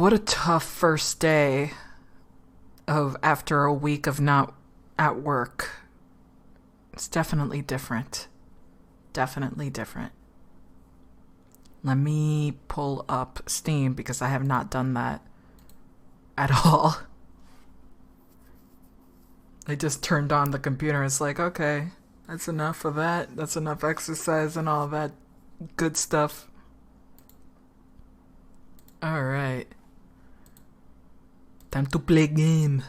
what a tough first day of after a week of not at work. It's definitely different. Definitely different. Let me pull up Steam because I have not done that at all. I just turned on the computer. It's like, okay, that's enough of that. That's enough exercise and all that good stuff. Alright. Time to play game.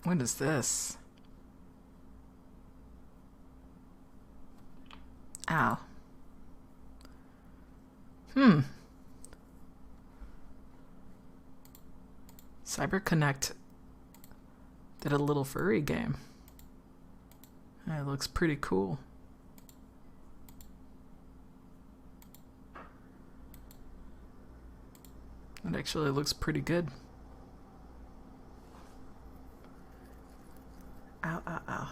What is this? Ow. CyberConnect did a little furry game. It looks pretty cool. It actually looks pretty good. Ow, ow, ow.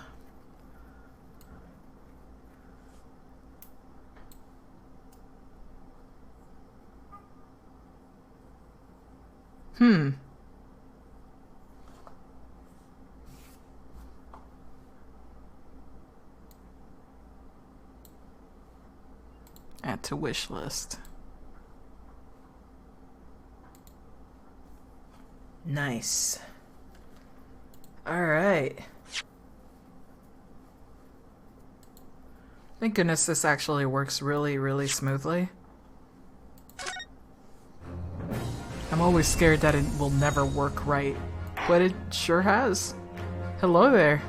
Add to wish list. Nice. Alright. Thank goodness this actually works really, really smoothly. I'm always scared that it will never work right, but it sure has. Hello there.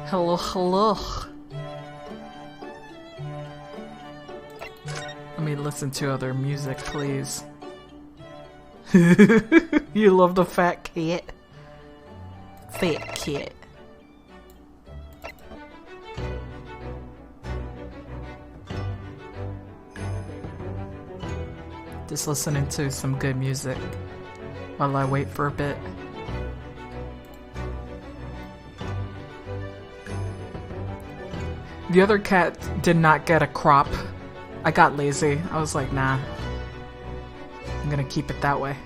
Hello, hello. Let me listen to other music, please. You love the fat cat? Fat cat. Just listening to some good music while I wait for a bit. The other cat did not get a crop. I got lazy. I was like, nah. I'm gonna keep it that way.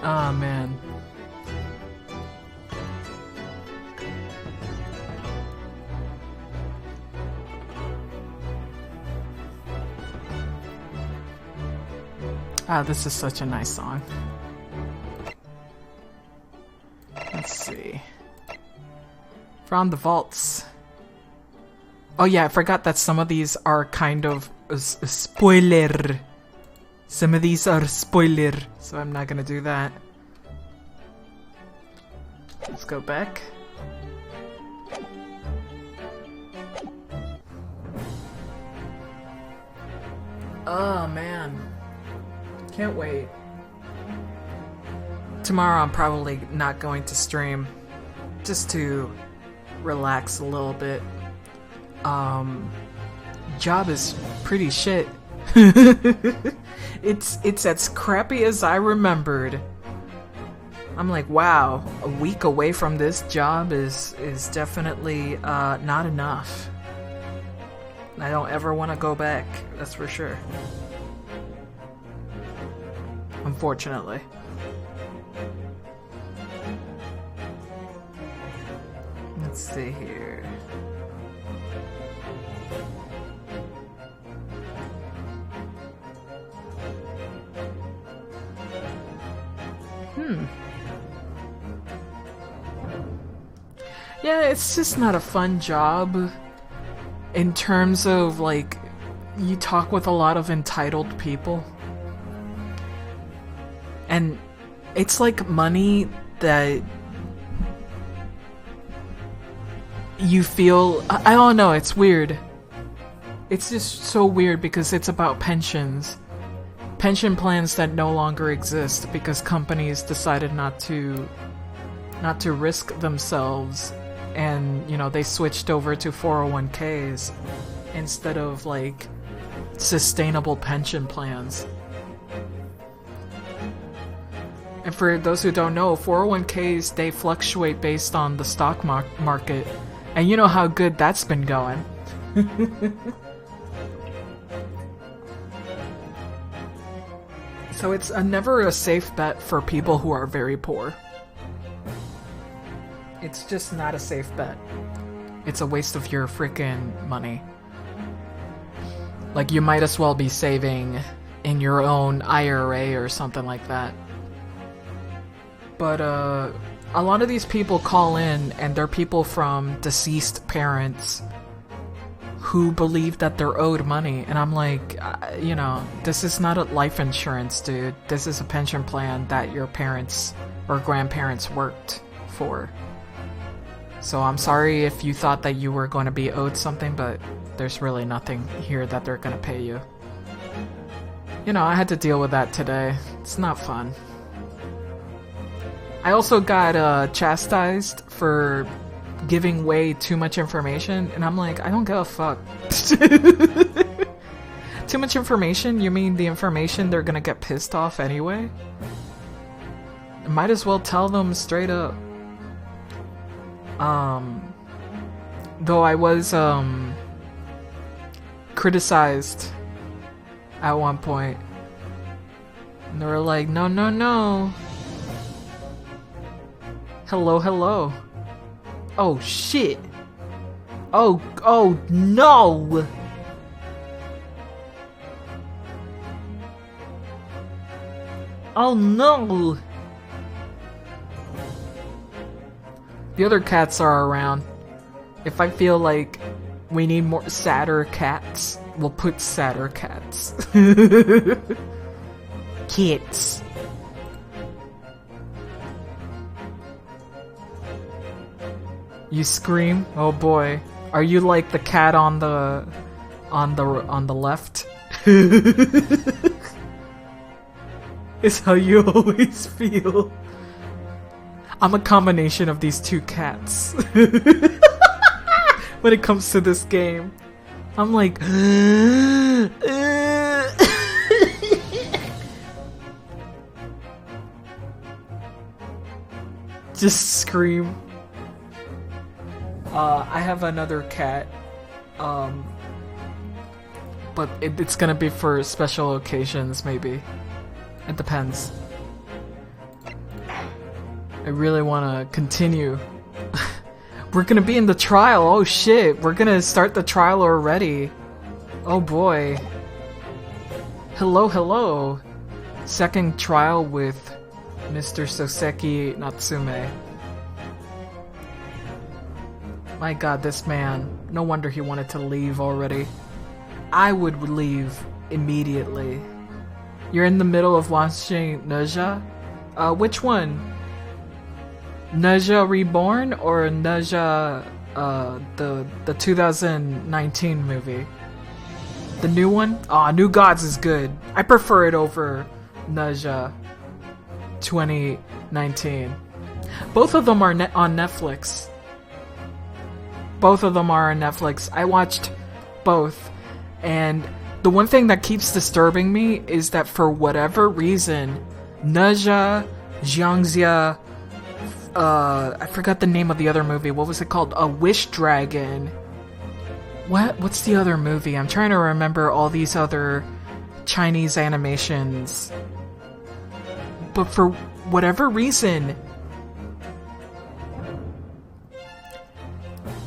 Oh man. Ah, this is such a nice song. Let's see. From the vaults. Oh yeah, I forgot that some of these are kind of spoiler. Some of these are spoiler, so I'm not gonna do that. Let's go back. Oh man. Can't wait. Tomorrow I'm probably not going to stream. Just to relax a little bit. Job is pretty shit. It's as crappy as I remembered. I'm like, wow, a week away from this job is definitely not enough. I don't ever want to go back, that's for sure. Unfortunately. Let's see here. Yeah, it's just not a fun job in terms of, like, you talk with a lot of entitled people. And it's like money that you feel... I don't know, it's weird. It's just so weird because it's about pensions. Pension plans that no longer exist because companies decided not to risk themselves, and you know, they switched over to 401ks instead of like sustainable pension plans. And for those who don't know, 401ks, they fluctuate based on the stock market. And you know how good that's been going. So it's never a safe bet for people who are very poor. It's just not a safe bet. It's a waste of your freaking money. Like, you might as well be saving in your own IRA or something like that. But a lot of these people call in, and they're people from deceased parents who believe that they're owed money. And I'm like, you know, this is not a life insurance, dude. This is a pension plan that your parents or grandparents worked for. So I'm sorry if you thought that you were going to be owed something, but there's really nothing here that they're going to pay you. You know, I had to deal with that today. It's not fun. I also got chastised for giving way too much information, and I'm like, I don't give a fuck. Too much information? You mean the information they're gonna get pissed off anyway? Might as well tell them straight up. Though I was criticized at one point. And they were like, no, no, no. Hello, hello. Oh shit. Oh no. Oh no. The other cats are around. If I feel like we need more sadder cats, we'll put sadder cats. Kids. You scream? Oh boy. Are you like the cat on the left? It's how you always feel. I'm a combination of these two cats. When it comes to this game. I'm like just scream. I have another cat, but it's gonna be for special occasions, maybe. It depends. I really wanna continue. We're gonna be in the trial, oh shit, we're gonna start the trial already. Oh boy. Hello, hello. Second trial with Mr. Soseki Natsume. My god, this man. No wonder he wanted to leave already. I would leave immediately. You're in the middle of watching Naja? Which one? Naja Reborn or Naja, the 2019 movie? The new one? Aw, New Gods is good. I prefer it over Naja 2019. Both of them are on Netflix. Both of them are on Netflix. I watched both, and the one thing that keeps disturbing me is that for whatever reason, Naja, Jiangxia, I forgot the name of the other movie. What was it called? A Wish Dragon. What's the other movie? I'm trying to remember all these other Chinese animations. But for whatever reason,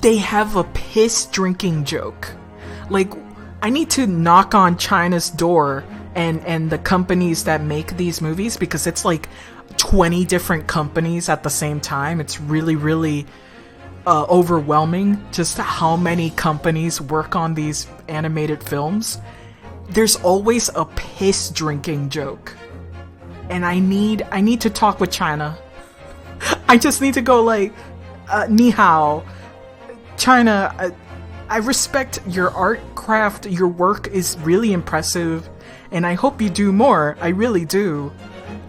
they have a piss drinking joke. Like, I need to knock on China's door and the companies that make these movies, because it's like 20 different companies at the same time. It's really, really overwhelming just how many companies work on these animated films. There's always a piss drinking joke. And I need to talk with China. I just need to go like, ni hao. China, I respect your art craft, your work is really impressive, and I hope you do more, I really do.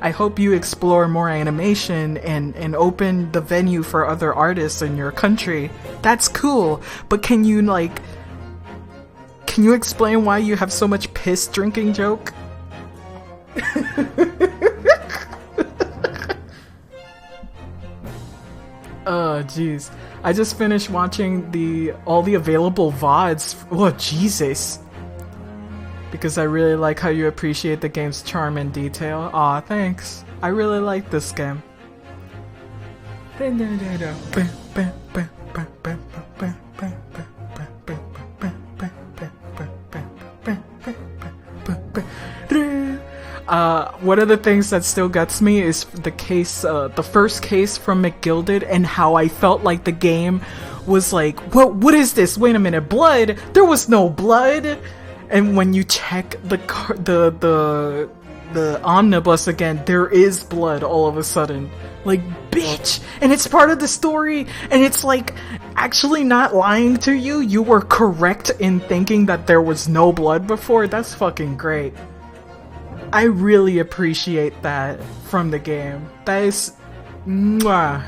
I hope you explore more animation and open the venue for other artists in your country. That's cool, but can you explain why you have so much piss drinking joke? Oh, jeez. I just finished watching all the available VODs. Oh, Jesus. Because I really like how you appreciate the game's charm and detail. Aw, thanks. I really like this game. One of the things that still gets me is the case, the first case from McGilded, and how I felt like the game was like, what is this? Wait a minute, blood? There was no blood! And when you check the omnibus again, there is blood all of a sudden. Like, bitch! And it's part of the story, and it's like, actually not lying to you, you were correct in thinking that there was no blood before. That's fucking great. I really appreciate that from the game. That is, mwah,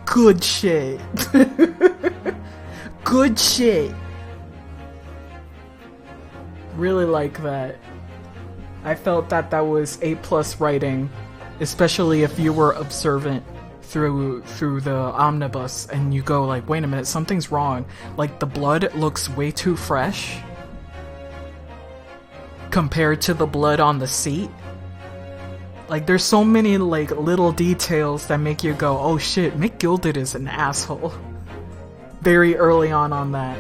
good shit. Good shit. Really like that. I felt that that was A+ writing, especially if you were observant through the omnibus and you go like, wait a minute, something's wrong. Like, the blood looks way too fresh compared to the blood on the seat. Like, there's so many like little details that make you go, oh shit, Mick Gilded is an asshole. Very early on that.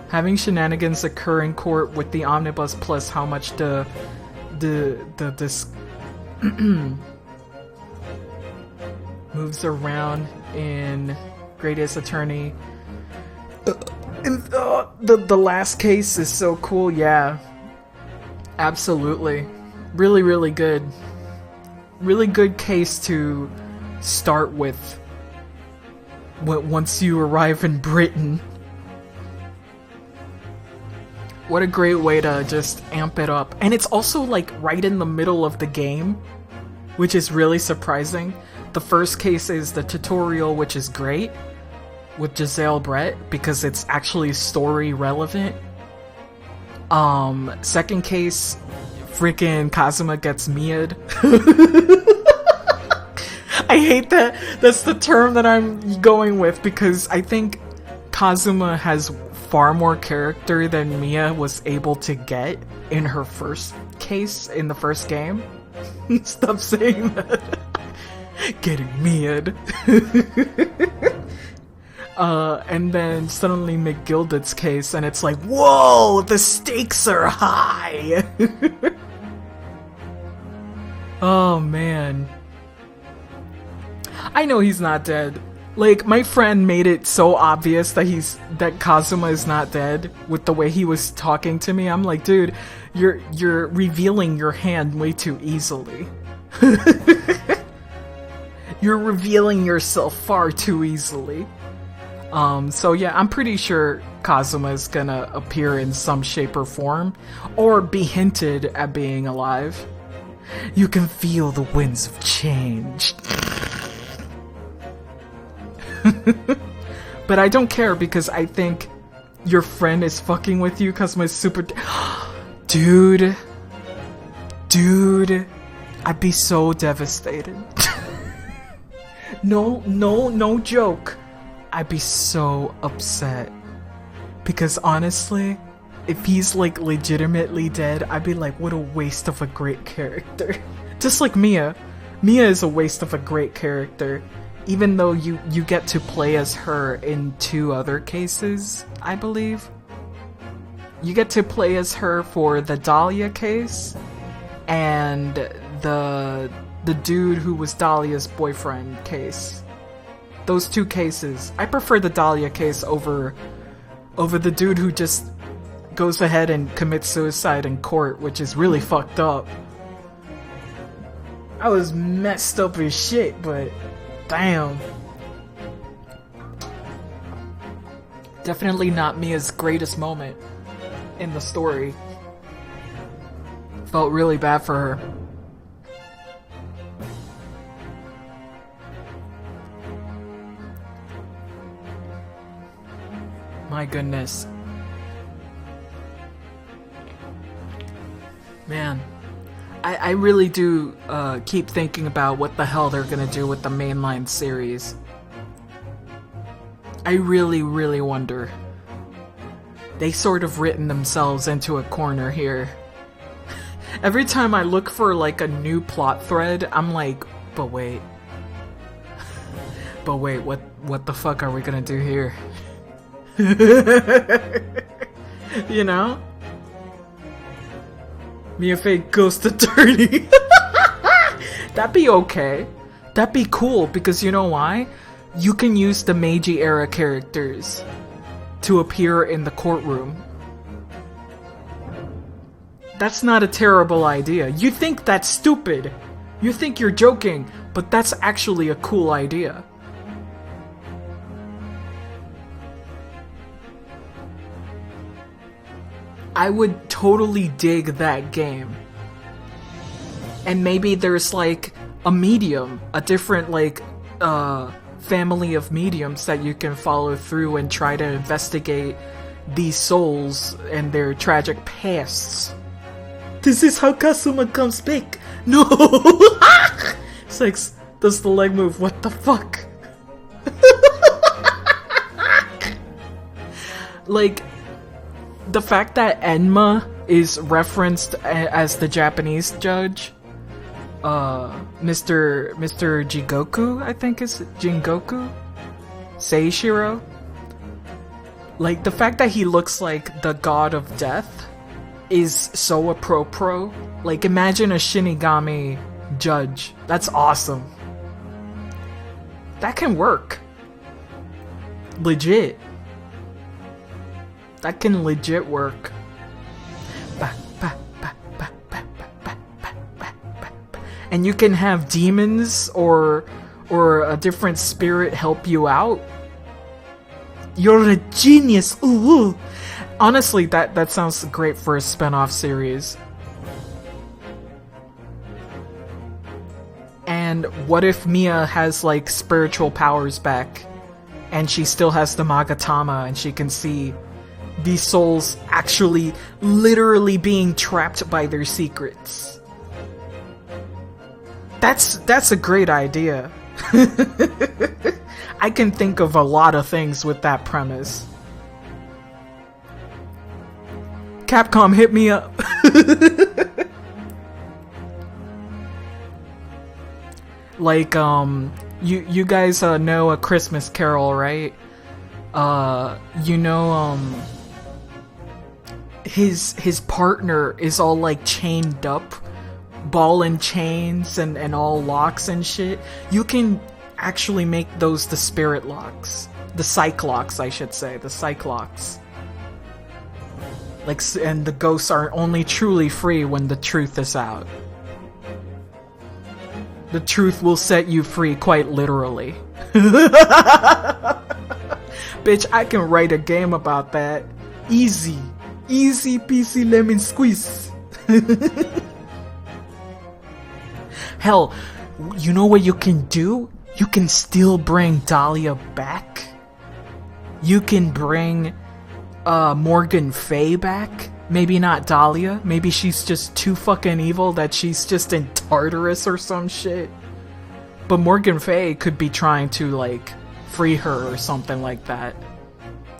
Having shenanigans occur in court with the omnibus plus how much this moves around in Great Ace Attorney. The last case is so cool, yeah. Absolutely. Really, really good. Really good case to start with once you arrive in Britain. What a great way to just amp it up. And it's also like right in the middle of the game, which is really surprising. The first case is the tutorial, which is great, with Giselle Brett, because it's actually story relevant. Second case, freaking Kazuma gets Mia'd. I hate that. That's the term that I'm going with, because I think Kazuma has far more character than Mia was able to get in her first case in the first game. Stop saying that. Getting Mia'd. And then suddenly McGilded's case, and it's like, whoa, the stakes are high. Oh man. I know he's not dead. Like, my friend made it so obvious that Kazuma is not dead with the way he was talking to me. I'm like, dude, you're revealing your hand way too easily. You're revealing yourself far too easily. So yeah, I'm pretty sure Kazuma is gonna appear in some shape or form, or be hinted at being alive. You can feel the winds of change. But I don't care, because I think your friend is fucking with you because my super... Dude, I'd be so devastated. No joke. I'd be so upset. Because honestly, if he's like legitimately dead, I'd be like, what a waste of a great character. Just like Mia. Mia is a waste of a great character. Even though you get to play as her in 2 other cases, I believe. You get to play as her for the Dahlia case, and the dude who was Dahlia's boyfriend case. Those 2 cases. I prefer the Dahlia case over the dude who just goes ahead and commits suicide in court, which is really fucked up. I was messed up as shit, but... damn. Definitely not Mia's greatest moment in the story. Felt really bad for her. My goodness. Man. I really do keep thinking about what the hell they're gonna do with the mainline series. I really, really wonder. They sort of written themselves into a corner here. Every time I look for like a new plot thread, I'm like, but wait. But wait, what the fuck are we gonna do here? You know? Mia fake ghost attorney. That'd be okay. That'd be cool because you know why? You can use the Meiji era characters to appear in the courtroom. That's not a terrible idea. You think that's stupid. You think you're joking, but that's actually a cool idea. I would totally dig that game. And maybe there's like a medium, a different like family of mediums that you can follow through and try to investigate these souls and their tragic pasts. This is how Kasuma comes back. No! It's like, does the leg move? What the fuck? Like, the fact that Enma is referenced as the Japanese judge, Mr. Jigoku, I think is Jingoku? Seishiro? Like, the fact that he looks like the god of death is so apropos. Like, imagine a Shinigami judge. That's awesome. That can work. Legit. That can legit work. And you can have demons or a different spirit help you out. You're a genius. Ooh. Honestly, that sounds great for a spin-off series. And what if Mia has like spiritual powers back and she still has the Magatama and she can see these souls actually literally being trapped by their secrets? That's a great idea. I can think of a lot of things with that premise. Capcom, hit me up. Like, you guys know A Christmas Carol, right? You know, his partner is all like chained up, ball and chains and all locks and shit. You can actually make those the spirit locks. The psych locks, I should say. The psych locks. Like, and the ghosts are only truly free when the truth is out. The truth will set you free, quite literally. Bitch, I can write a game about that. Easy. Easy peasy lemon squeeze. Hell, you know what you can do? You can still bring Dahlia back. You can bring Morgan Fay back. Maybe not Dahlia. Maybe she's just too fucking evil that she's just in Tartarus or some shit. But Morgan Fay could be trying to, like, free her or something like that.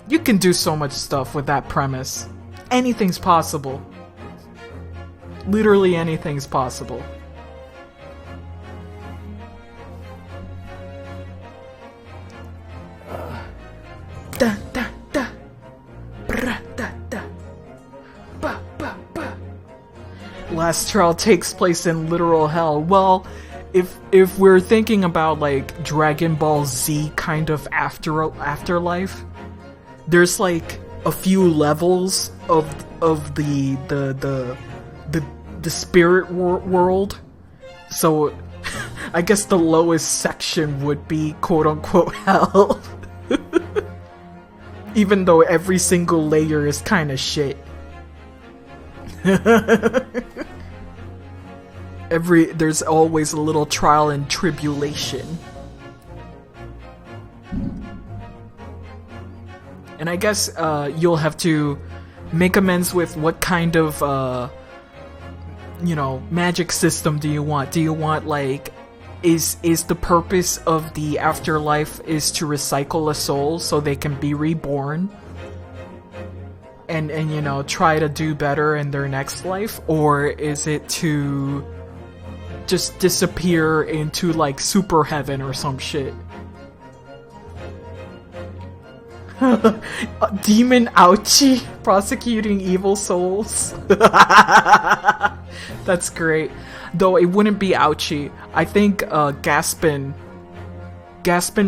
You can do so much stuff with that premise. Anything's possible. Literally anything's possible. Da da da. Bra da da. Ba ba ba. Last trial takes place in literal hell. Well, if we're thinking about like Dragon Ball Z kind of afterlife, there's like a few levels of the spirit world. So I guess the lowest section would be quote unquote hell. Even though every single layer is kind of shit. There's always a little trial and tribulation. And I guess you'll have to make amends with what kind of magic system do you want? Do you want, like, is the purpose of the afterlife is to recycle a soul so they can be reborn? And try to do better in their next life? Or is it to just disappear into, like, super heaven or some shit? Demon Ouchie prosecuting evil souls. That's great. Though it wouldn't be Ouchie. I think Gaspin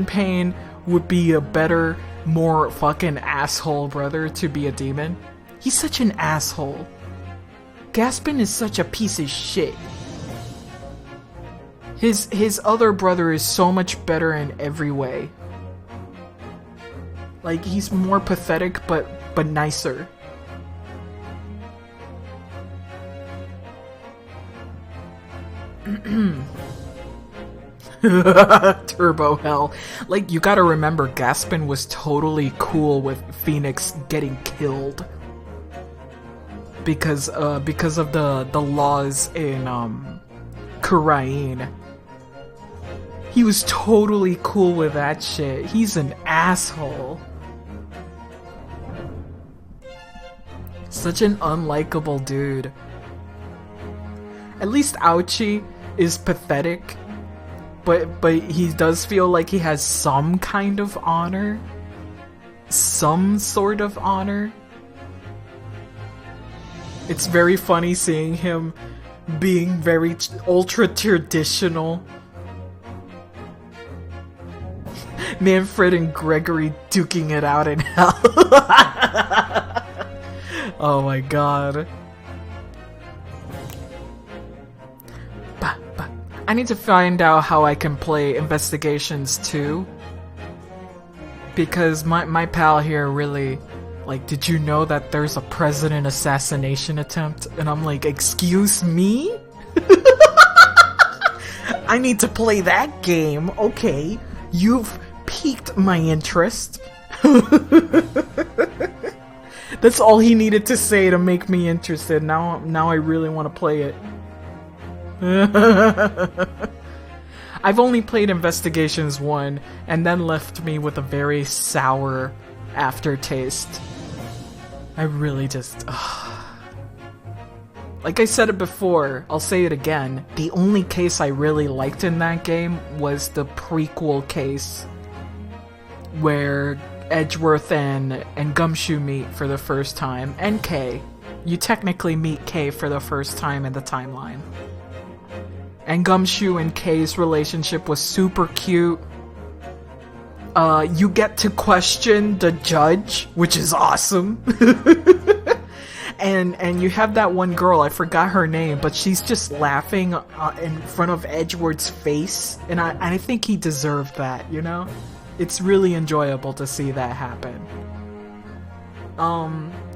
Pain would be a better, more fucking asshole brother to be a demon. He's such an asshole. Gaspin is such a piece of shit. His other brother is so much better in every way. Like, he's more pathetic, but nicer. Turbo hell. Like, you gotta remember, Gaspin was totally cool with Phoenix getting killed. Because of the laws in, Kurain. He was totally cool with that shit. He's an asshole. Such an unlikable dude. At least Ouchie is pathetic, but he does feel like he has some kind of honor. Some sort of honor. It's very funny seeing him being very ultra traditional. Manfred and Gregory duking it out in hell. Oh my god. I need to find out how I can play Investigations 2. Because my pal here really, like, did you know that there's a president assassination attempt? And I'm like, excuse me? I need to play that game. Okay, you've piqued my interest. That's all he needed to say to make me interested. Now I really want to play it. I've only played Investigations 1 and then left me with a very sour aftertaste. I really just... Like I said it before, I'll say it again. The only case I really liked in that game was the prequel case where Edgeworth and Gumshoe meet for the first time, and Kay. You technically meet Kay for the first time in the timeline. And Gumshoe and Kay's relationship was super cute. You get to question the judge, which is awesome. And you have that one girl, I forgot her name, but she's just laughing in front of Edgeworth's face, and I think he deserved that, you know? It's really enjoyable to see that happen.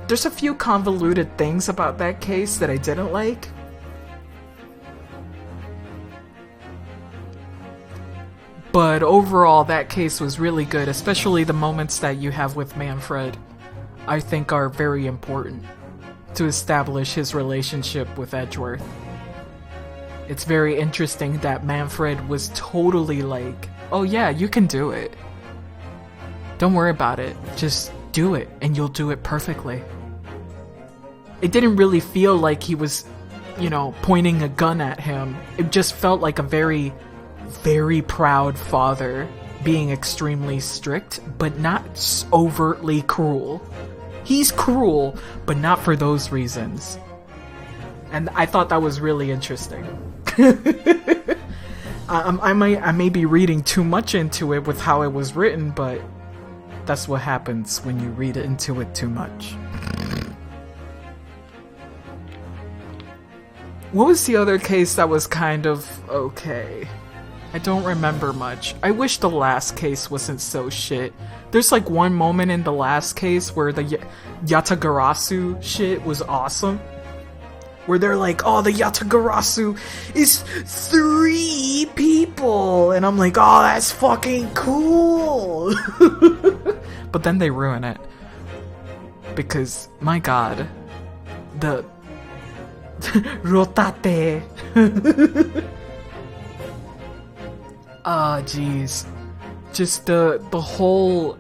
There's a few convoluted things about that case that I didn't like. But overall, that case was really good, especially the moments that you have with Manfred, I think are very important to establish his relationship with Edgeworth. It's very interesting that Manfred was totally like, oh yeah, you can do it. Don't worry about it. Just do it, and you'll do it perfectly. It didn't really feel like he was, you know, pointing a gun at him. It just felt like a very, very proud father being extremely strict, but not overtly cruel. He's cruel, but not for those reasons. And I thought that was really interesting. I may be reading too much into it with how it was written, but that's what happens when you read into it too much. What was the other case that was kind of okay? I don't remember much. I wish the last case wasn't so shit. There's like one moment in the last case where the Yatagarasu shit was awesome. Where they're like, oh, the Yatagarasu is 3 people! And I'm like, oh, that's fucking cool! But then they ruin it. Because, my god, the Rotate. Ah, jeez. Just the whole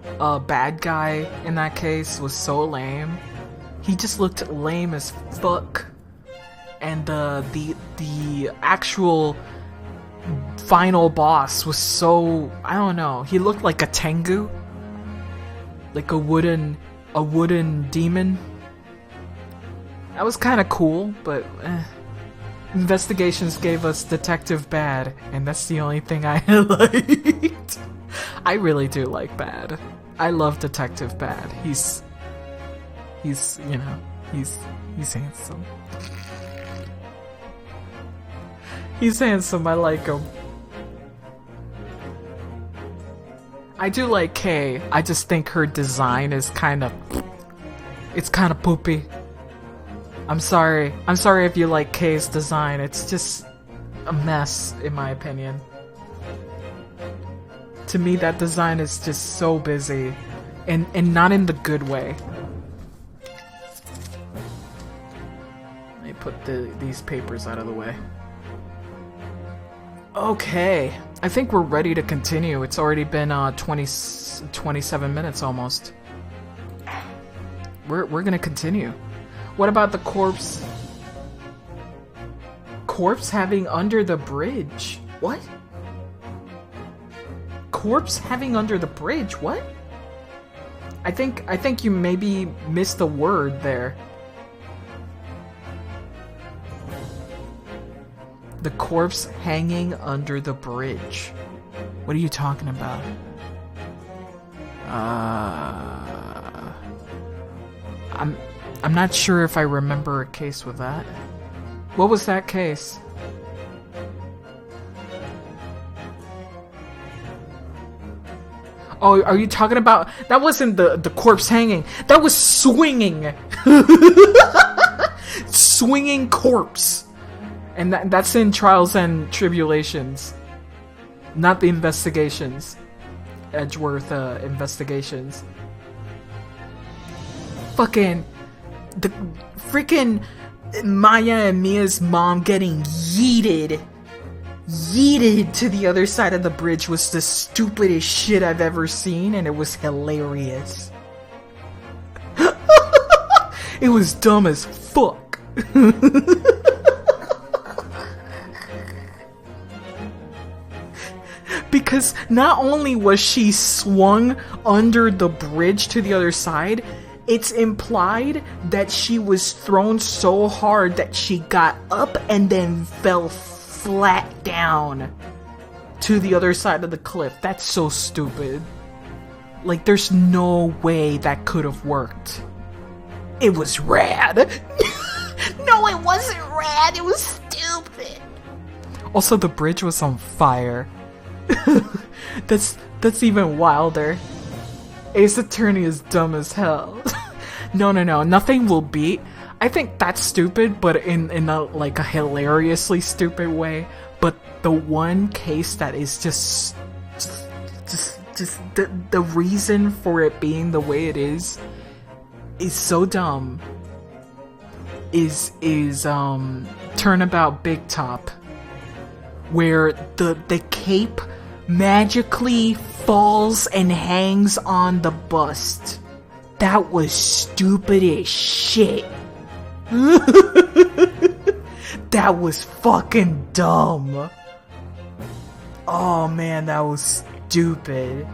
bad guy in that case was so lame. He just looked lame as fuck. And the actual final boss was so, I don't know. He looked like a Tengu, like a wooden demon. That was kind of cool, but Investigations gave us Detective Bad, and that's the only thing I liked. I really do like Bad. I love Detective Bad. He's you know, he's handsome. He's handsome, I like him. I do like Kay, I just think her design is it's kinda poopy. I'm sorry if you like Kay's design, it's just a mess in my opinion. To me that design is just so busy, and not in the good way. Let me put these papers out of the way. Okay, I think we're ready to continue. It's already been 27 minutes almost. We're gonna continue. What about the corpse? Corpse having under the bridge? What? Corpse having under the bridge? What? I think you maybe missed a word there. The corpse hanging under the bridge. What are you talking about? I'm not sure if I remember a case with that. What was that case? Oh, are you talking about... That wasn't the corpse hanging. That was swinging. Swinging corpse. And that's in Trials and Tribulations. Not the Investigations. Edgeworth Investigations. Fucking... The freaking Maya and Mia's mom getting yeeted to the other side of the bridge was the stupidest shit I've ever seen, and it was hilarious. It was dumb as fuck. Because not only was she swung under the bridge to the other side, it's implied that she was thrown so hard that she got up and then fell flat down to the other side of the cliff. That's so stupid. Like, there's no way that could have worked. It was rad. No, it wasn't rad. It was stupid. Also, the bridge was on fire. That's even wilder. Ace Attorney is dumb as hell. No, nothing will beat. I think that's stupid, but in a, like a hilariously stupid way. But the one case that is just the reason for it being the way it is so dumb. Is Turnabout Big Top, where the cape magically falls and hangs on the bust. That was stupid as shit. That was fucking dumb. Oh man, that was stupid.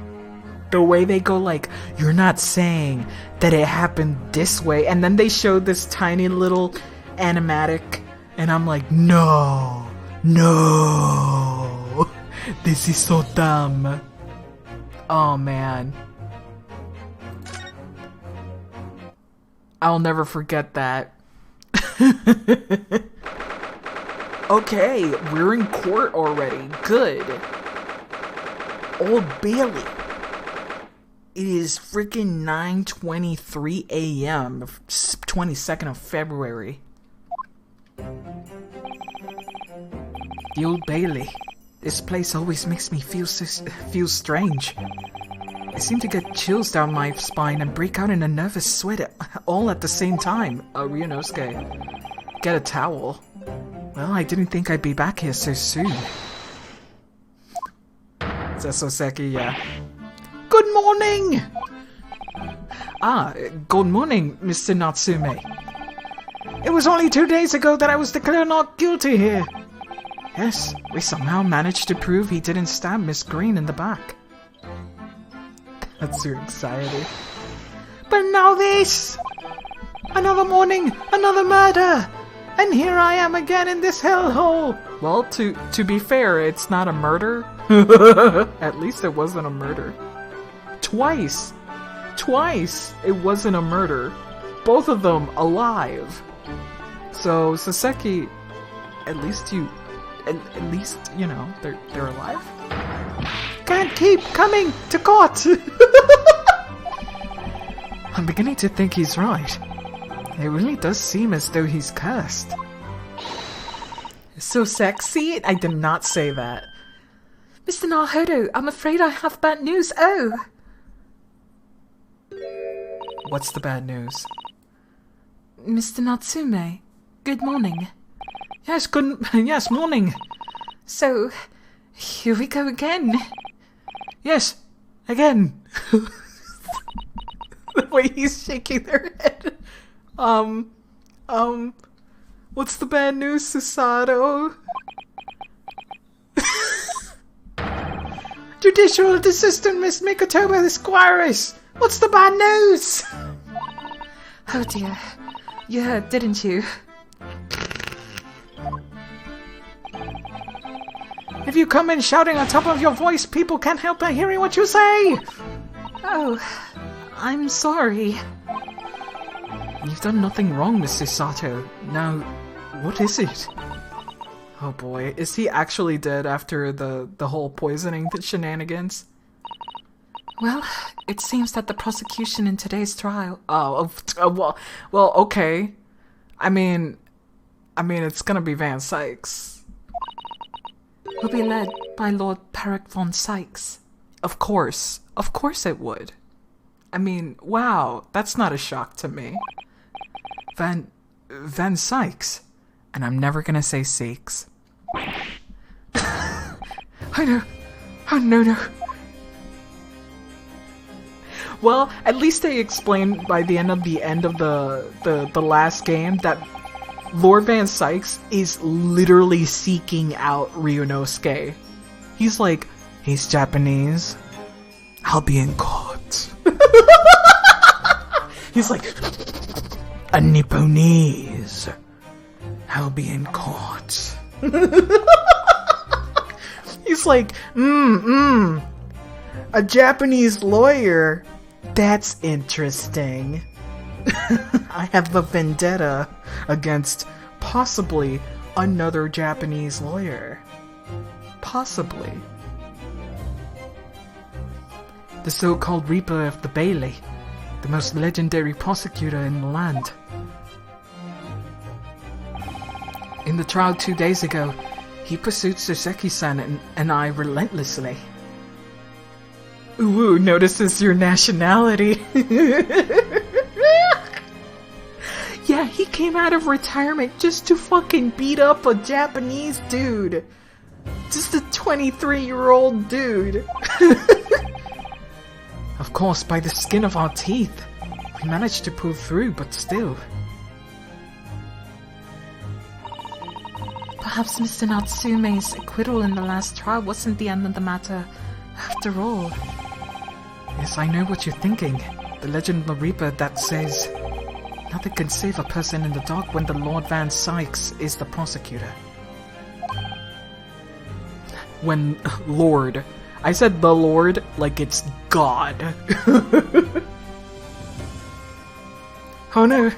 The way they go like, you're not saying that it happened this way, and then they showed this tiny little animatic, and I'm like, no, this is so dumb. Oh man, I'll never forget that. Okay, we're in court already. Good. Old Bailey. It is freaking 9:23 a.m. 22nd of February. The Old Bailey. This place always makes me feel strange. I seem to get chills down my spine and break out in a nervous sweat all at the same time. Ryunosuke. get a towel. Well, I didn't think I'd be back here so soon. Says Soseki, yeah. Good morning! Ah, good morning, Mr. Natsume. It was only 2 days ago that I was declared not guilty here. Yes, we somehow managed to prove he didn't stab Miss Green in the back. That's your anxiety. But now this! Another morning, another murder! And here I am again in this hellhole! Well, to be fair, it's not a murder. At least it wasn't a murder. Twice it wasn't a murder. Both of them alive. So, Soseki, at least you know, they're alive. Can't keep coming to court! I'm beginning to think he's right. It really does seem as though he's cursed. So sexy? I did not say that. Mr. Naruhodo, I'm afraid I have bad news. Oh! What's the bad news? Mr. Natsume, good morning. Yes, morning. So, here we go again. Yes, again. The way he's shaking their head. What's the bad news, Susato? Judicial Assistant Miss Mikotoba Esquires! What's the bad news? Oh dear. You heard, didn't you? If you come in shouting on top of your voice, people can't help but hearing what you say! Oh, I'm sorry. You've done nothing wrong, Mr. Sato. Now, what is it? Oh boy, is he actually dead after the whole poisoning shenanigans? Well, it seems that the prosecution in today's trial... well, okay. I mean, it's gonna be Van Sykes. Will be led by Lord Perrick von Sykes. Of course it would. I mean, wow, that's not a shock to me. Van Sykes. And I'm never gonna say Sykes. I know. Oh, no. Well, at least they explained by the end of the last game that Lord Van Sykes is literally seeking out Ryunosuke. He's like, he's Japanese. I'll be in court. He's like, a Nipponese. I'll be in court. He's like, a Japanese lawyer. That's interesting. I have a vendetta against possibly another Japanese lawyer. Possibly. The so-called Reaper of the Bailey. The most legendary prosecutor in the land. In the trial 2 days ago, he pursued Soseki-san and I relentlessly. Ooh, notices your nationality. Yeah, he came out of retirement just to fucking beat up a Japanese dude. Just a 23-year-old dude. Of course, by the skin of our teeth. We managed to pull through, but still. Perhaps Mr. Natsume's acquittal in the last trial wasn't the end of the matter, after all. Yes, I know what you're thinking. The legend of the Reaper that says, nothing can save a person in the dark when the Lord Van Sykes is the prosecutor. When Lord... I said the Lord like it's God. Oh no.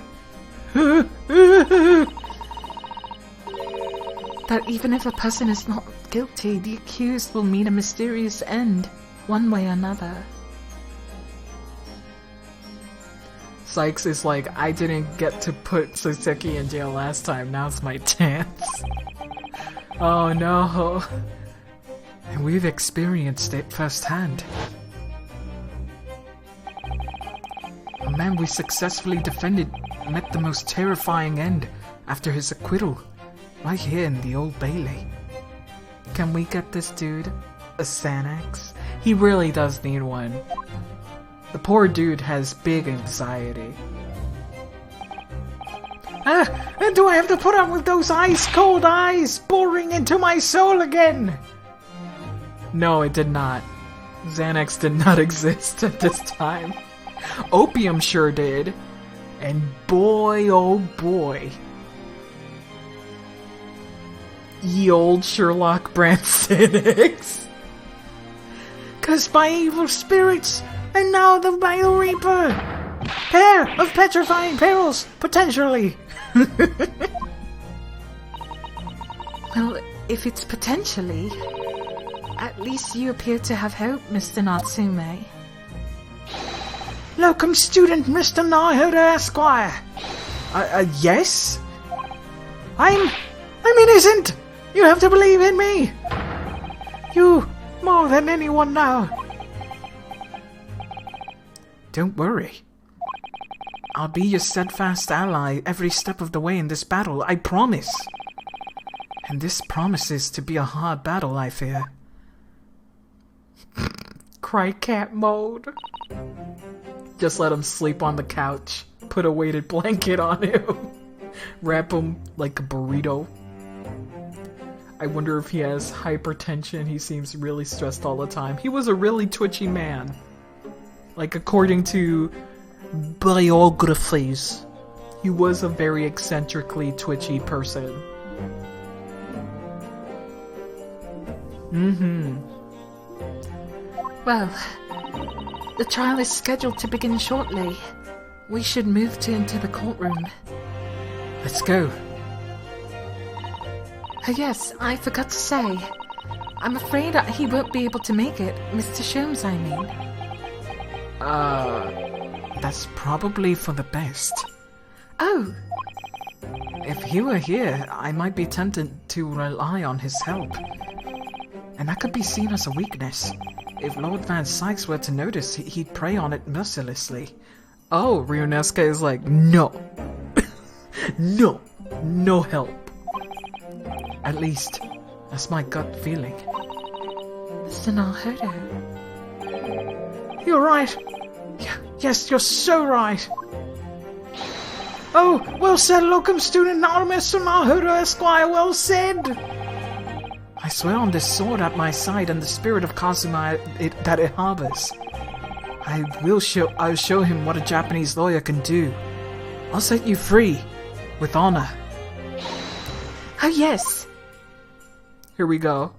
That even if a person is not guilty, the accused will meet a mysterious end, one way or another. Sykes is like, I didn't get to put Soseki in jail last time, now's my chance. Oh no. And we've experienced it firsthand. A man we successfully defended met the most terrifying end after his acquittal, right here in the Old Bailey. Can we get this dude a Xanax? He really does need one. The poor dude has big anxiety. And do I have to put up with those ice-cold eyes boring into my soul again? No, it did not. Xanax did not exist at this time. Opium sure did. And boy, oh boy. Ye old Sherlock brand cynics. Cursed by evil spirits, and now the Vile Reaper. Pair of petrifying perils, potentially. Well, if it's potentially, at least you appear to have hope, Mr. Natsume. Locum student Mr. Nahoda Esquire. Yes? I'm innocent! You have to believe in me! You, more than anyone now. Don't worry. I'll be your steadfast ally every step of the way in this battle, I promise. And this promises to be a hard battle, I fear. Cry cat mode. Just let him sleep on the couch. Put a weighted blanket on him. Wrap him like a burrito. I wonder if he has hypertension. He seems really stressed all the time. He was a really twitchy man. Like, according to biographies, he was a very eccentrically twitchy person. Well, the trial is scheduled to begin shortly. We should move into the courtroom. Let's go. Yes, I forgot to say. I'm afraid he won't be able to make it. Mr. Sholmes, I mean. That's probably for the best. Oh! If he were here, I might be tempted to rely on his help. And that could be seen as a weakness. If Lord Van Sykes were to notice, he'd prey on it mercilessly. Oh, Ryunesuke is like, no. No help. At least, that's my gut feeling. Mr. Nahodo. You're right. Yes, you're so right. Oh, well said, locum student Mr. Nahodo Esquire, well said. I swear on this sword at my side and the spirit of Kazuma that it harbors. I'll show him what a Japanese lawyer can do. I'll set you free, with honor. Oh yes! Here we go.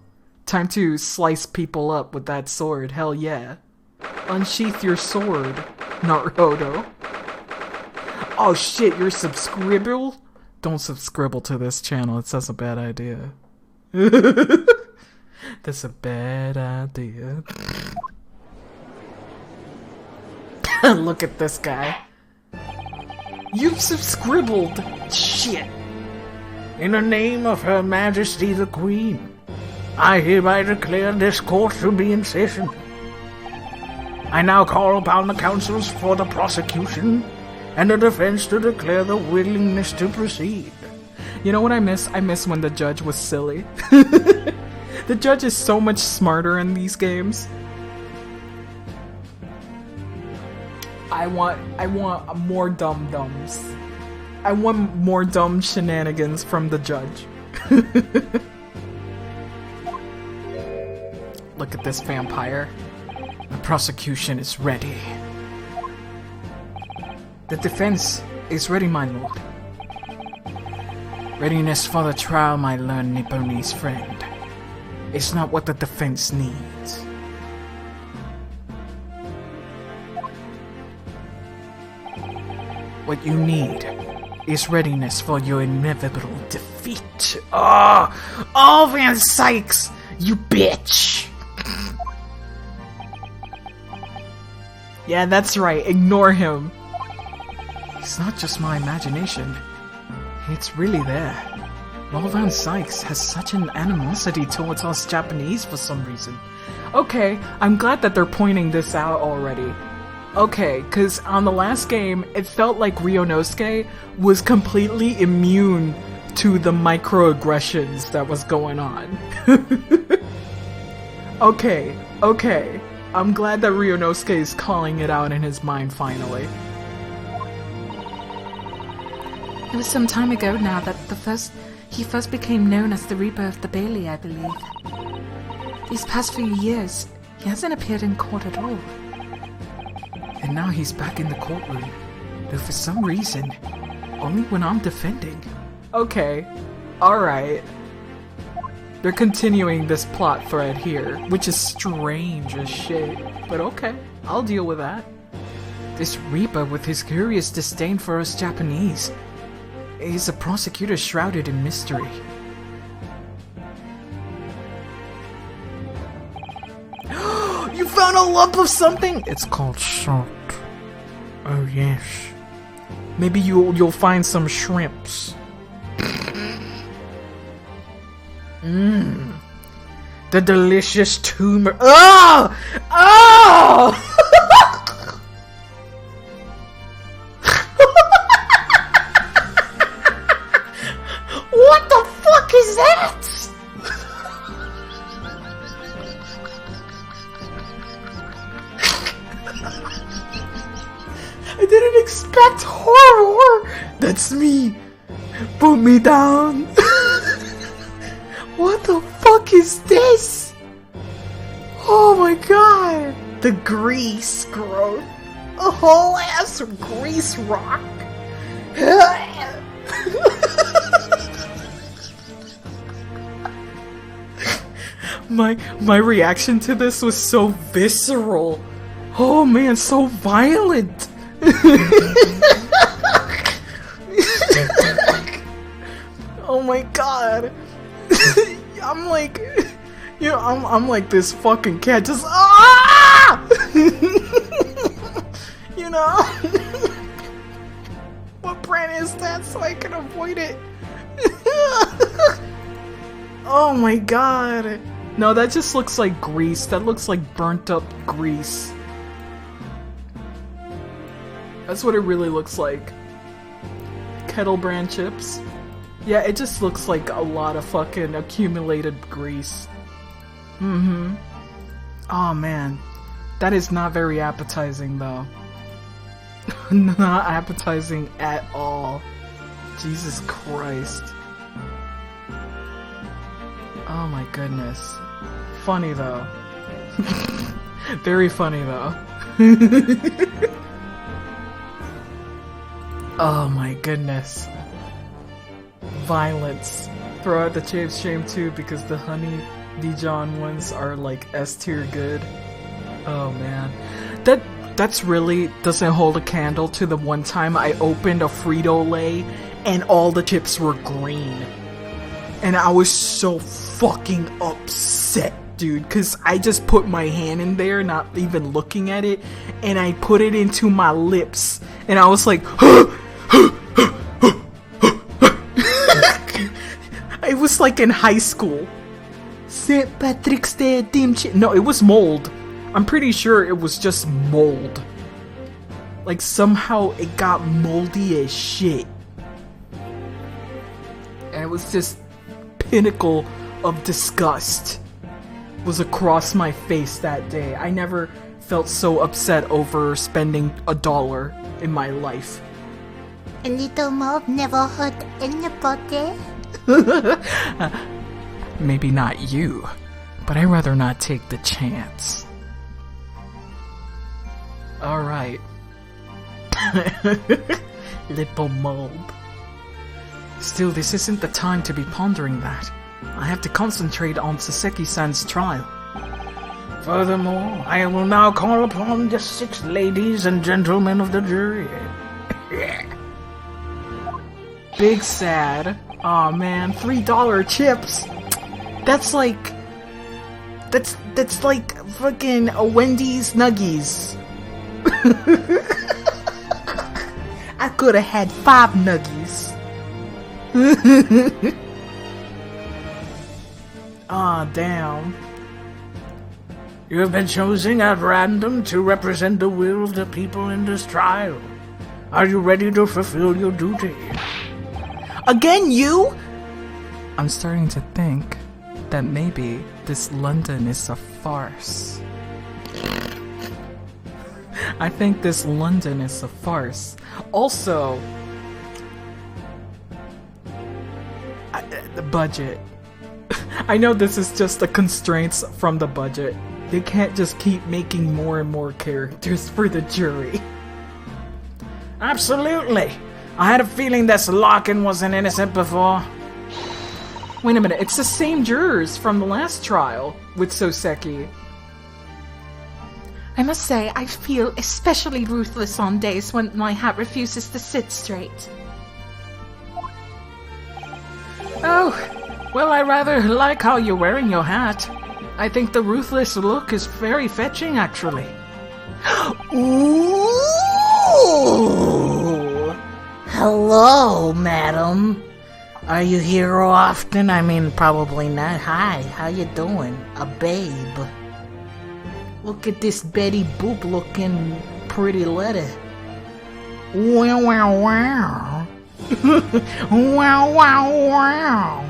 Time to slice people up with that sword, hell yeah. Unsheath your sword, Naruto. Oh shit, you're subscribble? Don't subscribble to this channel, it's such a bad idea. That's a bad idea. Look at this guy. You've subscribbled! Shit! In the name of Her Majesty the Queen, I hereby declare this court to be in session. I now call upon the counsels for the prosecution and the defense to declare the willingness to proceed. You know what I miss? I miss when the judge was silly. The judge is so much smarter in these games. I want more dum-dums. I want more dumb shenanigans from the judge. Look at this vampire. The prosecution is ready. The defense is ready, my lord. Readiness for the trial, my learned Nipponese friend. It's not what the defense needs. What you need is readiness for your inevitable defeat. Oh, Van Sykes, you bitch! Yeah, that's right, ignore him. It's not just my imagination. It's really there. Lord Van Sykes has such an animosity towards us Japanese for some reason. Okay, I'm glad that they're pointing this out already. Okay, because on the last game, it felt like Ryunosuke was completely immune to the microaggressions that was going on. Okay. I'm glad that Ryunosuke is calling it out in his mind finally. It was some time ago now that he first became known as the Reaper of the Bailey, I believe. These past few years, he hasn't appeared in court at all. And now he's back in the courtroom, though for some reason, only when I'm defending. Okay, alright. They're continuing this plot thread here, which is strange as shit, but okay, I'll deal with that. This Reaper with his curious disdain for us Japanese is a prosecutor shrouded in mystery. You found a lump of something? It's called salt. Oh yes. Maybe you'll find some shrimps. Mmm. The delicious tumor. Oh! Oh! What the fuck is that? I didn't expect horror! That's me! Put me down! What the fuck is this? Oh my god! The grease growth! A whole ass grease rock! My reaction to this was so visceral! Oh man, so violent! Oh my god! I'm like, you know, I'm like this fucking cat, just ah! You know? What brand is that so I can avoid it? Oh my god! No, that just looks like grease. That looks like burnt up grease. That's what it really looks like. Kettle brand chips. Yeah, it just looks like a lot of fucking accumulated grease. Mm-hmm. Oh man. That is not very appetizing though. Not appetizing at all. Jesus Christ. Oh my goodness. Funny though. Very funny though. Oh my goodness. Violence. Throw out the Chaves Shame too because the Honey Dijon ones are like S tier good. Oh man. That's really doesn't hold a candle to the one time I opened a Frito-Lay and all the chips were green. And I was so fucking upset, dude, because I just put my hand in there, not even looking at it, and I put it into my lips, and I was like, it was like in high school. St. Patrick's Day, no, it was mold. I'm pretty sure it was just mold. Like somehow it got moldy as shit. And it was just pinnacle of disgust was across my face that day. I never felt so upset over spending $1 in my life. A little mob never hurt anybody. Maybe not you, but I'd rather not take the chance. Alright. Little mob. Still, this isn't the time to be pondering that. I have to concentrate on Saseki-san's trial. Furthermore, I will now call upon the 6 ladies and gentlemen of the jury. Big sad. Aw man, $3 chips. That's like... That's like fucking a Wendy's Nuggies. I could have had 5 Nuggies. Aw, damn. You have been chosen at random to represent the will of the people in this trial. Are you ready to fulfill your duty? Again, you? I'm starting to think that maybe this London is a farce. I think this London is a farce. Also, the budget. I know this is just the constraints from the budget. They can't just keep making more and more characters for the jury. Absolutely. I had a feeling this Larkin wasn't innocent before. Wait a minute, it's the same jurors from the last trial with Soseki. I must say, I feel especially ruthless on days when my hat refuses to sit straight. Oh, well, I rather like how you're wearing your hat. I think the ruthless look is very fetching, actually. Ooh! Hello, madam. Are you here often? I mean, probably not. Hi, how you doing? A babe. Look at this Betty Boop looking pretty letter. Wow, wow, wow. Wow, wow, wow.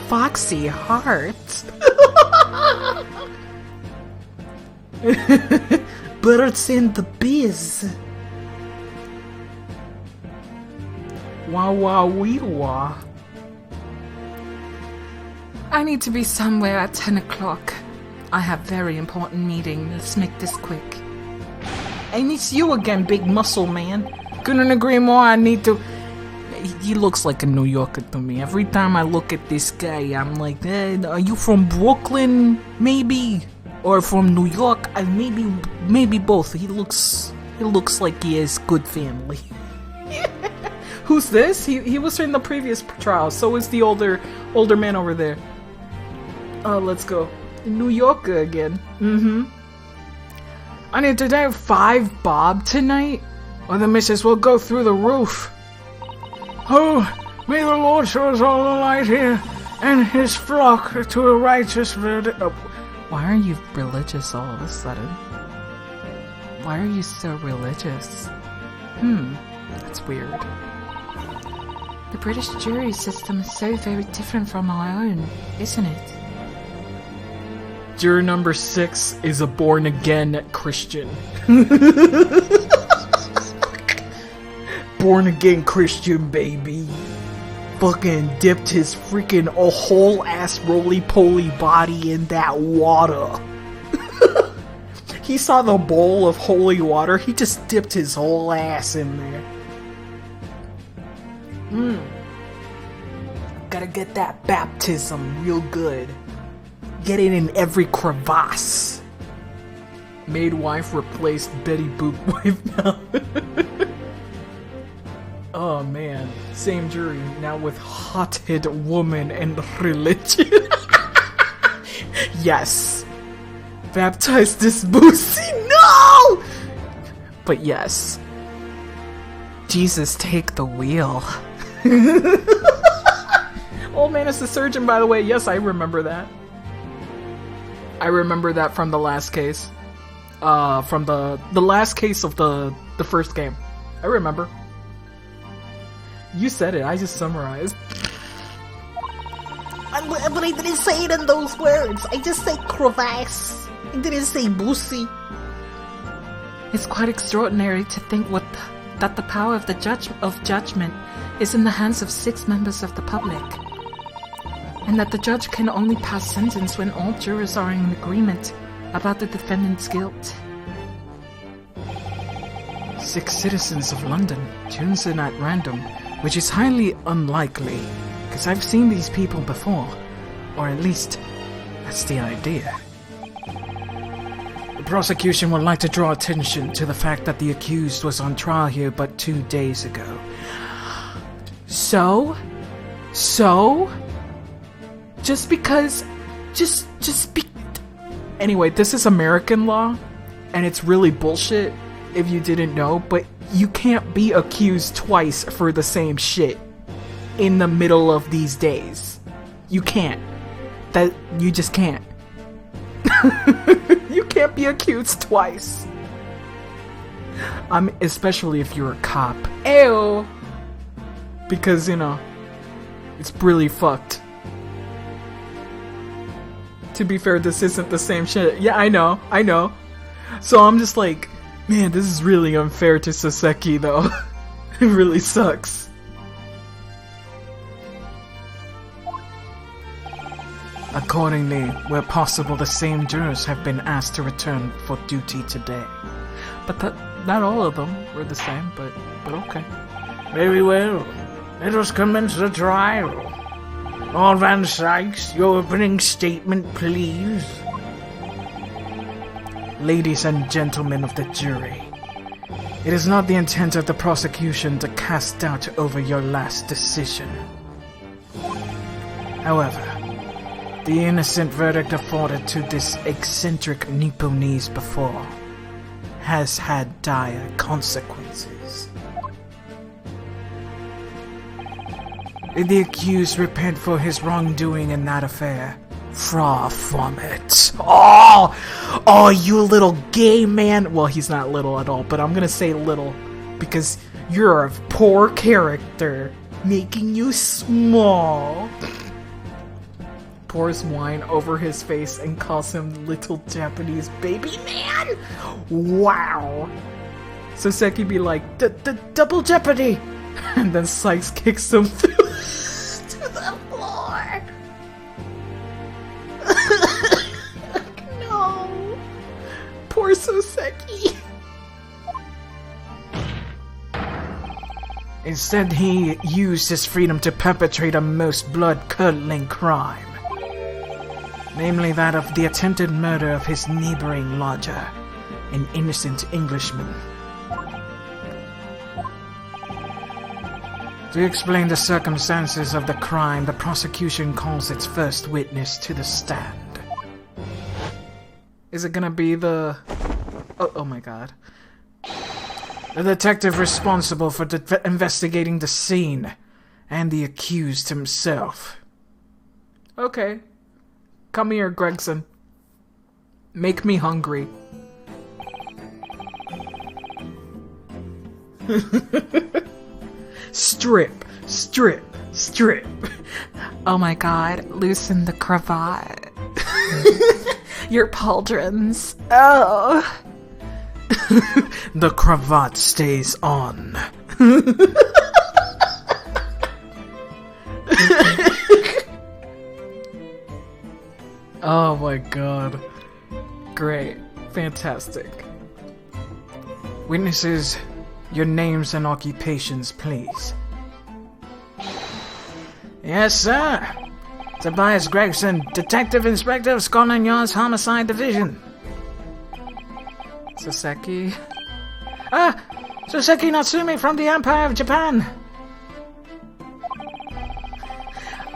Foxy Heart. Birds in the biz. Wah wah wee wah. I need to be somewhere at 10 o'clock. I have very important meeting. Let's make this quick. And it's you again, big muscle man. Couldn't agree more. I need to... He looks like a New Yorker to me. Every time I look at this guy, I'm like, are you from Brooklyn, maybe? Or from New York? Maybe both. He looks like he has good family. Who's this? He was in the previous trial. So is the older man over there. Let's go. New Yorker again. I need to have 5 bob tonight, or the missus will go through the roof. Oh, may the Lord show us all the light here, and his flock to a righteous verdict. Oh. Why are you religious all of a sudden? Why are you so religious? That's weird. The British jury system is so very different from our own, isn't it? Juror number 6 is a born-again Christian. Born-again Christian, baby. Fucking dipped his freaking whole ass roly-poly body in that water. He saw the bowl of holy water, he just dipped his whole ass in there. Gotta get that baptism real good. Get it in every crevasse. Maid wife replaced Betty Boop wife now. Oh man, same jury, now with hothead woman and religion. Yes. Baptize this boosie, no! But yes. Jesus, take the wheel. Old man is the surgeon, by the way. Yes, I remember that. I remember that from the last case. From the last case of the first game. I remember. You said it, I just summarized. But I didn't say it in those words. I just said crevasse. I didn't say boosie. It's quite extraordinary to think that the power of the judgment is in the hands of 6 members of the public, and that the judge can only pass sentence when all jurors are in agreement about the defendant's guilt. 6 citizens of London, chosen at random, which is highly unlikely, because I've seen these people before, or at least, that's the idea. The prosecution would like to draw attention to the fact that the accused was on trial here but 2 days ago. So? Just because, anyway, this is American law, and it's really bullshit if you didn't know, but you can't be accused twice for the same shit in the middle of these days. You can't. You just can't. You can't be accused twice. Especially if you're a cop. Ew. Because, it's really fucked. To be fair, this isn't the same shit. Yeah, I know. So I'm just like, man, this is really unfair to Soseki, though. It really sucks. Accordingly, where possible, the same jurors have been asked to return for duty today. But not all of them were the same, but okay. Very well. Let us commence the trial. Lord Van Sykes, your opening statement, please. Ladies and gentlemen of the jury, it is not the intent of the prosecution to cast doubt over your last decision. However, the innocent verdict afforded to this eccentric Nipponese before has had dire consequences. Did the accused repent for his wrongdoing in that affair? Far from it. Oh, you little gay man. Well, he's not little at all, but I'm gonna say little because you're a poor character, making you small. Pours wine over his face and calls him little Japanese baby man. Wow. Soseki be like, double jeopardy, and then Sykes kicks him through to the floor. No. Poor Soseki. Instead, he used his freedom to perpetrate a most blood-curdling crime. Namely that of the attempted murder of his neighboring lodger, an innocent Englishman. To explain the circumstances of the crime, the prosecution calls its first witness to the stand. Is it gonna be the... Oh my god. The detective responsible for investigating the scene, and the accused himself. Okay. Come here, Gregson. Make me hungry. Strip. Oh my god, loosen the cravat. Your pauldrons. Oh. The cravat stays on. Oh my god. Great. Fantastic. Witnesses, your names and occupations, please. Yes, sir. Tobias Gregson, Detective Inspector of Scotland Yard's Homicide Division. Soseki? Soseki Natsumi from the Empire of Japan.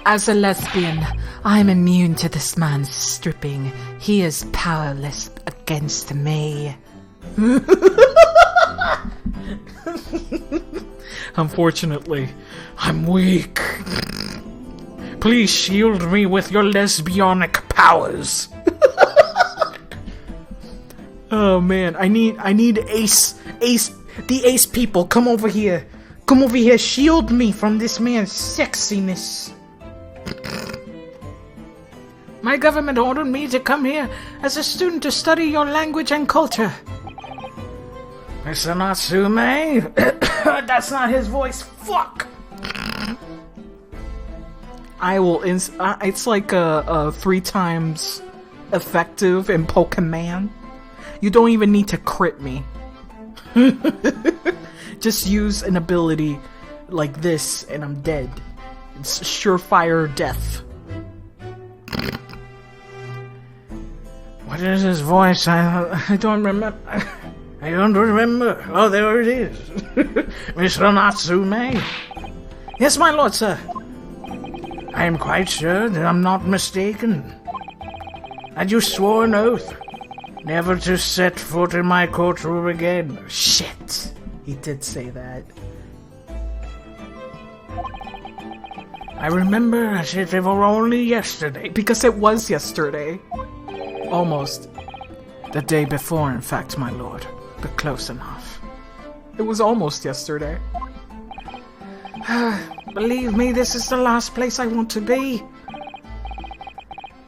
As a lesbian, I'm immune to this man's stripping. He is powerless against me. Unfortunately, I'm weak. Please shield me with your lesbianic powers. Oh man, I need Ace, the Ace people, come over here. Come over here, shield me from this man's sexiness. My government ordered me to come here as a student to study your language and culture. Mr. Natsume? That's not his voice. Fuck! I will it's like a 3 times effective in Pokemon. You don't even need to crit me. Just use an ability like this and I'm dead. It's surefire death. What is his voice? I don't remember. I don't remember. Oh, there it is. Mr. Natsume? Yes, my lord, sir. I am quite sure that I'm not mistaken. And you swore an oath never to set foot in my courtroom again. Shit. He did say that. I remember as if it were only yesterday. Because it was yesterday. Almost. The day before, in fact, my lord. But close enough. It was almost yesterday. Believe me, this is the last place I want to be.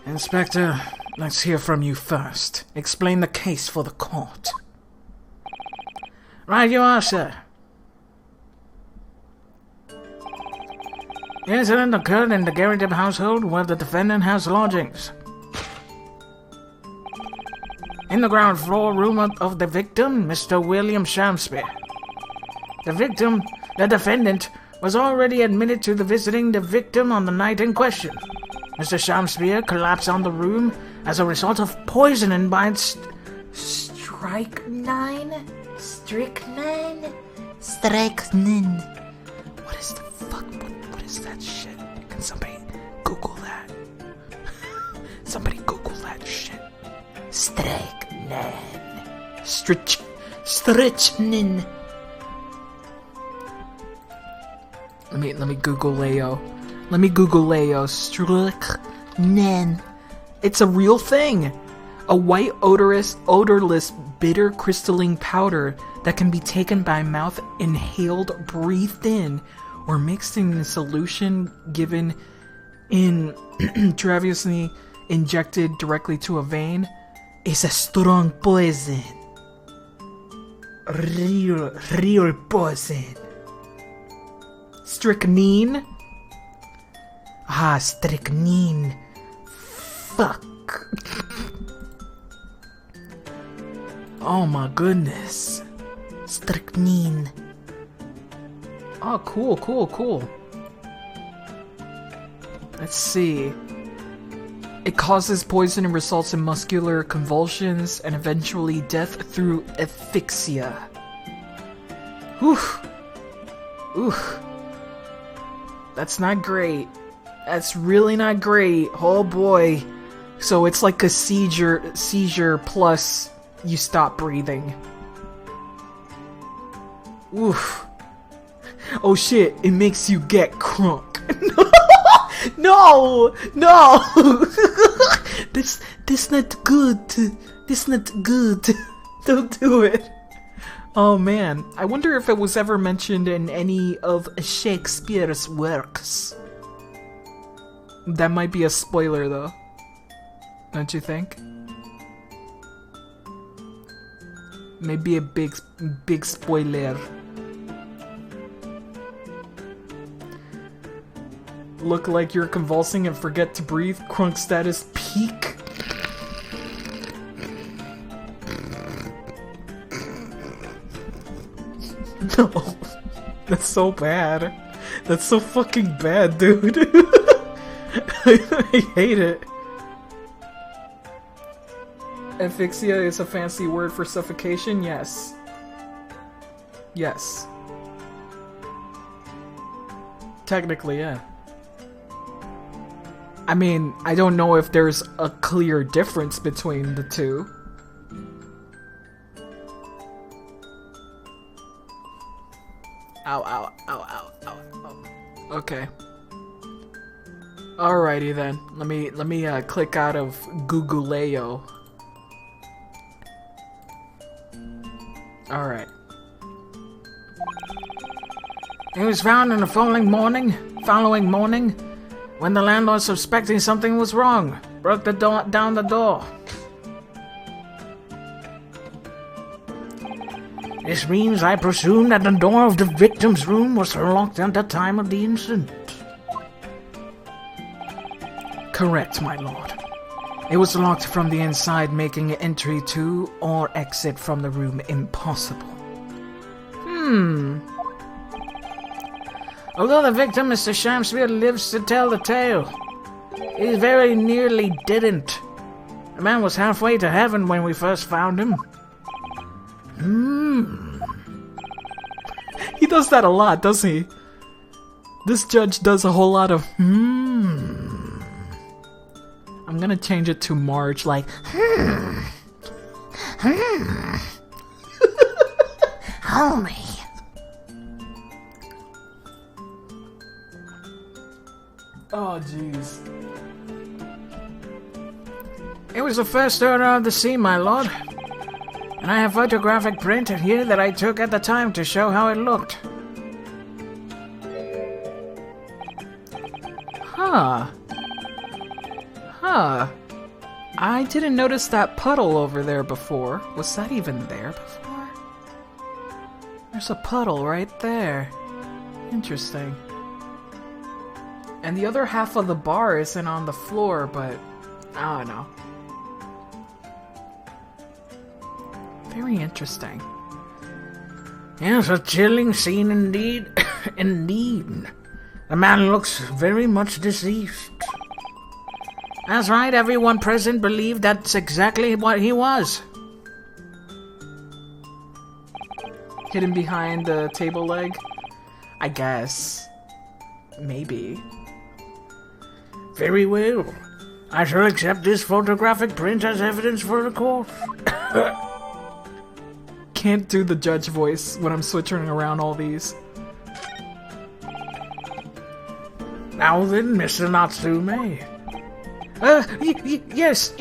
Inspector, let's hear from you first. Explain the case for the court. Right you are, sir. The incident occurred in the Garrett household where the defendant has lodgings. In the ground floor room of the victim, Mr. William Shamspeare. The defendant, was already admitted to visiting the victim on the night in question. Mr. Shamspeare collapsed on the room as a result of poisoning by Strychnine? What is the fuck? What is that shit? Can somebody Google that? Somebody Google that shit. Strychnine. Strychnine. Let me Google Leo. Let me Google Leo. Strychnine. It's a real thing. A white, odorless, bitter crystalline powder that can be taken by mouth, inhaled, breathed in, or mixed in a solution given in intravenously injected directly to a vein is a strong poison. Real poison. Strychnine? Ah, strychnine. Fuck. Oh my goodness. Strychnine. Oh, cool. Let's see. It causes poison and results in muscular convulsions and eventually death through asphyxia. Oof. That's not great. That's really not great. Oh boy. So it's like a seizure plus you stop breathing. Oof. Oh shit, it makes you get crunk. No! This not good. This not good. Don't do it. Oh man, I wonder if it was ever mentioned in any of Shakespeare's works. That might be a spoiler though. Don't you think? Maybe a big spoiler. Look like you're convulsing and forget to breathe. Crunk status peak. No. That's so bad. That's so fucking bad, dude. I hate it. Asphyxia is a fancy word for suffocation? Yes. Yes. Technically, yeah. I mean, I don't know if there's a clear difference between the two. Ow. Okay. Alrighty then. Let me click out of Googleo. Alright. It was found in the following morning, when the landlord, suspecting something was wrong, broke down the door. This means I presume that the door of the victim's room was locked at the time of the incident. Correct, my lord. It was locked from the inside, making entry to or exit from the room impossible. Although the victim, Mr. Shamspeare, lives to tell the tale, he very nearly didn't. The man was halfway to heaven when we first found him. He does that a lot, doesn't he? This judge does a whole lot of I'm gonna change it to Marge, like Homie. Oh, jeez. It was the first order of the scene, my lord. And I have photographic print here that I took at the time to show how it looked. Huh. I didn't notice that puddle over there before. Was that even there before? There's a puddle right there. Interesting. And the other half of the bar isn't on the floor, but I don't know. Very interesting. Yes, a chilling scene indeed. Indeed. The man looks very much deceased. That's right, everyone present believed that's exactly what he was. Hidden behind the table leg? I guess. Maybe. Very well. I shall accept this photographic print as evidence for the court. Can't do the judge voice when I'm switching around all these. Now then, Mr. Natsume. Yes!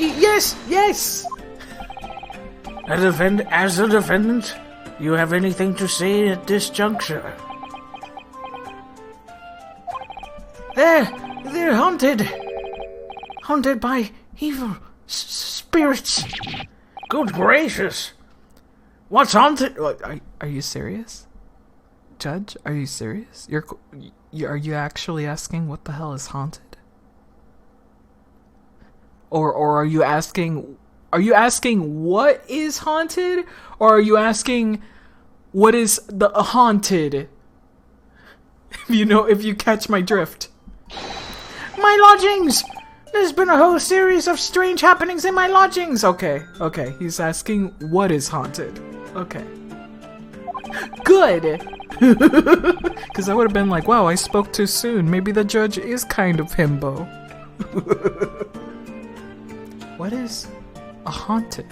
As a defendant, you have anything to say at this juncture? They're haunted. Haunted by evil spirits. Good gracious! What's haunted? Are you serious? Judge, are you serious? Are you actually asking what the hell is haunted? Or are you asking what is haunted? Or are you asking what is the haunted? If you catch my drift. My lodgings! There's been a whole series of strange happenings in my lodgings. Okay. He's asking what is haunted. Okay. Good! Because I would have been like, wow, I spoke too soon. Maybe the judge is kind of himbo. What is a haunted?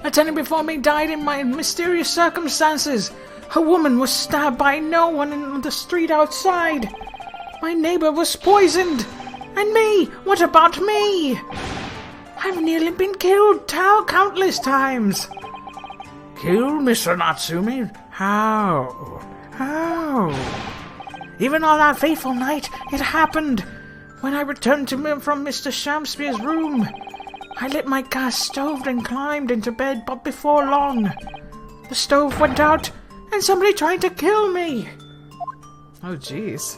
A tenant before me died in mysterious circumstances. A woman was stabbed by no one in the street outside. My neighbor was poisoned. And me? What about me? I've nearly been killed countless times. Killed, Mr. Natsume? How? Even on that fateful night, it happened. When I returned from Mr. Shamspeare's room, I lit my gas stove and climbed into bed, but before long, the stove went out and somebody tried to kill me. Oh, jeez.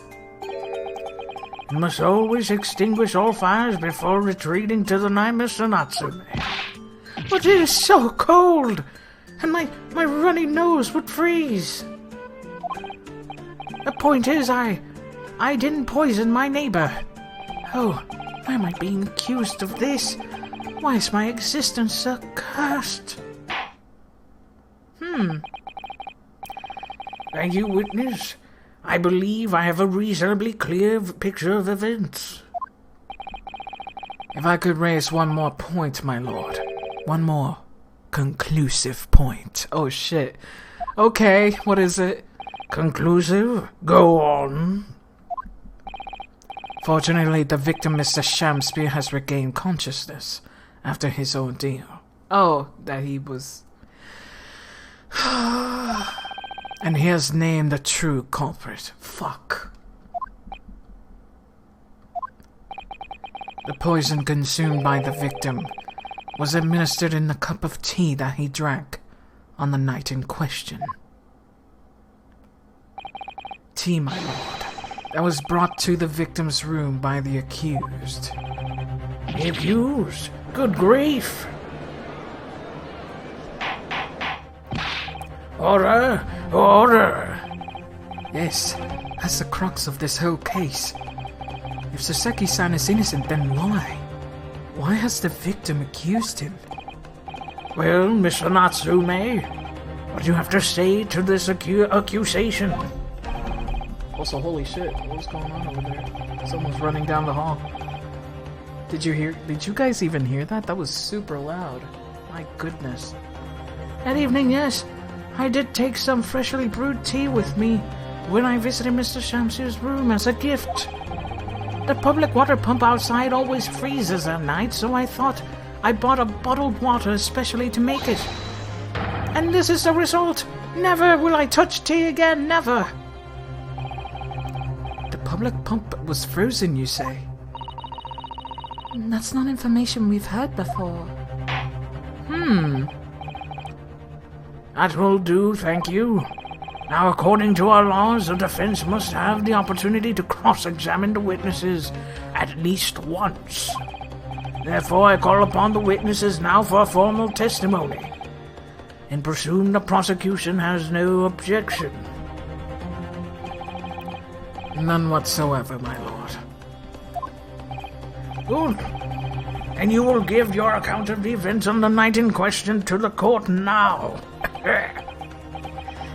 You must always extinguish all fires before retreating to the night, Mr. Natsume. But it is so cold, and my runny nose would freeze. The point is, I didn't poison my neighbor. Oh, why am I being accused of this? Why is my existence so cursed? Thank you, witness. I believe I have a reasonably clear picture of events. If I could raise one more point, my lord. One more conclusive point. Oh, shit. Okay, what is it? Conclusive? Go on. Fortunately, the victim, Mr. Shamspeare, has regained consciousness after his ordeal. Oh, that he was... And he has named the true culprit. Fuck. The poison consumed by the victim was administered in the cup of tea that he drank on the night in question. Tea, my lord, that was brought to the victim's room by the accused. The accused? Good grief! Order! Order! Yes, that's the crux of this whole case. If Saseki-san is innocent, then why? Why has the victim accused him? Well, Mr. Natsume, what do you have to say to this accusation? Also, holy shit, what's going on over there? Someone's running down the hall. Did you guys even hear that? That was super loud. My goodness. That evening, yes, I did take some freshly brewed tea with me when I visited Mr. Shamspeare's room as a gift. The public water pump outside always freezes at night, so I thought I bought a bottled water especially to make it. And this is the result. Never will I touch tea again, never. The public pump was frozen, you say? That's not information we've heard before. That will do, thank you. Now, according to our laws, the defense must have the opportunity to cross-examine the witnesses at least once. Therefore, I call upon the witnesses now for formal testimony. In presume the prosecution has no objection. None whatsoever, my lord. Good. And you will give your account of the events on the night in question to the court now.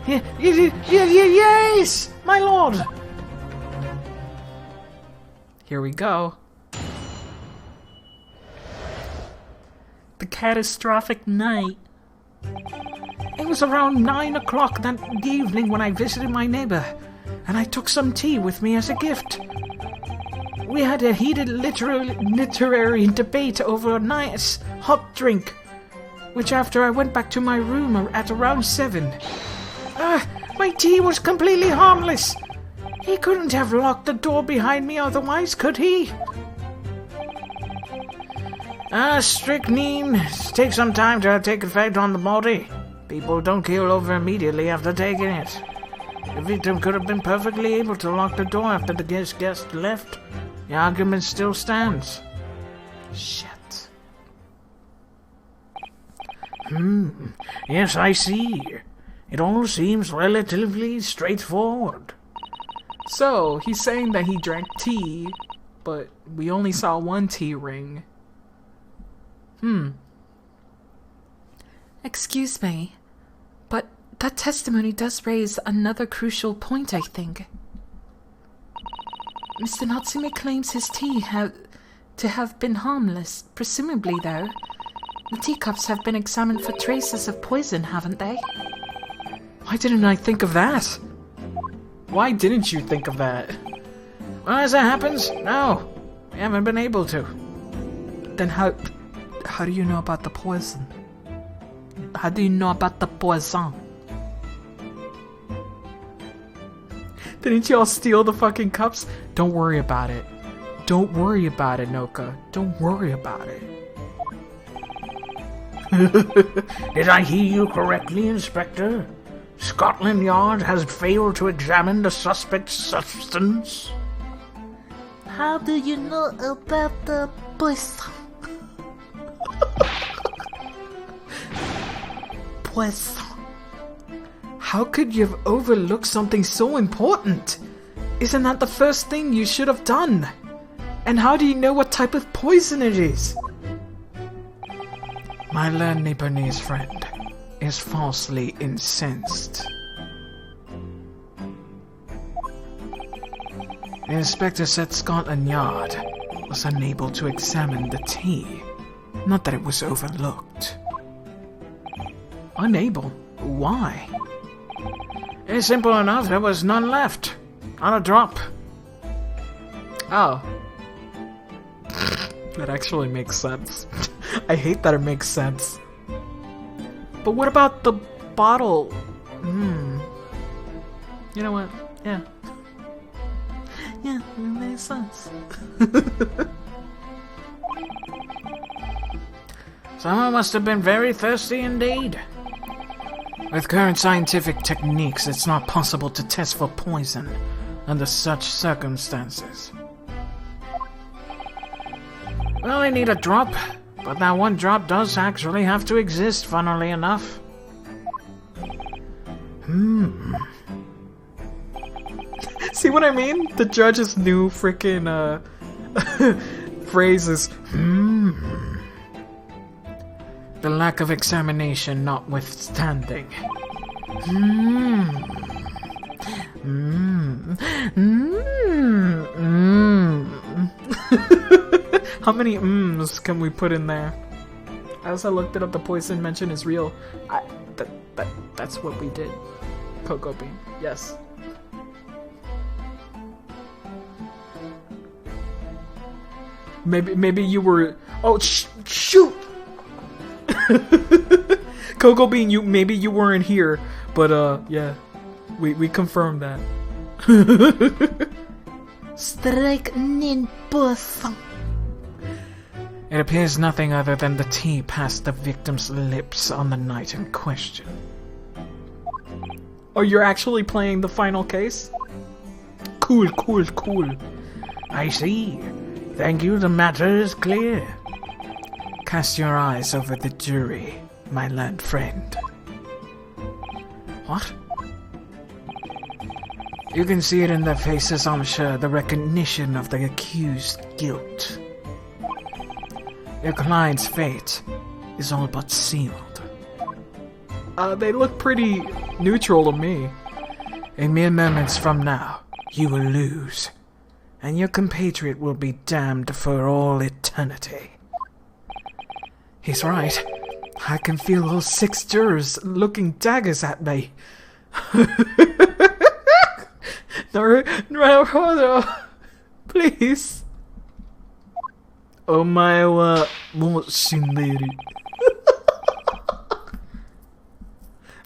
Yes, my lord. Here we go. The catastrophic night. It was around 9 o'clock that evening when I visited my neighbor, and I took some tea with me as a gift. We had a heated literary debate over a nice hot drink, which after I went back to my room at around 7. My tea was completely harmless. He couldn't have locked the door behind me otherwise, could he? Strychnine takes some time to take effect on the body. People don't keel over immediately after taking it. The victim could have been perfectly able to lock the door after the guest left. The argument still stands. Shit. Yes, I see. It all seems relatively straightforward. So, he's saying that he drank tea, but we only saw one tea ring. Excuse me, but that testimony does raise another crucial point, I think. Mr. Natsume claims his tea to have been harmless. Presumably, though, the teacups have been examined for traces of poison, haven't they? Why didn't I think of that? Why didn't you think of that? Well, as it happens, no. We haven't been able to. Then how do you know about the poison? How do you know about the poison? Didn't y'all steal the fucking cups? Don't worry about it. Don't worry about it, Noka. Don't worry about it. Did I hear you correctly, Inspector? Scotland Yard has failed to examine the suspect's substance? How do you know about the poison? Poison. How could you have overlooked something so important? Isn't that the first thing you should have done? And how do you know what type of poison it is? My learned Nipponese friend is falsely incensed. The inspector said Scotland Yard was unable to examine the tea, not that it was overlooked. Unable? Why? It's simple enough, there was none left. Not a drop. Oh. That actually makes sense. I hate that it makes sense. But what about the bottle? You know what? Yeah. Yeah, it makes sense. Someone must have been very thirsty indeed. With current scientific techniques, it's not possible to test for poison under such circumstances. We only need a drop, but that one drop does actually have to exist, funnily enough. See what I mean? The judge's new freaking phrase is the lack of examination notwithstanding. How many can we put in there? As I looked it up, the poison mentioned is real. That's what we did. Cocoa bean. Yes. Maybe you were. Oh shoot! Cocoa Bean, maybe you weren't here, but yeah, we confirmed that. Strike ninbus. It appears nothing other than the tea passed the victim's lips on the night in question. Oh, you're actually playing the final case? Cool. I see. Thank you, the matter is clear. Cast your eyes over the jury, my learned friend. What? You can see it in their faces, I'm sure, the recognition of the accused's guilt. Your client's fate is all but sealed. They look pretty neutral to me. In mere moments from now, you will lose, and your compatriot will be damned for all eternity. He's right. I can feel those 6 jurors looking daggers at me. No, please. Omae wa mou shindeiru.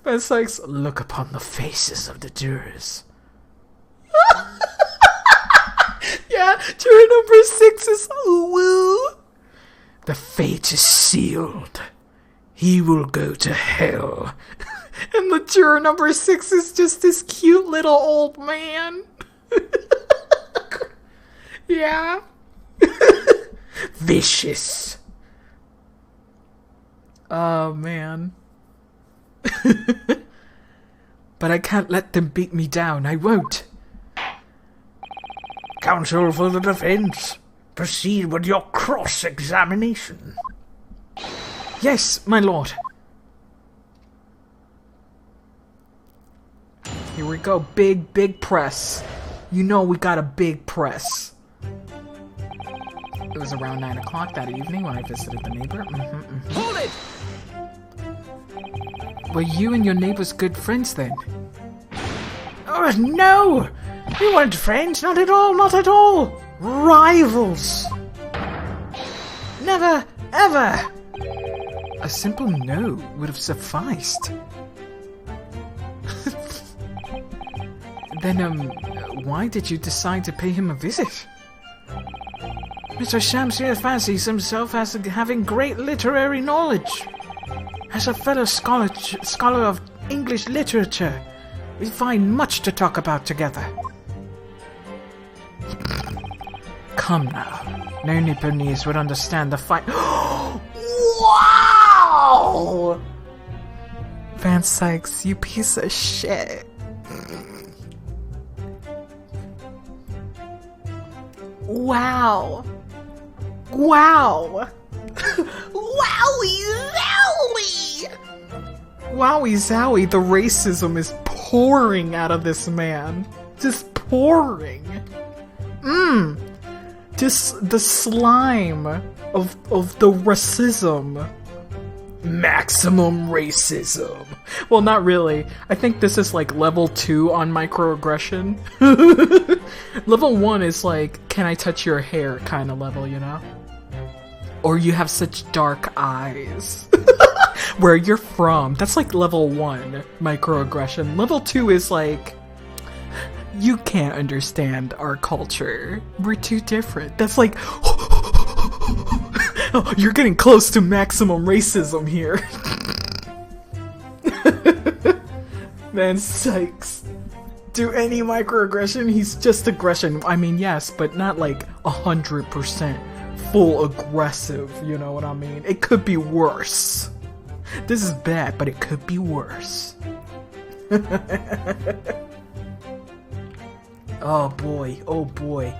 Ben Sykes, look upon the faces of the jurors. Yeah, juror number 6 is woo. The fate is sealed. He will go to hell. And the juror number 6 is just this cute little old man. Yeah. Vicious. Oh, man. But I can't let them beat me down. I won't. Counsel for the defense, proceed with your cross-examination. Yes, my lord. Here we go. Big press. You know we got a big press. It was around 9 o'clock that evening when I visited the neighbor. Hold it! Were you and your neighbors good friends then? Oh, no! We weren't friends, not at all! Rivals! Never, ever! A simple no would have sufficed. Then, why did you decide to pay him a visit? Mr. Shamsir fancies himself as having great literary knowledge. As a fellow scholar of English literature, we find much to talk about together. Come now. No Nipponese would understand the fight. Wow! Van Sykes, you piece of shit. Wow. Wow. Wowie zowie! Wowie zowie, the racism is pouring out of this man. Just pouring. Just the slime of the racism. Maximum racism. Well, not really. I think this is like level 2 on microaggression. Level 1 is like, can I touch your hair kind of level, you know? Or you have such dark eyes. Where you're from. That's like level 1 microaggression. Level 2 is like, you can't understand our culture. We're too different. That's like, oh, you're getting close to maximum racism here. Man, Sykes. Do any microaggression, he's just aggression. I mean, yes, but not like 100% full aggressive, you know what I mean? It could be worse. This is bad, but it could be worse. Oh boy, oh boy.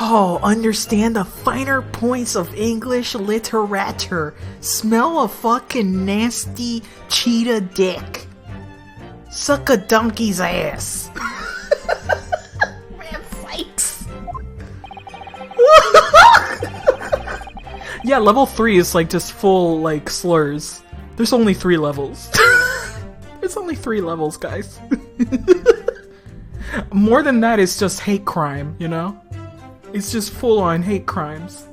Oh, understand the finer points of English literature. Smell a fucking nasty cheetah dick. Suck a donkey's ass. Man, Sykes. Yeah, level 3 is like just full like slurs. There's only 3 levels. There's only 3 levels, guys. More than that is just hate crime, you know? It's just full-on hate crimes.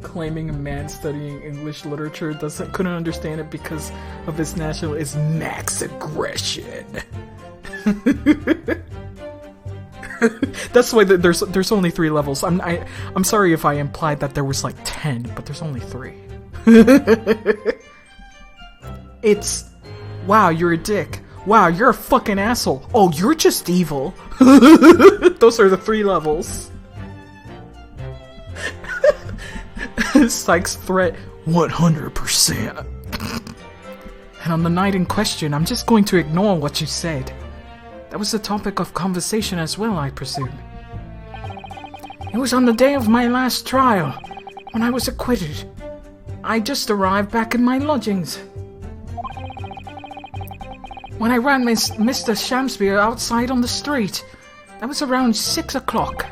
Claiming a man studying English literature couldn't understand it because of his national is max aggression. That's why there's only 3 levels. I'm sorry if I implied that there was like 10, but there's only 3. It's wow, you're a dick. Wow, you're a fucking asshole. Oh, you're just evil. Those are the 3 levels. Sykes threat 100%. And on the night in question, I'm just going to ignore what you said. That was the topic of conversation as well, I presume. It was on the day of my last trial, when I was acquitted. I just arrived back in my lodgings. When I ran Mr. Shamspeare outside on the street, that was around 6 o'clock.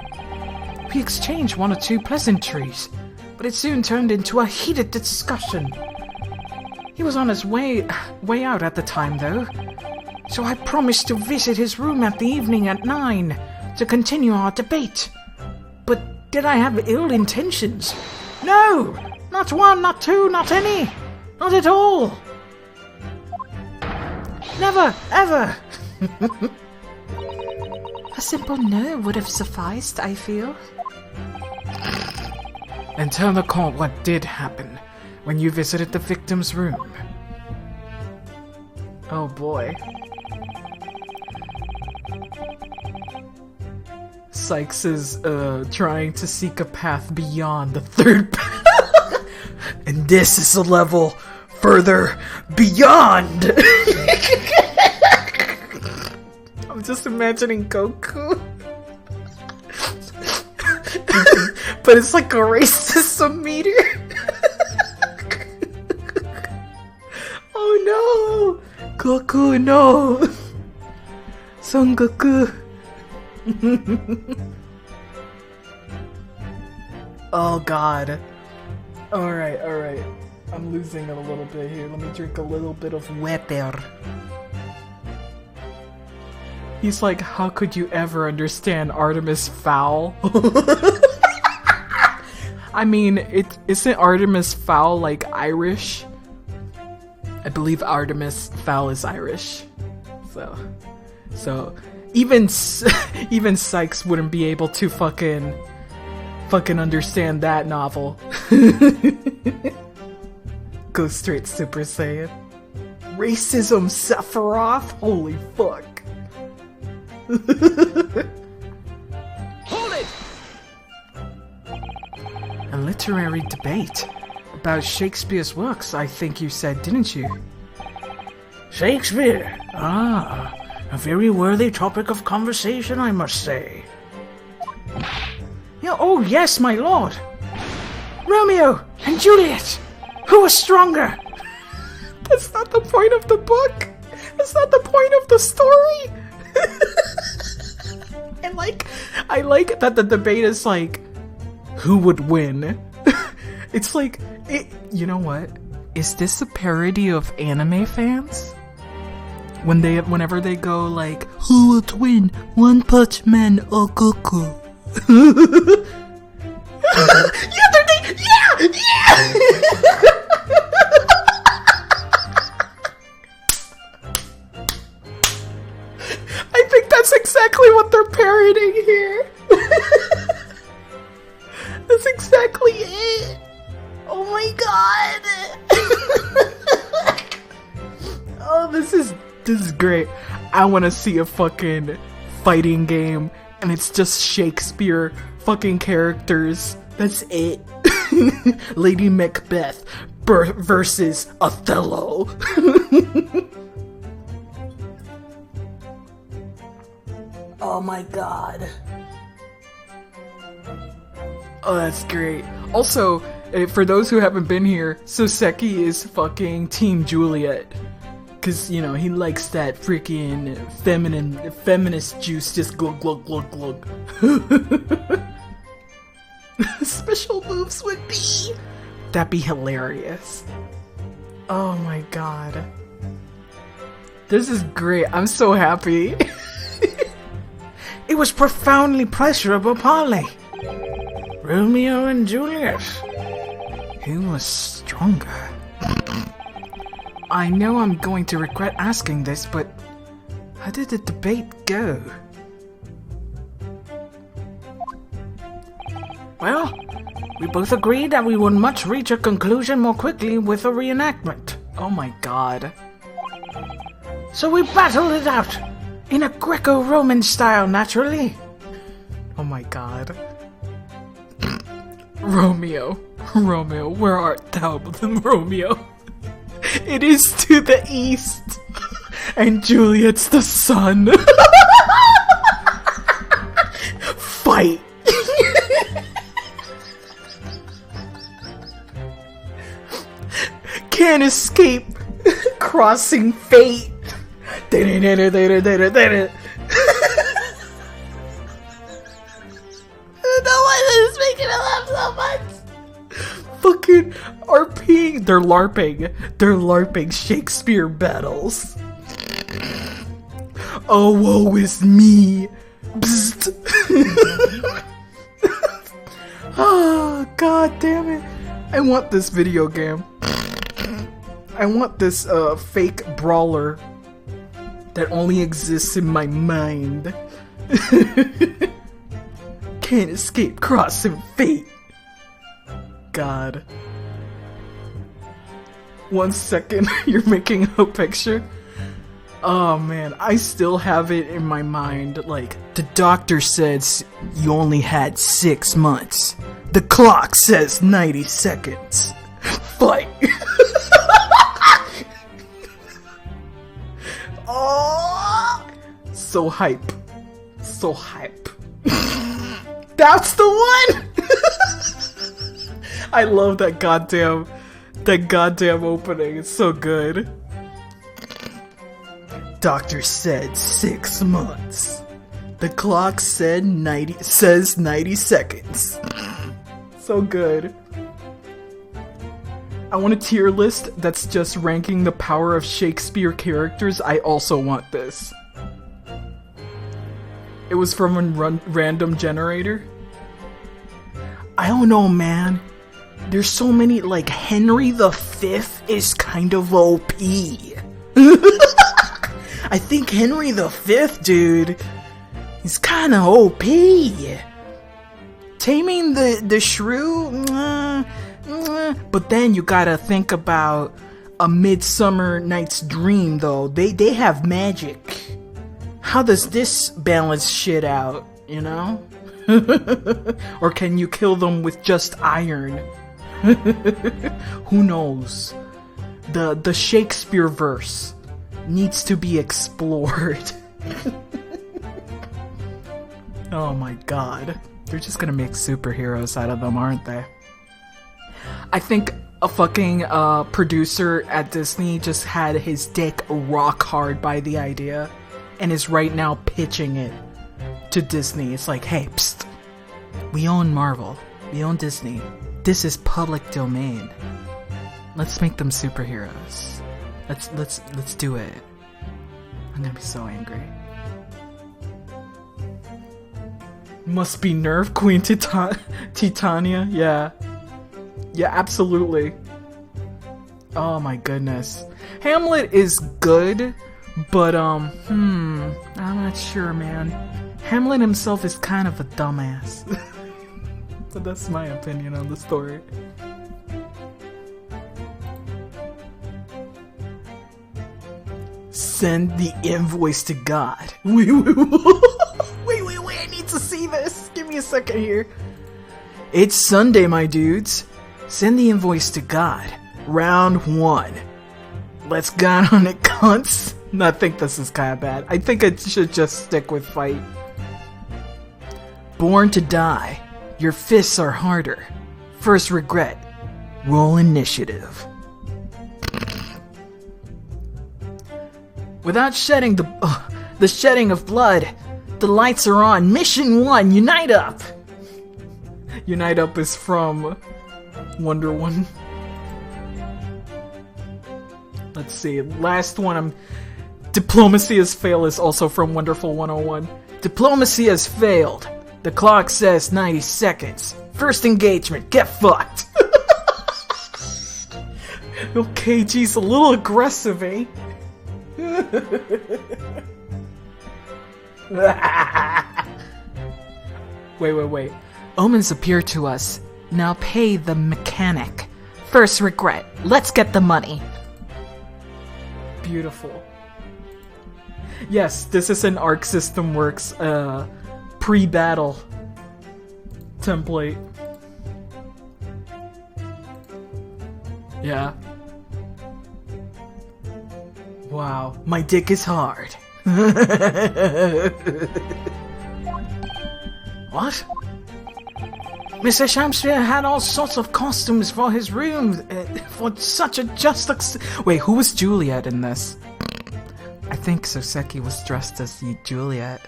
We exchanged 1 or 2 pleasantries, but it soon turned into a heated discussion. He was on his way out at the time, though, so I promised to visit his room at the evening at 9 to continue our debate. But did I have ill intentions? No! Not 1, not 2, not any! Not at all! Never, ever! A simple no would have sufficed, I feel. And tell the court what did happen when you visited the victim's room. Oh boy. Sykes is trying to seek a path beyond the 3rd path. And this is a level further beyond. I'm just imagining Goku. But it's like a racism meter. Oh no! Goku, no! Son Goku. Oh god. Alright. I'm losing it a little bit here. Let me drink a little bit of water. He's like, how could you ever understand Artemis Fowl? I mean, isn't Artemis Fowl like Irish? I believe Artemis Fowl is Irish. So even Sykes wouldn't be able to fucking understand that novel. Go straight Super Saiyan. Racism Sephiroth? Holy fuck. Hold it! A literary debate about Shakespeare's works, I think you said, didn't you? Shakespeare? Ah, a very worthy topic of conversation, I must say. Yeah, oh yes, my lord. Romeo and Juliet. Who was stronger? That's not the point of the book. That's not the point of the story. And I like that the debate is like, who would win? It's like, you know what? Is this a parody of anime fans? Whenever they go like, who would win, One Punch Man or Goku? Yeah! I think that's exactly what they're parodying here. That's exactly it. Oh my god. Oh, this is great. I want to see a fucking fighting game, and it's just Shakespeare fucking characters. That's it. Lady Macbeth versus Othello. Oh my god. Oh, that's great. Also, for those who haven't been here, Soseki is fucking Team Juliet. Cause, you know, he likes that freaking feminist juice just glug glug glug glug. Special moves would be... That'd be hilarious. Oh my god. This is great. I'm so happy. It was profoundly pleasurable parley. Romeo and Juliet. Who was stronger? I know I'm going to regret asking this, but how did the debate go? Well, we both agreed that we would much reach a conclusion more quickly with a reenactment. Oh my god. So we battled it out, in a Greco-Roman style, naturally. Oh my god. Romeo, where art thou, Romeo? It is to the east, and Juliet's the sun. Fight! Can't escape crossing fate. No, why is this making me laugh so much? Fucking RPing. They're LARPing. They're LARPing Shakespeare battles. Oh, woe is me. Psst. Oh, god damn it. I want this video game. I want this fake brawler that only exists in my mind. Can't escape crossing fate. God. 1 second, you're making a picture? Oh man, I still have it in my mind, like, the doctor says you only had 6 months. The clock says 90 seconds. Fight! Oh, so hype. So hype. That's the one! I love that goddamn opening. It's so good. Doctor said 6 months. The clock says 90 seconds. So good. I want a tier list that's just ranking the power of Shakespeare characters. I also want this. It was from a random generator. I don't know, man. There's so many, like, Henry V is kind of OP. I think Henry V, dude, he's kind of OP. Taming the shrew, but then you gotta think about A Midsummer Night's Dream, though. They have magic. How does this balance shit out, you know? Or can you kill them with just iron? Who knows? The Shakespeare verse needs to be explored. Oh my god. They're just gonna make superheroes out of them, aren't they? I think a fucking producer at Disney just had his dick rock hard by the idea and is right now pitching it to Disney. It's like, hey, psst, we own Marvel, we own Disney. This is public domain. Let's make them superheroes. Let's do it. I'm gonna be so angry. Must be Nerve Queen Titania. Yeah. Yeah, absolutely. Oh my goodness. Hamlet is good, but I'm not sure, man. Hamlet himself is kind of a dumbass. But that's my opinion on the story. Send the invoice to God. Wait, I need to see this. Give me a second here. It's Sunday, my dudes. Send the invoice to God. Round 1. Let's get on it, cunts. No, I think this is kind of bad. I think I should just stick with fight. Born to die. Your fists are harder. First regret. Roll initiative. Without shedding the shedding of blood, the lights are on. Mission 1, Unite Up! Unite Up is from Wonder Woman. Let's see, last one, Diplomacy is Fail is also from Wonderful 101. Diplomacy has failed. The clock says 90 seconds. First engagement, get fucked. Okay, geez, a little aggressive, eh? Wait. Omens appear to us. Now pay the mechanic. First regret. Let's get the money. Beautiful. Yes, this is an Arc System Works pre-battle template. Yeah. Wow, my dick is hard. What? Mr. Shamsphere had all sorts of costumes for his room for such a Wait, who was Juliet in this? I think Soseki was dressed as Juliet.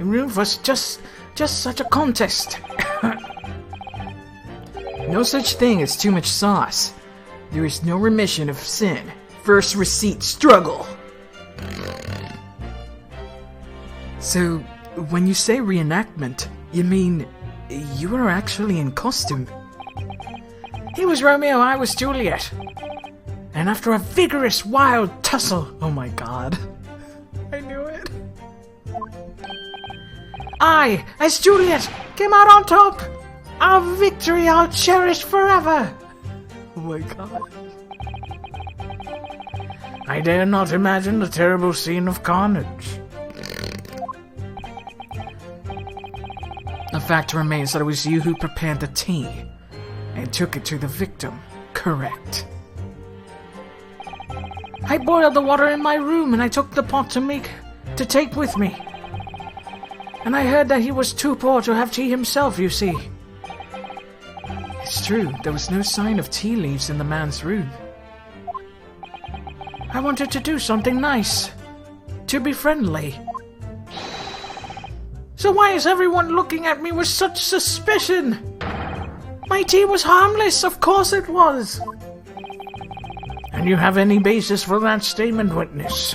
room for just such a contest. No such thing as too much sauce. There is no remission of sin. First receipt struggle. So, when you say reenactment, you mean you were actually in costume? He was Romeo, I was Juliet. And after a vigorous, wild tussle... Oh my god. I knew it. I, as Juliet, came out on top. Our victory I'll cherish forever. Oh my god. I dare not imagine the terrible scene of carnage. The fact remains that it was you who prepared the tea and took it to the victim. Correct. I boiled the water in my room and I took the pot to take with me. And I heard that he was too poor to have tea himself, you see. It's true, there was no sign of tea leaves in the man's room. I wanted to do something nice. To be friendly. So why is everyone looking at me with such suspicion? My tea was harmless, of course it was. And you have any basis for that statement, witness?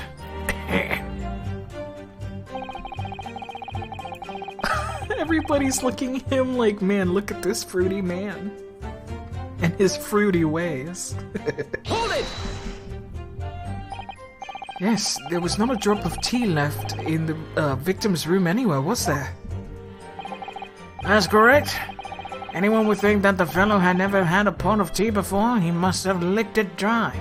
Everybody's looking at him like, man, look at this fruity man. And his fruity ways. Hold it! Yes, there was not a drop of tea left in the victim's room anywhere, was there? That's correct. Anyone would think that the fellow had never had a pot of tea before. He must have licked it dry.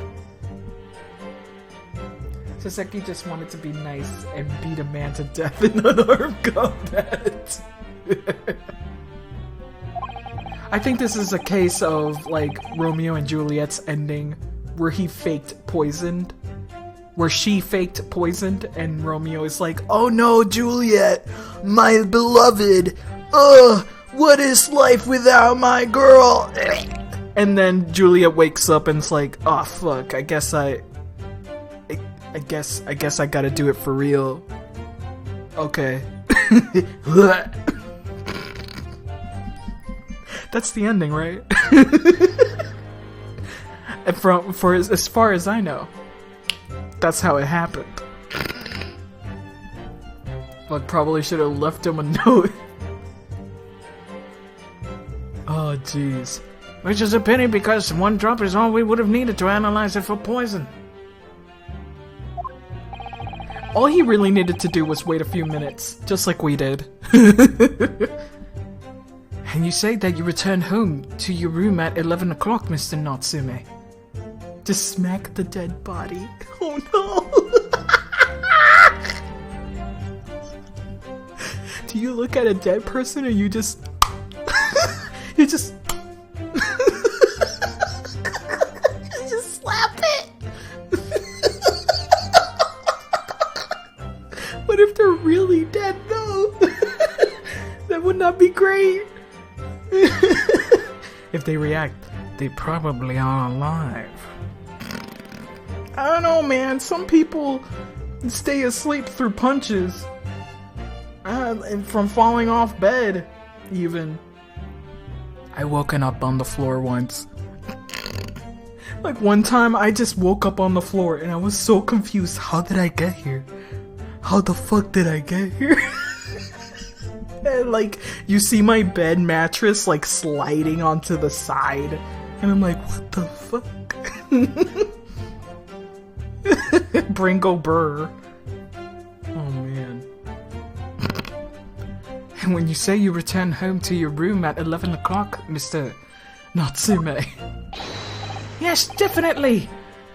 Soseki just wanted to be nice and beat a man to death in unarmed combat. I think this is a case of, like, Romeo and Juliet's ending where he faked poisoned. Where she faked poisoned and Romeo is like, oh no, Juliet, my beloved, what is life without my girl? And then Juliet wakes up and is like, oh fuck, I guess I gotta do it for real. Okay. That's the ending, right? And as far as I know. That's how it happened. But probably should have left him a note. Oh, jeez. Which is a pity because one drop is all we would have needed to analyze it for poison. All he really needed to do was wait a few minutes, just like we did. And you say that you returned home to your room at 11 o'clock, Mr. Natsume. To smack the dead body. Oh no! Do you look at a dead person or you just... you just... you just slap it? What if they're really dead though? That would not be great. If they react, they probably are alive. I don't know, man. Some people stay asleep through punches. And from falling off bed, even. I woken up on the floor once. Like one time I just woke up on the floor and I was so confused. How did I get here? How the fuck did I get here? And like you see my bed mattress like sliding onto the side and I'm like, what the fuck? Bringo Burr. Oh man. And when you say you return home to your room at 11 o'clock, Mr. Natsume. Yes, definitely.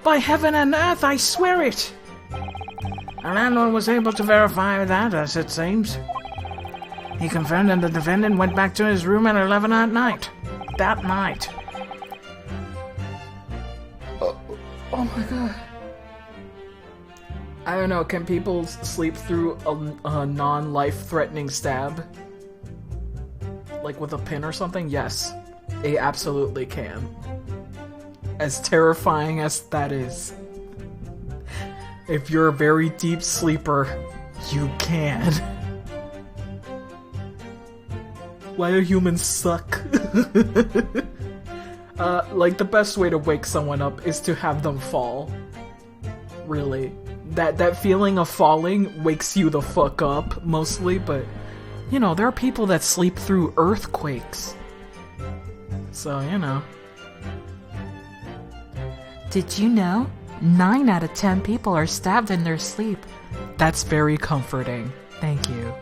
By heaven and earth, I swear it. The landlord was able to verify that, as it seems. He confirmed that the defendant went back to his room at 11 at night. That night. Oh my god. I don't know, can people sleep through a non-life-threatening stab? Like with a pin or something? Yes. They absolutely can. As terrifying as that is. If you're a very deep sleeper, you can. Why do humans suck? Like the best way to wake someone up is to have them fall. Really. That feeling of falling wakes you the fuck up, mostly, but you know, there are people that sleep through earthquakes. So, you know. Did you know? 9 out of 10 people are stabbed in their sleep. That's very comforting. Thank you.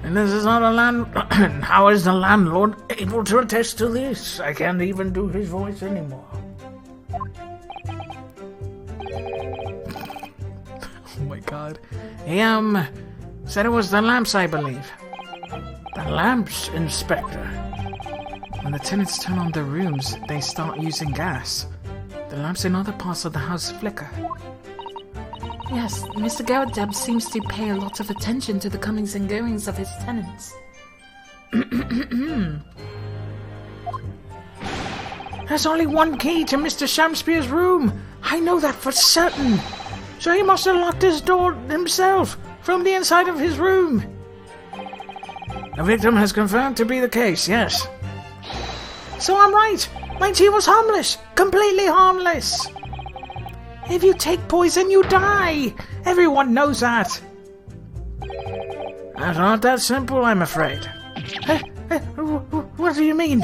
And this is not a land... How is the landlord able to attest to this? I can't even do his voice anymore. Oh my god. He, said it was the lamps, I believe. The lamps, Inspector. When the tenants turn on their rooms, they start using gas. The lamps in other parts of the house flicker. Yes, Mr. Garadeb seems to pay a lot of attention to the comings and goings of his tenants. There's only one key to Mr. Shamspeare's room. I know that for certain. So he must have locked his door himself from the inside of his room. The victim has confirmed to be the case, yes. So I'm right. My tea was harmless. Completely harmless. If you take poison, you die. Everyone knows that. That's not that simple, I'm afraid. What do you mean?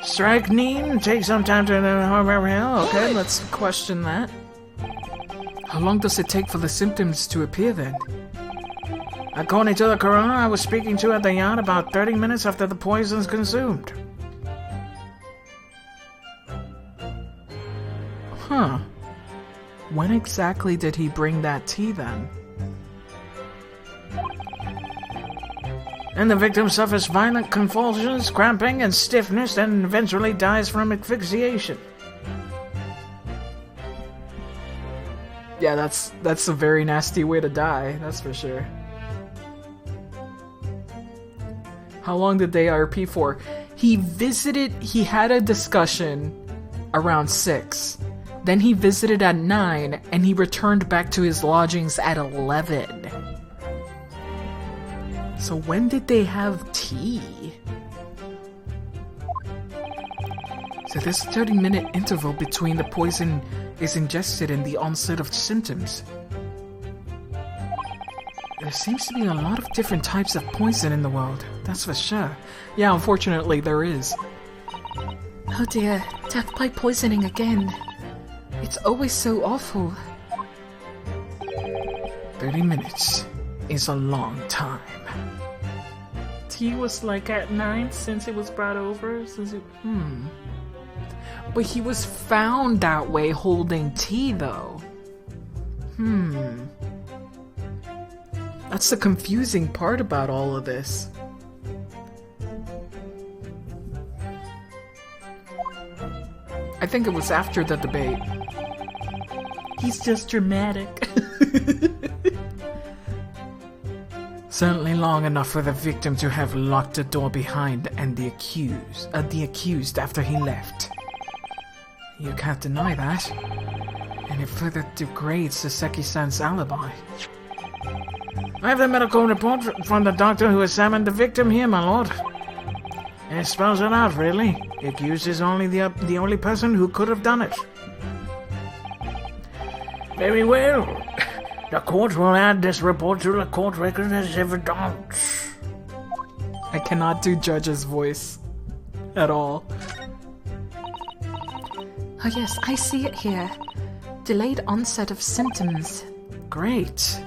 Strychnine takes some time to... Okay, let's question that. How long does it take for the symptoms to appear then? According to the coroner I was speaking to at the yacht, about 30 minutes after the poison's consumed. Huh. When exactly did he bring that tea then? And the victim suffers violent convulsions, cramping, and stiffness, and eventually dies from asphyxiation. Yeah, that's a very nasty way to die, that's for sure. How long did they RP for? He had a discussion around 6. Then he visited at 9, and he returned back to his lodgings at 11. So when did they have tea? So there's a 30-minute interval between the poison is ingested and the onset of symptoms. There seems to be a lot of different types of poison in the world, that's for sure. Yeah, unfortunately there is. Oh dear, death by poisoning again. It's always so awful. 30 minutes is a long time. Tea was like at 9 since it was brought over? But he was found that way holding tea though. That's the confusing part about all of this. I think it was after the debate. He's just dramatic. Certainly long enough for the victim to have locked the door behind and the accused after he left. You can't deny that. And it further degrades Saseki-san's alibi. I have the medical report from the doctor who examined the victim here, my lord. And it spells it out, really. The accused is only the only person who could have done it. Very well. The court will add this report to the court record as evidence. I cannot do Judge's voice at all. Oh yes, I see it here. Delayed onset of symptoms. Great.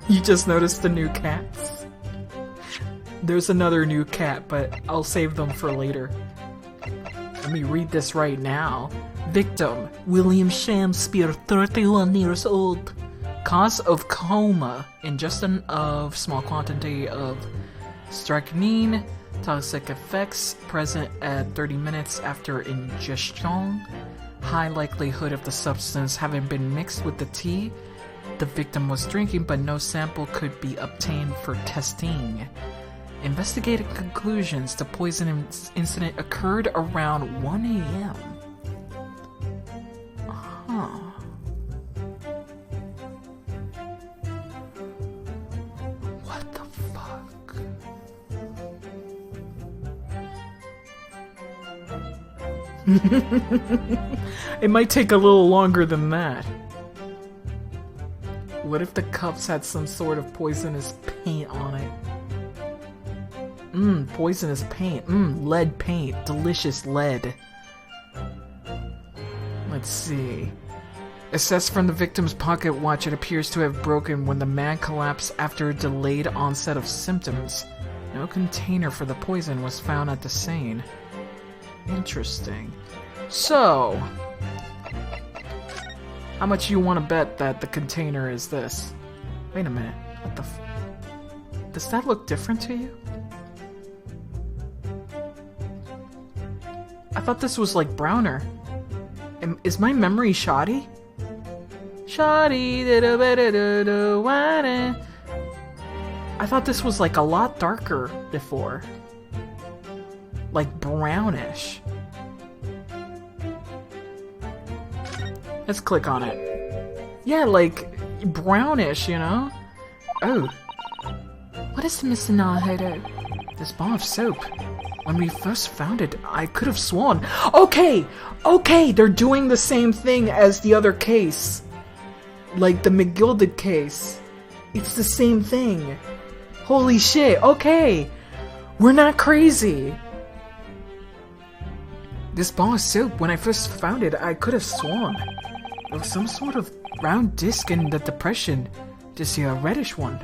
You just noticed the new cats? There's another new cat, but I'll save them for later. Let me read this right now. Victim, William Shakespeare, 31 years old. Cause of coma, ingestion of small quantity of strychnine. Toxic effects present at 30 minutes after ingestion. High likelihood of the substance having been mixed with the tea the victim was drinking, but no sample could be obtained for testing. Investigating conclusions: the poison incident occurred around 1 a.m. Huh. What the fuck? It might take a little longer than that. What if the cups had some sort of poisonous paint on it? Poisonous paint. Lead paint. Delicious lead. Let's see. Assessed from the victim's pocket watch, it appears to have broken when the man collapsed after a delayed onset of symptoms. No container for the poison was found at the scene. Interesting. So, how much you want to bet that the container is this? Wait a minute. What the f... Does that look different to you? I thought this was like browner. Is my memory shoddy? Shoddy. I thought this was like a lot darker before. Like brownish. Let's click on it. Yeah, like brownish, you know? Oh. What is Mr. Narhodo? This bar of soap. When we first found it, I could have sworn. Okay! Okay! They're doing the same thing as the other case. Like the McGilded case. It's the same thing. Holy shit, okay! We're not crazy! This bar of soap, when I first found it, I could have sworn. There was some sort of round disc in the depression. Just a reddish one.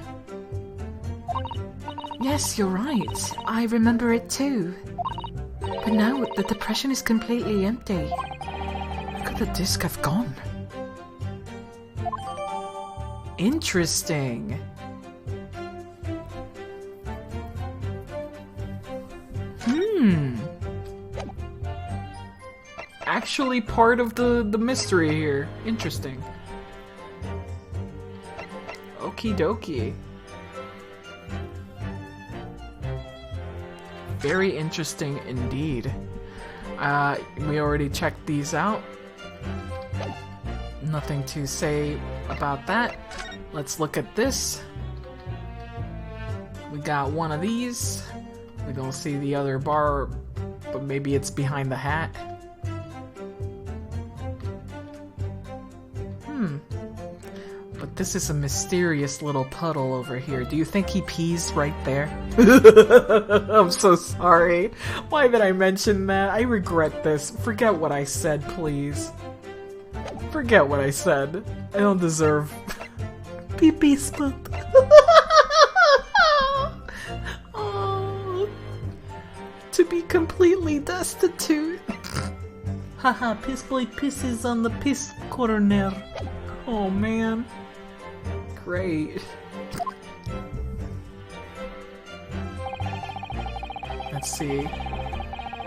Yes, you're right. I remember it too. But now the depression is completely empty. Where could the disc have gone? Interesting. Actually part of the mystery here. Interesting. Okie dokie. Very interesting indeed. We already checked these out. Nothing to say about that. Let's look at this. We got one of these. We don't see the other bar, but maybe it's behind the hat. But this is a mysterious little puddle over here. Do you think he pees right there? I'm so sorry. Why did I mention that? I regret this. Forget what I said, please. Forget what I said. I don't deserve pee-pee spot. Oh, to be completely destitute. Haha, piss boy pisses on the piss corner. Oh man. Great. Let's see.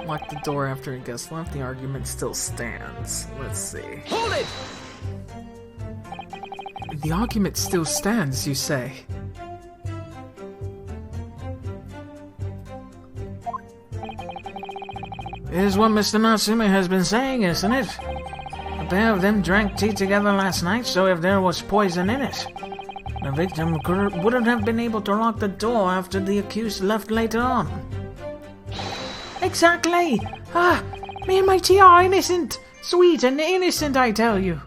Lock the door after it gets left. The argument still stands. Let's see. Hold it! The argument still stands, you say? Is what Mr. Natsumi has been saying, isn't it? A pair of them drank tea together last night, so if there was poison in it, The victim wouldn't have been able to lock the door after the accused left later on. Exactly! Ah, me and my tea are innocent! Sweet and innocent, I tell you!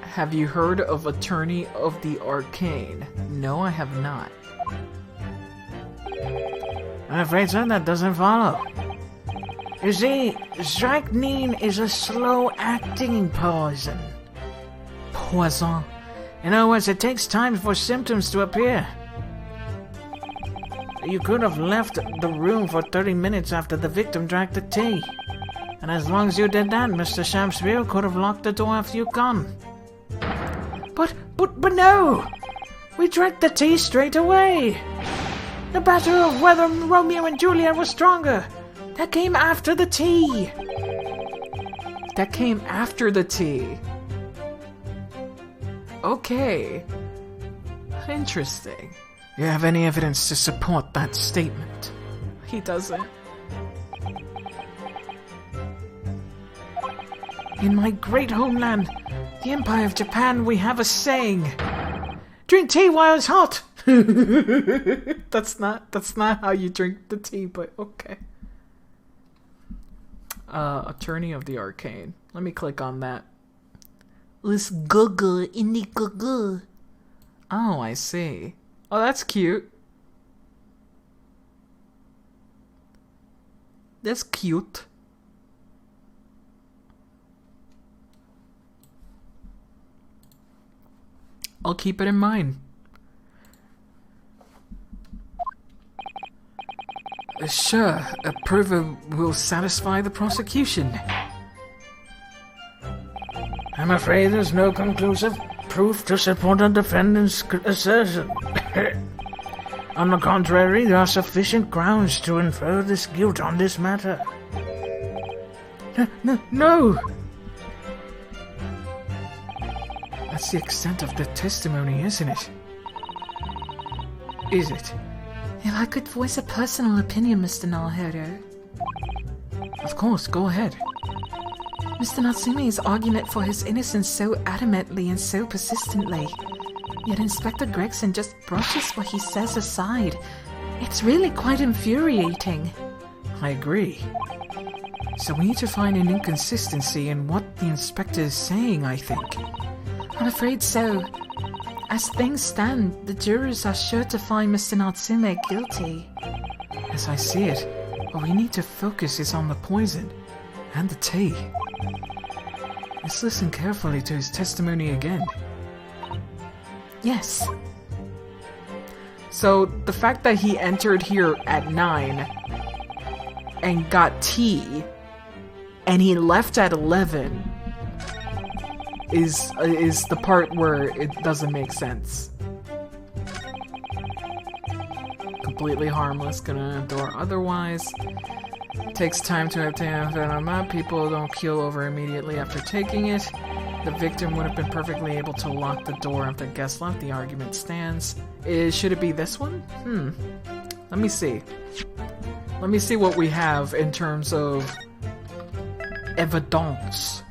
Have you heard of Attorney of the Arcane? No, I have not. I'm afraid, sir, that doesn't follow. You see, strychnine is a slow-acting poison. Poison. In other words, it takes time for symptoms to appear. You could have left the room for 30 minutes after the victim drank the tea. And as long as you did that, Mr. Shakespeare could have locked the door after you'd gone. But no! We drank the tea straight away! The battle of whether Romeo and Juliet was stronger! That came after the tea! That came after the tea. Okay. Interesting. You have any evidence to support that statement? He doesn't. In my great homeland, the Empire of Japan, we have a saying. Drink tea while it's hot! That's not how you drink the tea, but okay. Attorney of the Arcane. Let me click on that. Let's go in the go. Oh, I see. Oh, that's cute. That's cute. I'll keep it in mind. Sure, approval will satisfy the prosecution. I'm afraid there's no conclusive proof to support the defendant's assertion. On the contrary, there are sufficient grounds to infer this guilt on this matter. No! That's the extent of the testimony, isn't it? Is it? If I could voice a personal opinion, Mr. Naruhodo. Of course, go ahead. Mr. Natsume's argument for his innocence so adamantly and so persistently. Yet Inspector Gregson just brushes what he says aside. It's really quite infuriating. I agree. So we need to find an inconsistency in what the inspector is saying, I think. I'm afraid so. As things stand, the jurors are sure to find Mr. Natsume guilty. As I see it, what we need to focus is on the poison and the tea. Let's listen carefully to his testimony again. Yes. So, the fact that he entered here at 9 and got tea, and he left at 11 is the part where it doesn't make sense. Completely harmless, gonna door otherwise. Takes time to obtain a map. People don't keel over immediately after taking it. The victim would have been perfectly able to lock the door after guest left. The argument stands. Should it be this one? Let me see. Let me see what we have in terms of evidence.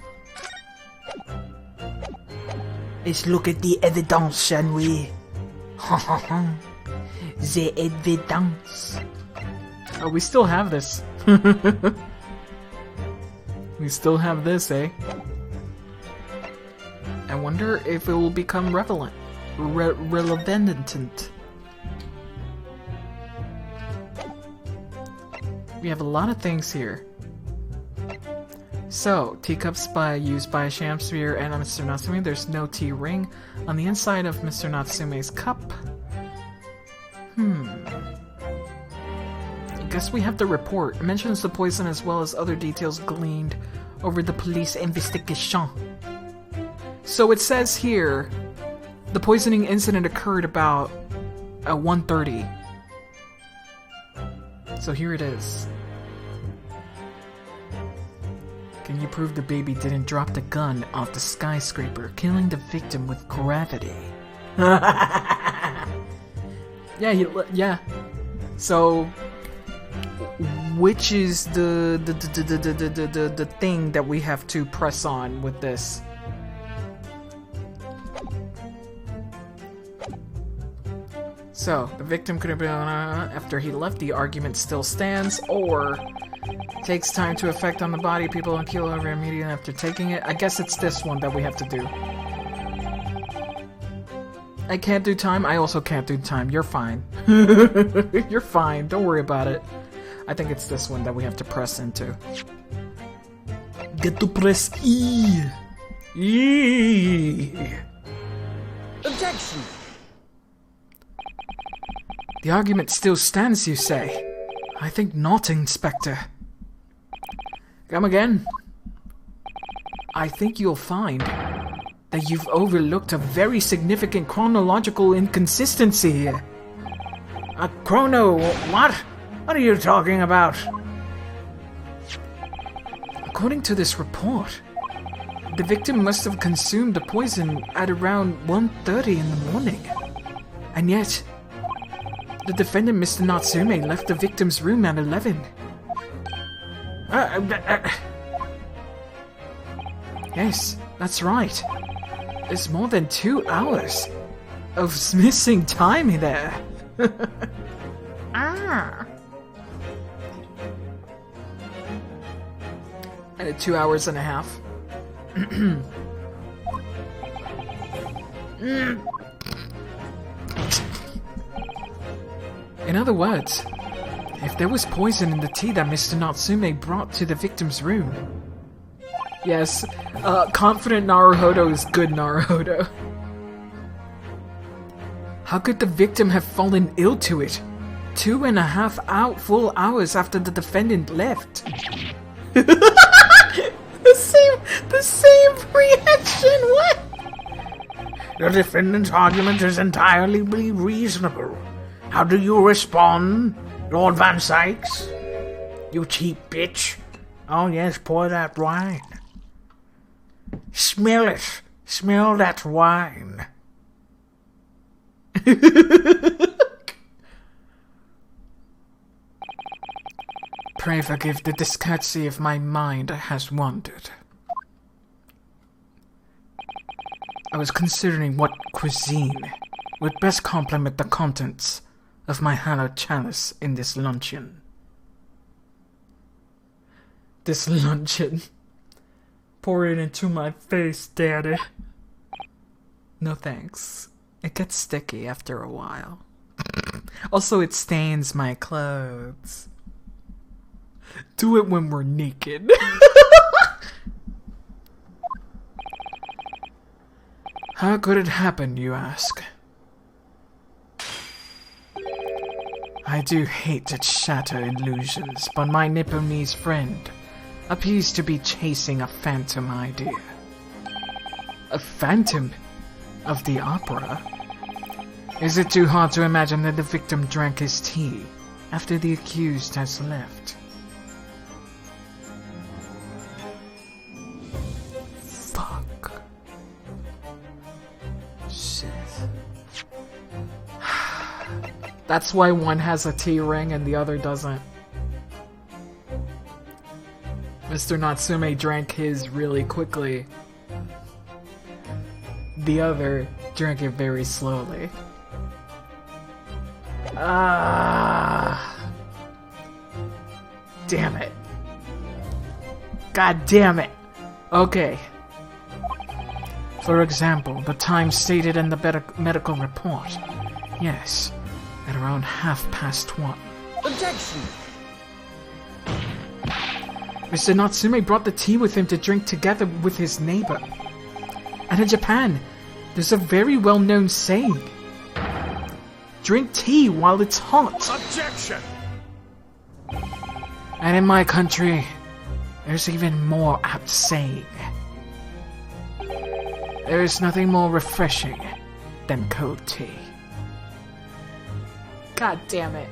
Let's look at the evidence, shall we? The evidence. Oh, we still have this. We still have this, eh? I wonder if it will become relevant. Relevant. We have a lot of things here. So, teacups used by Shamsphere and Mr. Natsume. There's no tea ring on the inside of Mr. Natsume's cup. I guess we have the report. It mentions the poison as well as other details gleaned over the police investigation. So it says here, the poisoning incident occurred about at 1:30. So here it is. Can you prove the baby didn't drop the gun off the skyscraper, killing the victim with gravity? Yeah. So, which is the thing that we have to press on with this? So, the victim could have been after he left, the argument still stands, or takes time to affect on the body, people don't keel over immediately after taking it. I guess it's this one that we have to do. I can't do time, I also can't do time. You're fine. You're fine, don't worry about it. I think it's this one that we have to press into. Get to press E! E! Objection! The argument still stands, you say? I think not, Inspector. Come again. I think you'll find that you've overlooked a very significant chronological inconsistency here. A chrono... what? What are you talking about? According to this report, the victim must have consumed the poison at around 1:30 in the morning. And yet, the defendant, Mr. Natsume, left the victim's room at 11. Yes, that's right. There's more than 2 hours of missing time there. And 2 hours and a half. In other words, if there was poison in the tea that Mr. Natsume brought to the victim's room... Yes, confident Naruhodo is good Naruhodo. How could the victim have fallen ill to it 2.5 full hours after the defendant left? The same reaction, what? The defendant's argument is entirely reasonable. How do you respond, Lord Van Sykes? You cheap bitch. Oh yes, pour that wine. Smell it. Smell that wine. Pray forgive the discourtesy if my mind has wandered. I was considering what cuisine would best complement the contents of my hallowed chalice in this luncheon. This luncheon. Pour it into my face, Daddy. No thanks. It gets sticky after a while. Also, it stains my clothes. Do it when we're naked. How could it happen, you ask? I do hate to shatter illusions, but my Nipponese friend appears to be chasing a phantom idea. A phantom of the opera? Is it too hard to imagine that the victim drank his tea after the accused has left? Fuck. Shit. That's why one has a tea ring and the other doesn't. Mr. Natsume drank his really quickly. The other drank it very slowly. Damn it. God damn it. Okay. For example, the time stated in the medical report. Yes, at around 1:30. Objection! Mr. Natsume brought the tea with him to drink together with his neighbor. And in Japan, there's a very well-known saying. Drink tea while it's hot. Objection! And in my country, there's even more apt saying. There is nothing more refreshing than cold tea. God damn it.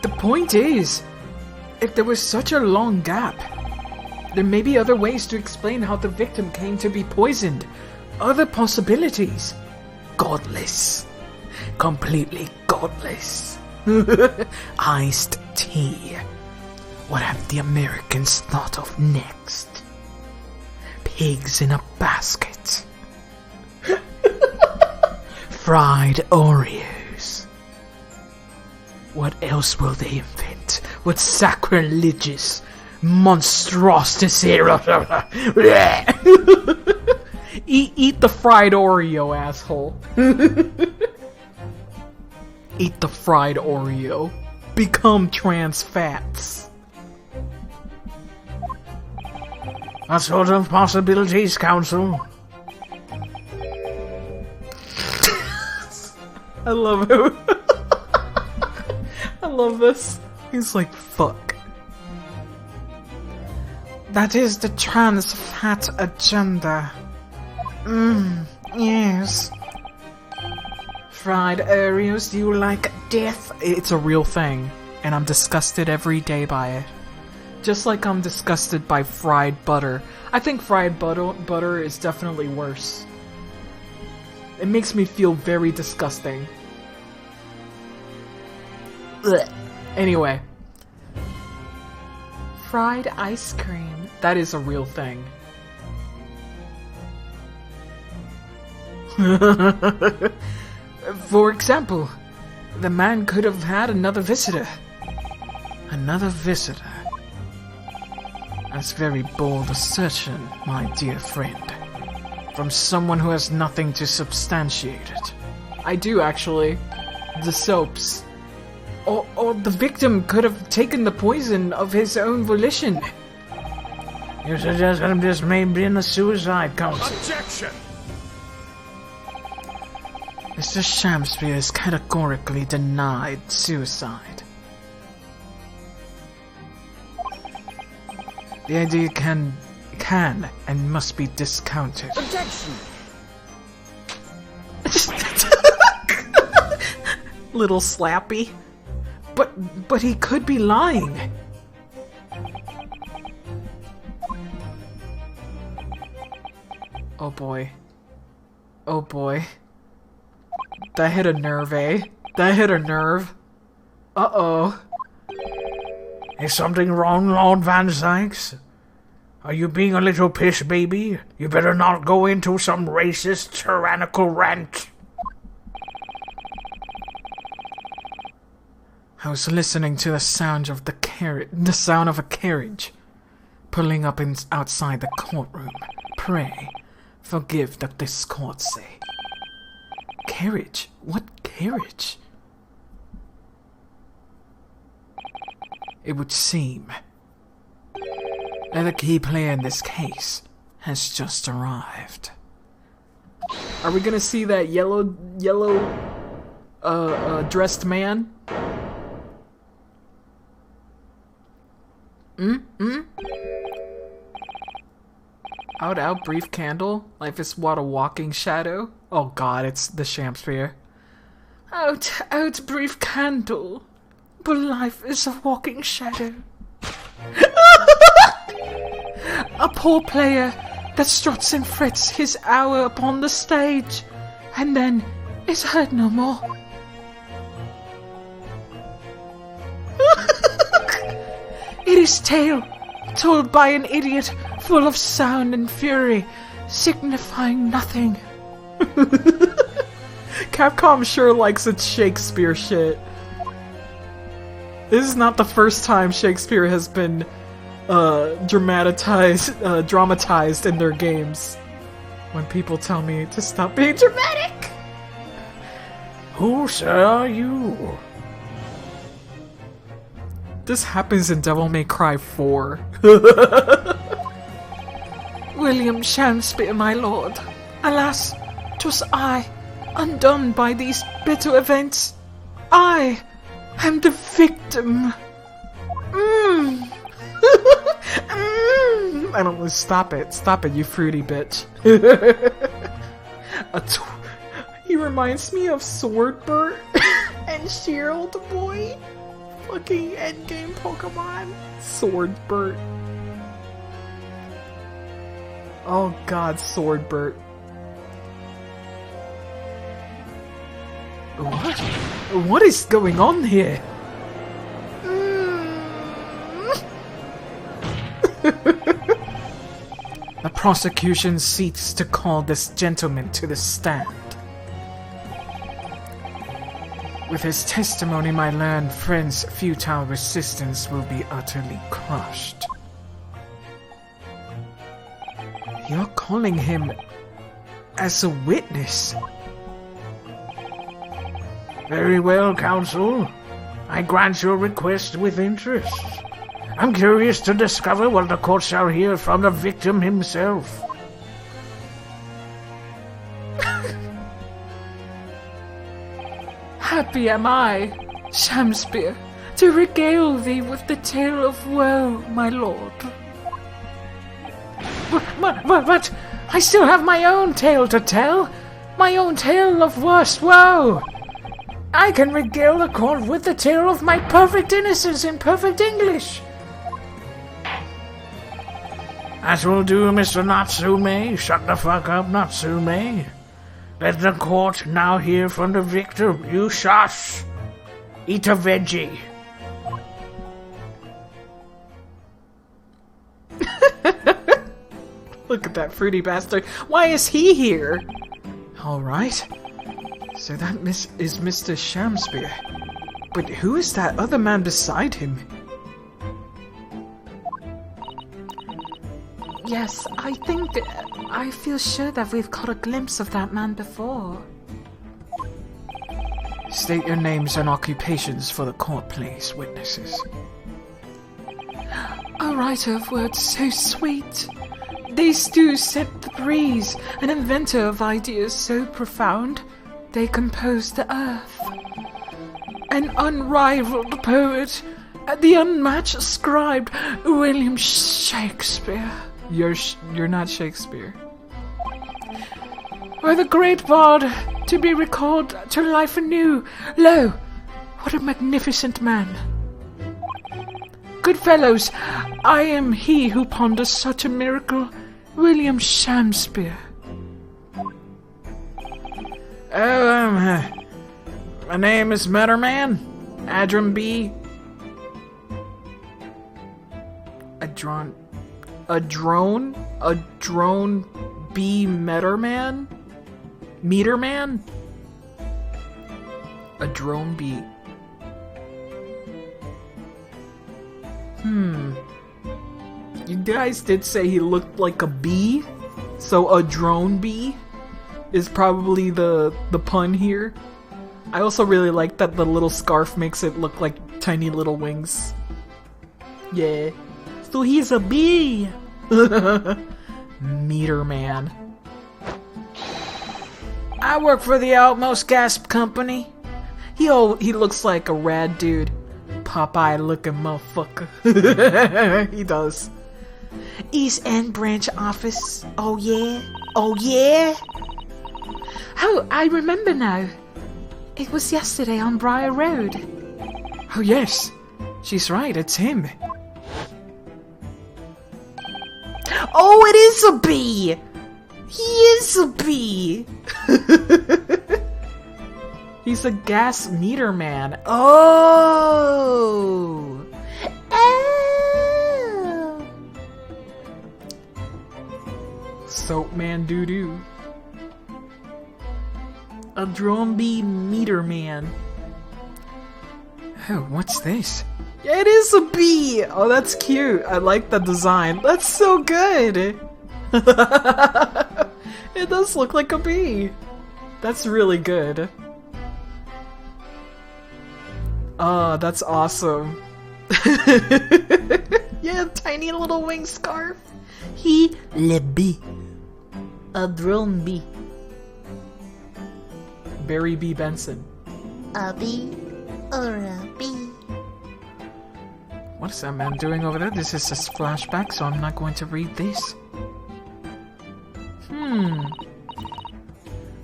The point is, if there was such a long gap, there may be other ways to explain how the victim came to be poisoned. Other possibilities. Godless. Completely godless. Iced tea. What have the Americans thought of next? pigs in a basket. Fried Oreos. What else will they invent? What sacrilegious monstrosity? Eat the fried Oreo, asshole. Eat the fried Oreo. Become trans fats. What sort of possibilities, Council? I love him. I love this. He's like, fuck. That is the trans fat agenda. Yes. Fried Oreos, do you like death? It's a real thing, and I'm disgusted every day by it. Just like I'm disgusted by fried butter. I think fried butter is definitely worse. It makes me feel very disgusting. Ugh. Anyway. Fried ice cream. That is a real thing. For example, the man could have had another visitor. Another visitor. That's very bold assertion, my dear friend. From someone who has nothing to substantiate it. I do, actually. The soaps. Or the victim could have taken the poison of his own volition. You suggest that this may have been a suicide, Council? Objection! Mr. Shamspeare has categorically denied suicide. The idea can and must be discounted. Objection! Little slappy. But he could be lying. Oh boy. Oh boy. That hit a nerve, eh? That hit a nerve. Uh-oh. Is something wrong, Lord Van Sykes? Are you being a little piss baby? You better not go into some racist, tyrannical rant. I was listening to the sound of the sound of a carriage pulling up outside the courtroom. Pray, forgive the discourtesy. Carriage? What carriage? It would seem that the key player in this case has just arrived. Are we gonna see that yellow dressed man? Out, brief candle. Life is what, a walking shadow? Oh god, it's the Shamspeare. Out, brief candle. But life is a walking shadow. A poor player that struts and frets his hour upon the stage, and then is heard no more. It is tale told by an idiot, full of sound and fury, signifying nothing. Capcom sure likes its Shakespeare shit. This is not the first time Shakespeare has been dramatized in their games. When people tell me to stop being dramatic. Who, sir, are you? This happens in Devil May Cry 4. William Shamspeare, my lord. Alas, 'twas I, undone by these bitter events. I am the victim. I don't know, stop it, you fruity bitch. He reminds me of Swordbert and Shield Boy. Fucking endgame Pokemon. Swordbert. Oh god, Swordbert. What? What is going on here? The prosecution seeks to call this gentleman to the stand. With his testimony, my learned friend's futile resistance will be utterly crushed. You're calling him as a witness? Very well, counsel. I grant your request with interest. I'm curious to discover what the court shall hear from the victim himself. Happy am I, Shamspear, to regale thee with the tale of woe, my lord. But I still have my own tale to tell. My own tale of worst woe. I can regale the court with the tale of my perfect innocence in perfect English. That will do, Mr. Natsume. Shut the fuck up, Natsume. Let the court now hear from the victim. You shush. Eat a veggie. Look at that fruity bastard. Why is he here? Alright. So that is Mr. Shamspear. But who is that other man beside him? Yes, I feel sure that we've caught a glimpse of that man before. State your names and occupations for the court, please, witnesses. A writer of words so sweet. These two set the breeze, an inventor of ideas so profound, they compose the earth. An unrivaled poet, the unmatched scribe, William Shakespeare. You're not Shakespeare. Or the great bard, to be recalled to life anew. Lo, what a magnificent man. Good fellows, I am he who ponders such a miracle, William Shamspear. Oh, my name is Mutterman. Adram B. A drone B Meterman? Meterman? A drone B. You guys did say he looked like a bee, so a drone bee is probably the pun here. I also really like that the little scarf makes it look like tiny little wings. Yeah. So he's a bee! Meter Man. I work for the Outmost Gas Company. He looks like a rad dude. Popeye looking motherfucker. He does. East End branch office. Oh yeah? Oh yeah? Oh, I remember now. It was yesterday on Briar Road. Oh yes. She's right, it's him. Oh, it is a bee! He is a bee! He's a gas meter man. Oh! Oh! Soap man doo-doo. A drone bee meter man. Oh, what's this? It is a bee! Oh, that's cute. I like the design. That's so good! It does look like a bee. That's really good. Oh, that's awesome. Yeah, tiny little wing scarf. He le bee. A drone bee. Barry B. Benson. A bee or a bee? What is that man doing over there? This is a flashback, so I'm not going to read this.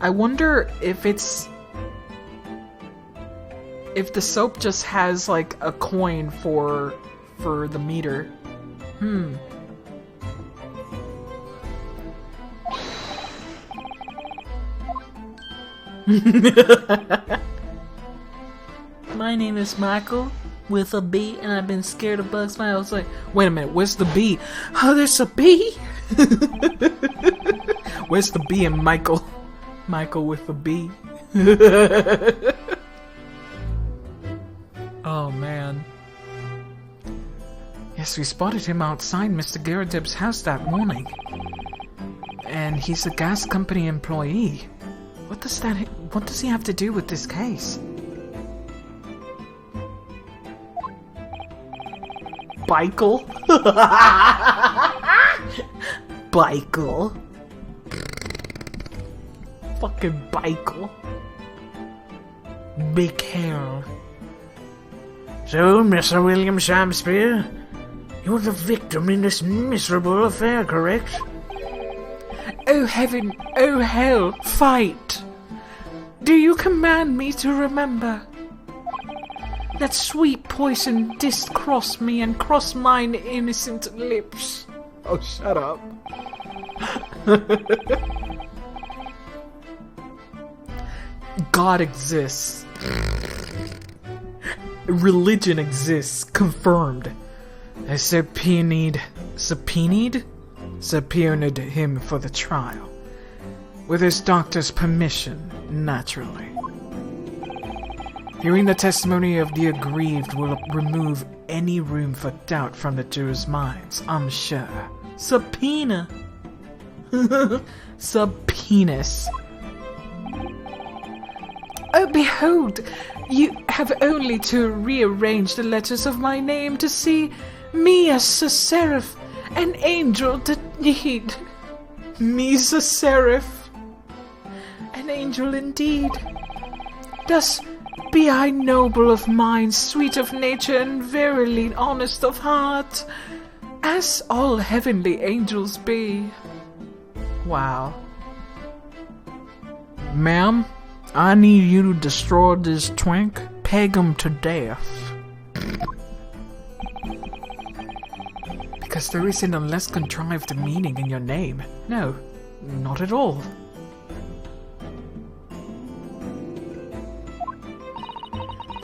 I wonder if the soap just has like a coin for the meter. My name is Michael with a bee, and I've been scared of bugs my whole life. Wait a minute, where's the bee? Oh, there's a bee? Where's the B in Michael? Michael with the B. Oh man. Yes, we spotted him outside Mr. Garadib's house that morning. And he's a gas company employee. What does he have to do with this case? Michael? Michael? Fucking Michael. Big hair. So, Mr. William Shakespeare, you're the victim in this miserable affair, correct? Oh heaven, oh hell, fight! Do you command me to remember? That sweet poison didst cross me and cross mine innocent lips. Oh, shut up. God exists. Religion exists. Confirmed. I subpoenaed him for the trial. With his doctor's permission, naturally. Hearing the testimony of the aggrieved will remove any room for doubt from the jurors' minds, I'm sure. Subpoena. Subpoenas. Oh, behold! You have only to rearrange the letters of my name to see me as a seraph, an angel that need. Me's a seraph. An angel indeed. Thus be I noble of mind, sweet of nature, and verily honest of heart, as all heavenly angels be. Wow. Ma'am, I need you to destroy this twink, peg him to death. Because there isn't a less contrived meaning in your name. No, not at all.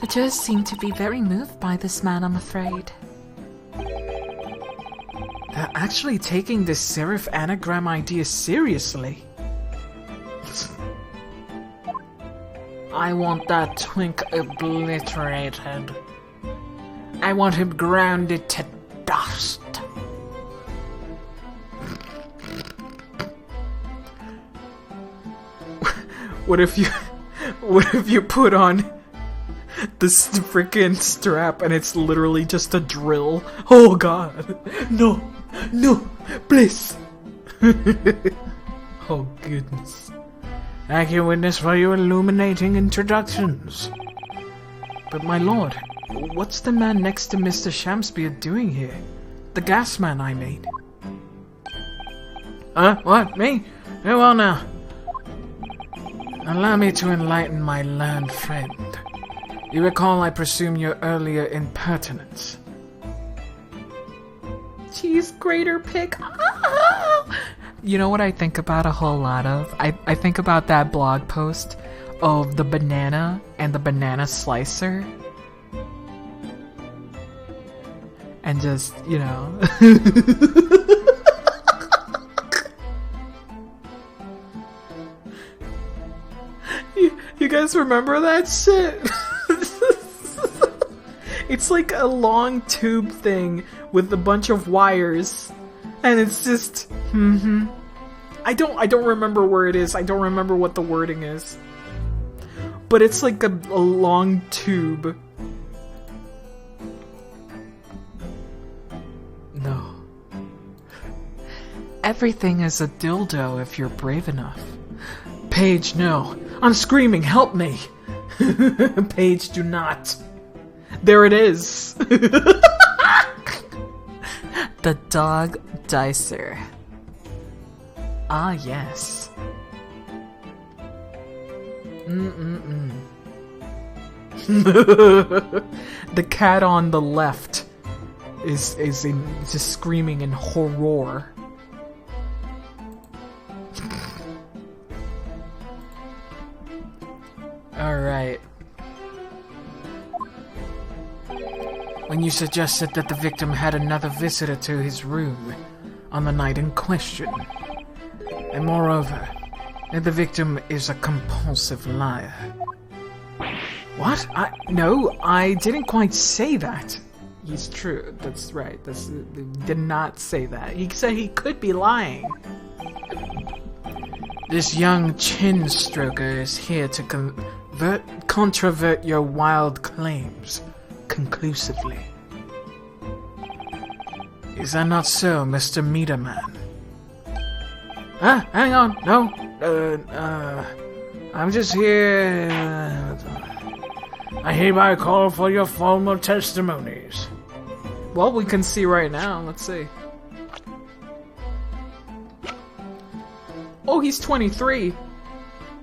The jurors seem to be very moved by this man, I'm afraid. They're actually taking this serif anagram idea seriously. I want that twink obliterated. I want him grounded to dust. What if you put on this freaking strap and it's literally just a drill? Oh god. No, please. Oh goodness. Thank you, witness, for your illuminating introductions. But my lord, what's the man next to Mr. Shakespeare doing here? The gas man, I mean. What? Me? Very well now. Allow me to enlighten my learned friend. You recall, I presume, your earlier impertinence. Cheese grater pick. You know what I think about a whole lot of? I think about that blog post of the banana and the banana slicer. And just, you know. You guys remember that shit? It's like a long tube thing with a bunch of wires. And it's just, I don't remember where it is. I don't remember what the wording is. But it's like a long tube. No. Everything is a dildo if you're brave enough. Paige, no. I'm screaming, help me. Paige, do not. There it is. The dog dicer. Ah, yes. The cat on the left is just screaming in horror. Alright. When you suggested that the victim had another visitor to his room, on the night in question. And moreover, the victim is a compulsive liar. What? No, I didn't quite say that. He's true. That's right. Did not say that. He said he could be lying. This young chin stroker is here to controvert your wild claims conclusively. Is that not so, Mr. Meterman? Hang on. No. I'm just here. I hereby call for your formal testimonies. Well, we can see right now. Let's see. Oh, he's 23.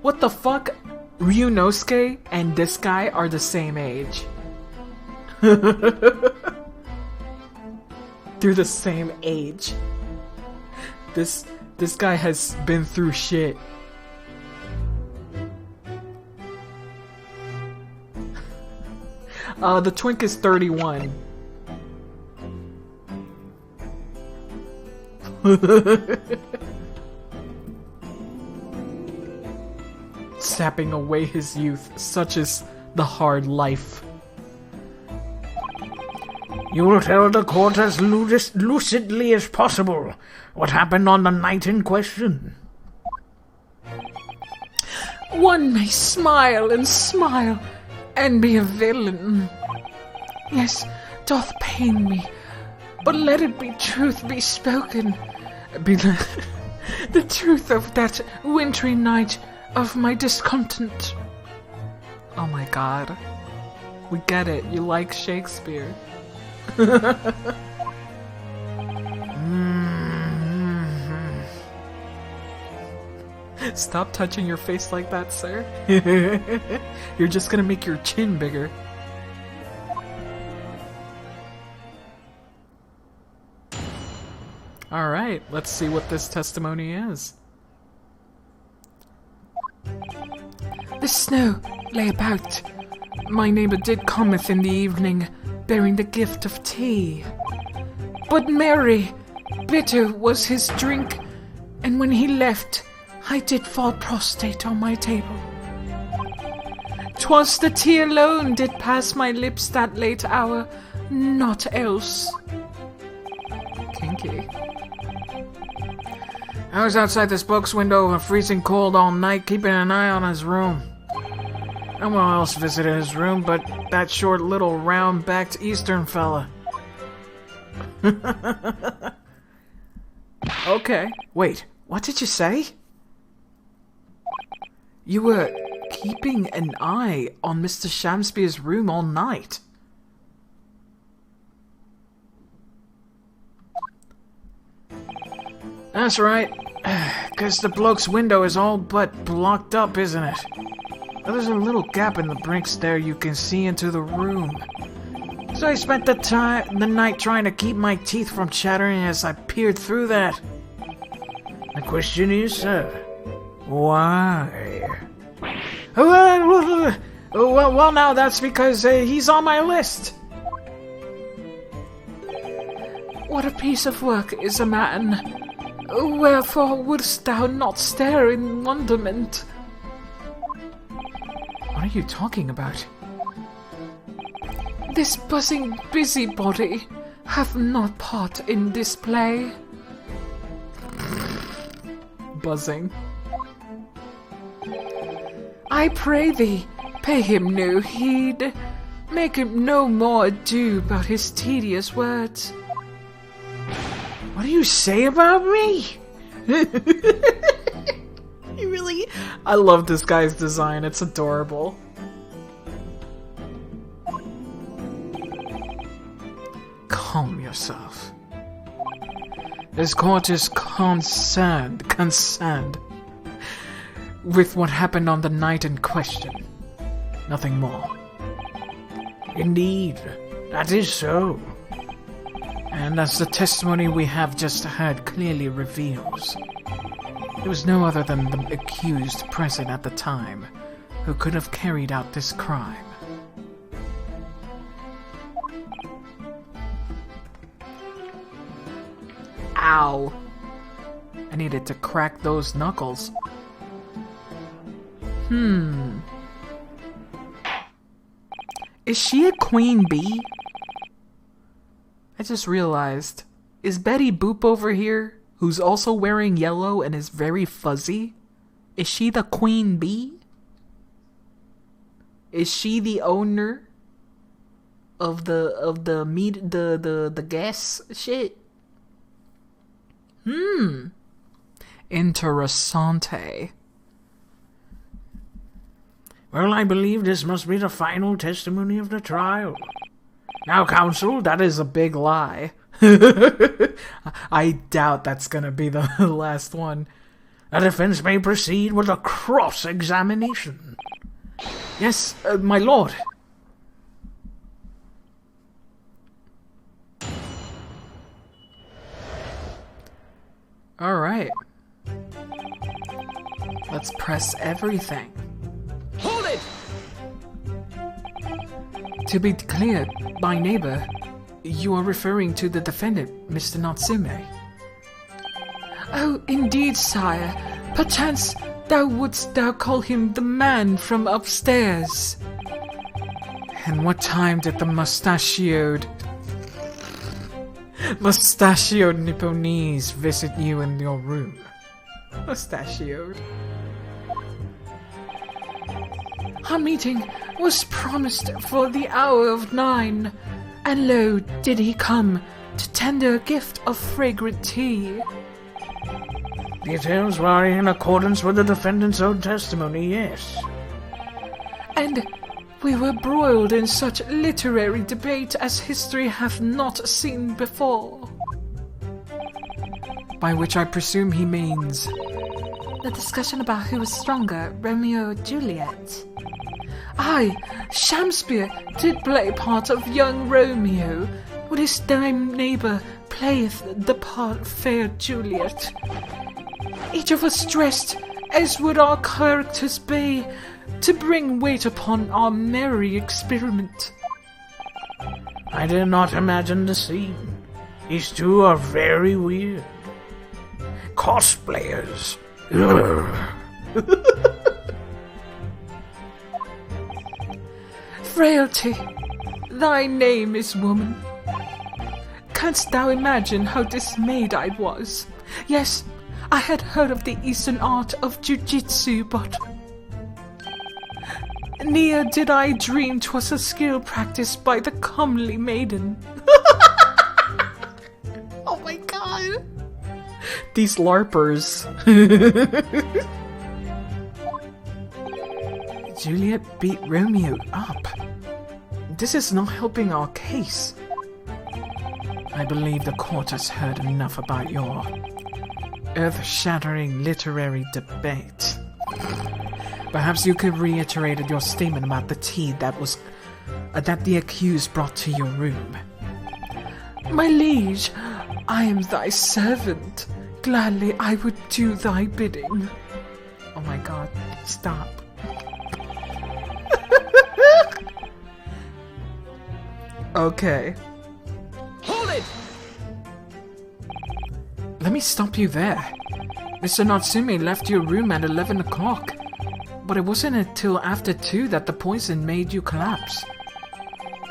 What the fuck? Ryunosuke and this guy are the same age. They're the same age. This guy has been through shit. The twink is 31. Sapping away his youth, such is the hard life. You will tell the court as lucidly as possible what happened on the night in question. One may smile and be a villain. Yes, doth pain me, but let it be truth be spoken. Be the truth of that wintry night of my discontent. Oh my god. We get it. You like Shakespeare. Stop touching your face like that, sir. You're just gonna make your chin bigger. Alright, let's see what this testimony is. The snow lay about. My neighbor did cometh in the evening, bearing the gift of tea. But merry, bitter was his drink, and when he left, I did fall prostrate on my table. 'Twas the tea alone did pass my lips that late hour, naught else. Kinky. I was outside this book's window, freezing cold all night, keeping an eye on his room. No one else visited his room but that short little round-backed Eastern fella. Okay. Wait, what did you say? You were keeping an eye on Mr. Shamspeare's room all night. That's right. 'Cause the bloke's window is all but blocked up, isn't it? There's a little gap in the bricks there you can see into the room. So I spent the night trying to keep my teeth from chattering as I peered through that. The question is, sir, why? Well, now that's because he's on my list. What a piece of work is a man! Wherefore wouldst thou not stare in wonderment? What are you talking about? This buzzing busybody hath not part in this play. Buzzing. I pray thee, pay him no heed. Make him no more ado about his tedious words. What do you say about me? You really... I love this guy's design. It's adorable. Calm yourself. This court is concerned with what happened on the night in question. Nothing more. Indeed, that is so. And as the testimony we have just heard clearly reveals, it was no other than the accused present at the time who could have carried out this crime. Ow. I needed to crack those knuckles. Is she a queen bee? I just realized. Is Betty Boop over here, who's also wearing yellow and is very fuzzy? Is she the queen bee? Is she the owner of the meat, the gas shit? Interessante. Well, I believe this must be the final testimony of the trial. Now, counsel, That is a big lie. I doubt that's gonna be the last one. the defense may proceed with a cross-examination. Yes, my lord. Alright. Let's press everything. Hold it! To be clear, my neighbor, you are referring to the defendant, Mr. Natsume. Oh, indeed, sire. Perchance wouldst thou call him the man from upstairs? And what time did the mustachioed Nipponese visit you in your room? Mustachioed. Our meeting was promised for the hour of 9, and lo, did he come to tender a gift of fragrant tea. Details were in accordance with the defendant's own testimony, yes. And we were broiled in such literary debate as history hath not seen before. By which I presume he means... The discussion about who was stronger, Romeo or Juliet. Aye, Shakespeare did play part of young Romeo, when his dim neighbour playeth the part of fair Juliet. Each of us dressed as would our characters be, to bring weight upon our merry experiment. I did not imagine the scene. These two are very weird. Cosplayers. Frailty, thy name is woman. Canst thou imagine how dismayed I was? Yes, I had heard of the Eastern art of jujitsu, but ne'er did I dream 'twas a skill practiced by the comely maiden. Oh my god! These LARPers. Juliet beat Romeo up. This is not helping our case. I believe the court has heard enough about your earth-shattering literary debate. Perhaps you could reiterate your statement about the tea that the accused brought to your room. My liege, I am thy servant. Gladly I would do thy bidding. Oh my god, stop. Okay. Hold it! Let me stop you there. Mr. Natsume left your room at 11 o'clock. But it wasn't until after 2 that the poison made you collapse.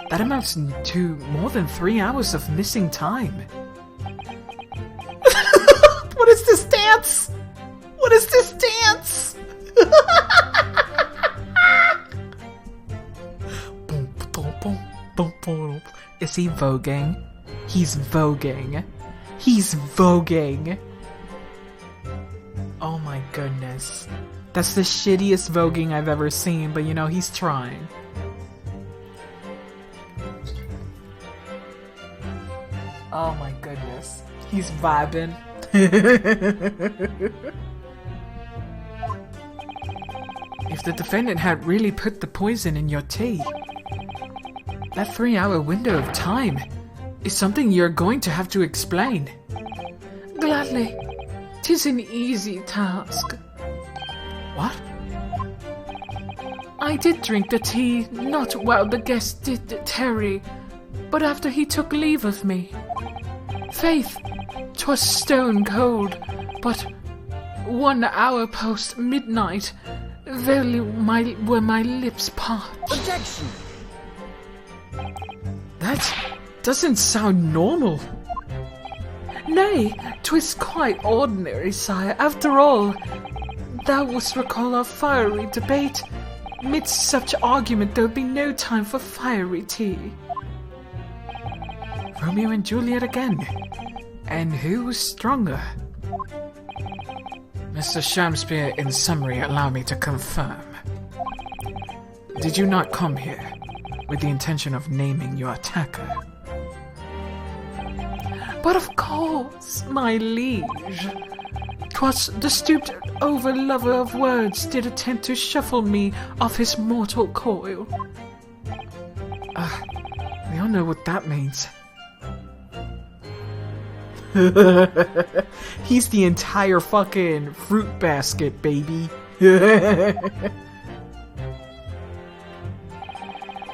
That amounts to more than 3 hours of missing time. What is this dance? What is this dance? Is he voguing? He's voguing. He's voguing. Oh my goodness. That's the shittiest voguing I've ever seen, but you know, he's trying. Oh my goodness. He's vibing. If the defendant had really put the poison in your tea, that 3-hour window of time is something you're going to have to explain. Gladly, 'tis an easy task. What? I did drink the tea, not while the guest did tarry, but after he took leave of me. Faith, 'twas stone cold, but 1 hour post midnight, were my lips part. Objection! That doesn't sound normal. Nay, 'twas quite ordinary, sire. After all, thou wouldst recall our fiery debate. Midst such argument, there would be no time for fiery tea. Romeo and Juliet again. And who's stronger? Mr. Shamspeare, in summary, allow me to confirm. Did you not come here with the intention of naming your attacker? But of course, my liege. 'Twas the stooped over lover of words did attempt to shuffle me off his mortal coil. We all know what that means. He's the entire fucking fruit basket, baby. A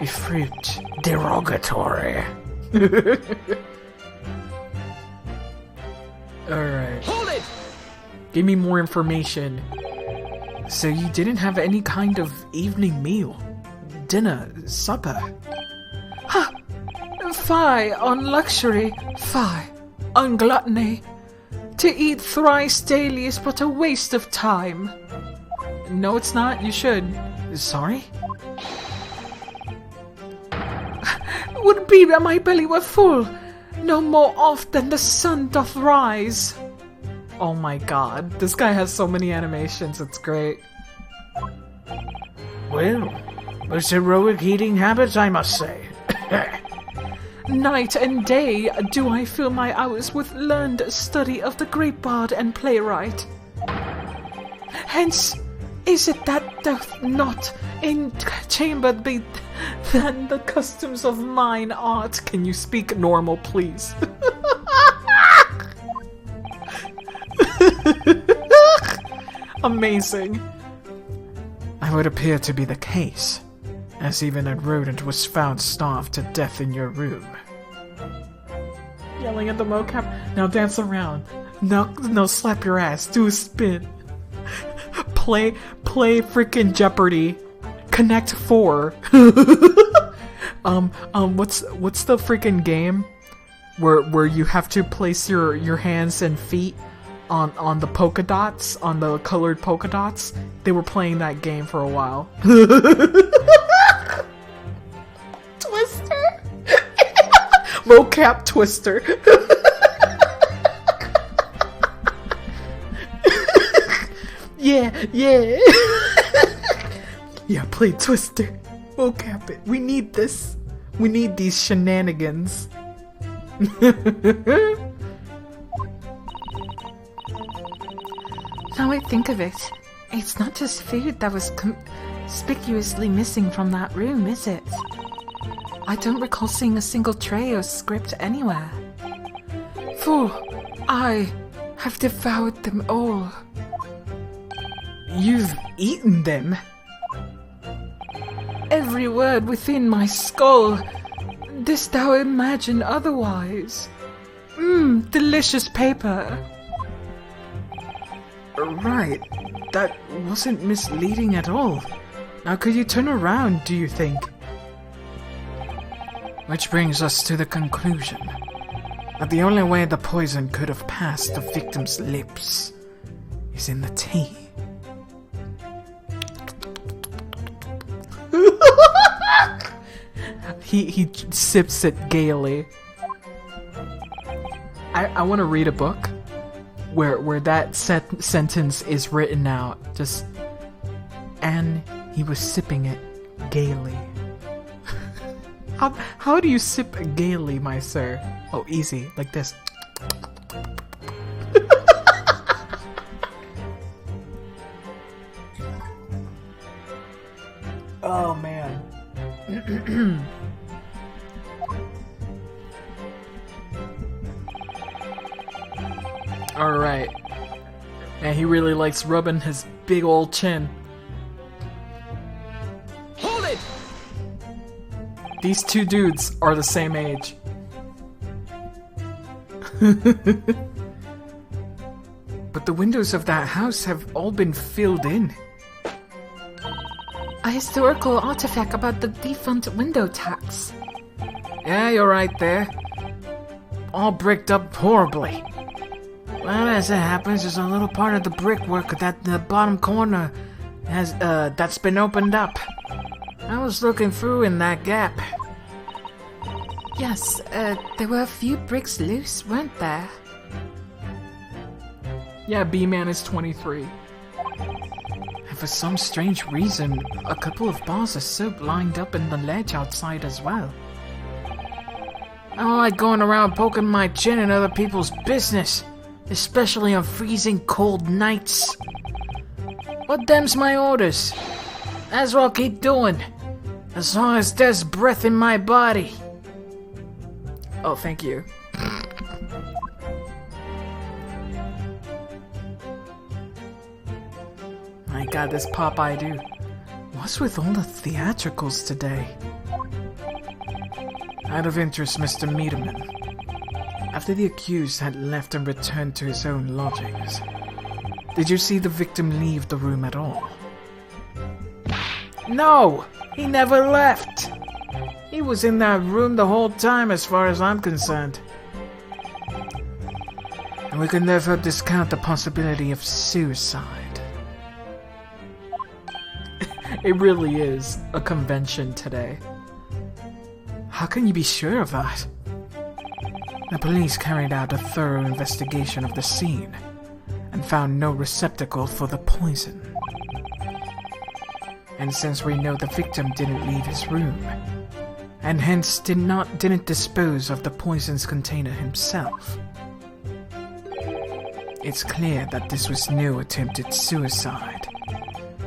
fruit derogatory. Alright. Hold it! Give me more information. So you didn't have any kind of evening meal? Dinner? Supper? Fie on luxury, fie on gluttony. To eat thrice daily is but a waste of time. No, it's not. You should. Sorry? Would be that my belly were full, no more oft than the sun doth rise. Oh my god. This guy has so many animations. It's great. Well, those heroic eating habits, I must say. Night and day do I fill my hours with learned study of the great bard and playwright. Hence is it that doth not in chamber be than the customs of mine art. Can you speak normal, please? Amazing. That would appear to be the case, as even a rodent was found starved to death in your room. Yelling at the mocap. Now dance around. No, slap your ass. Do a spin. Play freaking Jeopardy. Connect 4. What's the freaking game where you have to place your hands and feet on the polka dots, on the colored polka dots? They were playing that game for a while. Twister. Mocap Twister. Yeah. Yeah, play Twister. Mocap it. We need this. We need these shenanigans. Now I think of it, it's not just food that was conspicuously missing from that room, is it? I don't recall seeing a single tray or script anywhere. For I have devoured them all. You've eaten them? Every word within my skull. Didst thou imagine otherwise? Delicious paper. Right. That wasn't misleading at all. Now could you turn around, do you think? Which brings us to the conclusion that the only way the poison could have passed the victim's lips is in the tea. He sips it gaily. I want to read a book where that sentence is written out. Just, and he was sipping it gaily. How do you sip gaily, my sir? Oh, easy, like this. Oh man. Alright. And he really likes rubbing his big old chin. Hold it! These two dudes are the same age. But the windows of that house have all been filled in. A historical artifact about the defunct window tax. Yeah, you're right there. All bricked up horribly. Well, as it happens, there's a little part of the brickwork that the bottom corner has, that's been opened up. I was looking through in that gap. Yes, there were a few bricks loose, weren't there? Yeah, B-Man is 23. And for some strange reason, a couple of bars of soap lined up in the ledge outside as well. I don't like going around poking my chin in other people's business, especially on freezing cold nights. But them's my orders. As well keep doing, as long as there's breath in my body. Oh, thank you. My god, this Popeye dude. What's with all the theatricals today? Out of interest, Mr. Meaderman. After the accused had left and returned to his own lodgings, did you see the victim leave the room at all? No! He never left! He was in that room the whole time as far as I'm concerned. And we can therefore discount the possibility of suicide. It really is a convention today. How can you be sure of that? The police carried out a thorough investigation of the scene and found no receptacle for the poison. And since we know the victim didn't leave his room, and hence didn't dispose of the poison's container himself, it's clear that this was no attempted suicide.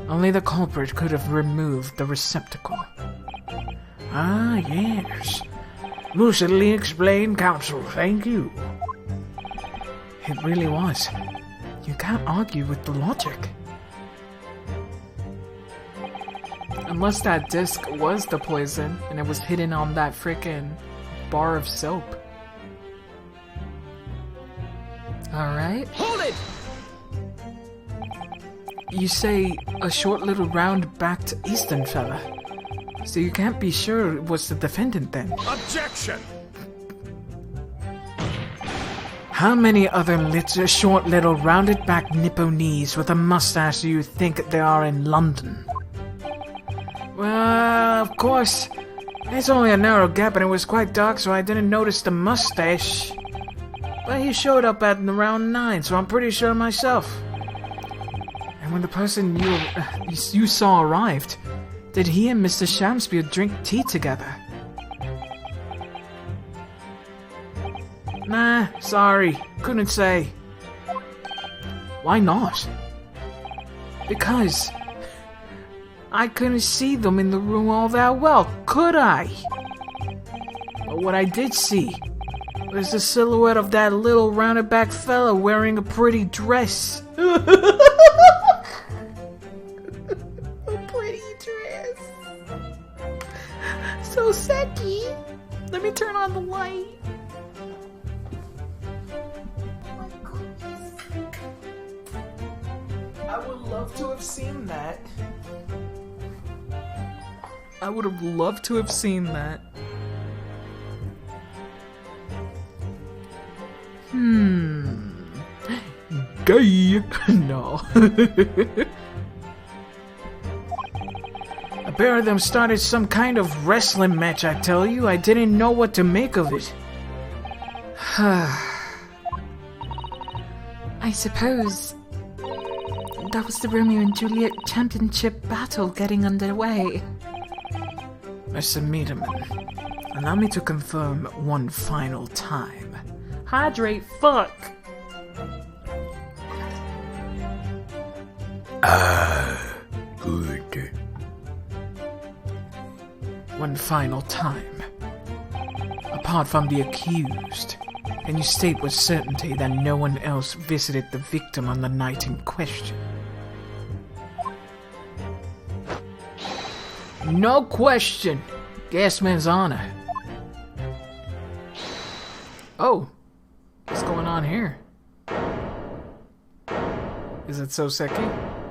Only the culprit could have removed the receptacle. Ah, yes. Lucidly explained, counsel. Thank you. It really was. You can't argue with the logic. Unless that disc was the poison and it was hidden on that frickin' bar of soap. Alright. Hold it! You say a short little round-backed Eastern fella. So you can't be sure it was the defendant then. Objection! How many other short little rounded-back Nipponese with a mustache do you think there are in London? Well, of course, it's only a narrow gap and it was quite dark, so I didn't notice the mustache. But he showed up at around 9, so I'm pretty sure myself. And when the person you saw arrived, did he and Mr. Shamspeare drink tea together? Nah, sorry, couldn't say. Why not? Because I couldn't see them in the room all that well, could I? But what I did see was the silhouette of that little rounded back fella wearing a pretty dress. So sexy. Let me turn on the light. Oh my goodness. I would love to have seen that. I would have loved to have seen that. Gay. No. A pair of them started some kind of wrestling match, I tell you. I didn't know what to make of it. I suppose that was the Romeo and Juliet championship battle getting underway. Mr. Meaderman, allow me to confirm one final time. Hydrate, fuck. Good. One final time. Apart from the accused, can you state with certainty that no one else visited the victim on the night in question? No question. Gasman's honor. Oh. What's going on here? Is it Soseki?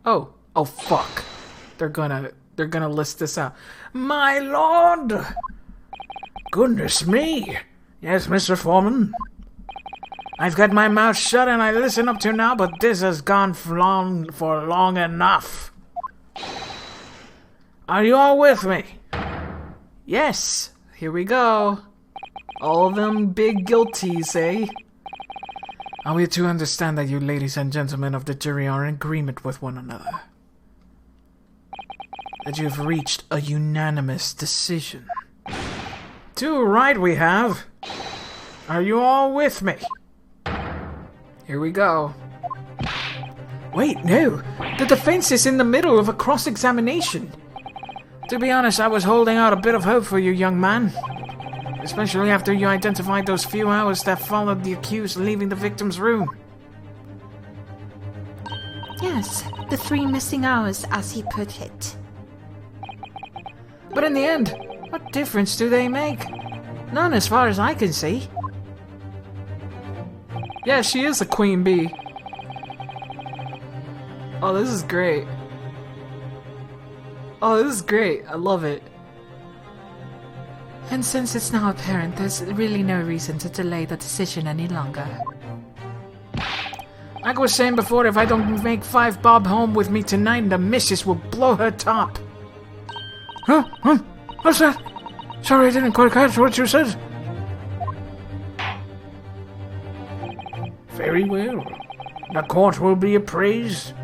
Oh. Oh, fuck. They're gonna list this out. My lord! Goodness me! Yes, Mr. Foreman? I've got my mouth shut and I listen up to now, but this has gone for long enough. Are you all with me? Yes. Here we go. All of them big guilties, eh? Are we to understand that you ladies and gentlemen of the jury are in agreement with one another? That you have reached a unanimous decision? Too right we have. Are you all with me? Here we go. Wait, no. The defense is in the middle of a cross-examination. To be honest, I was holding out a bit of hope for you, young man. Especially after you identified those few hours that followed the accused leaving the victim's room. Yes, the 3 missing hours, as he put it. But in the end, what difference do they make? None as far as I can see. Yeah, she is a queen bee. Oh, this is great. Oh, this is great. I love it. And since it's now apparent, there's really no reason to delay the decision any longer. Like I was saying before, if I don't make 5 bob home with me tonight, the missus will blow her top. Huh? What's that? Sorry, I didn't quite catch what you said. Very well. The court will be appraised.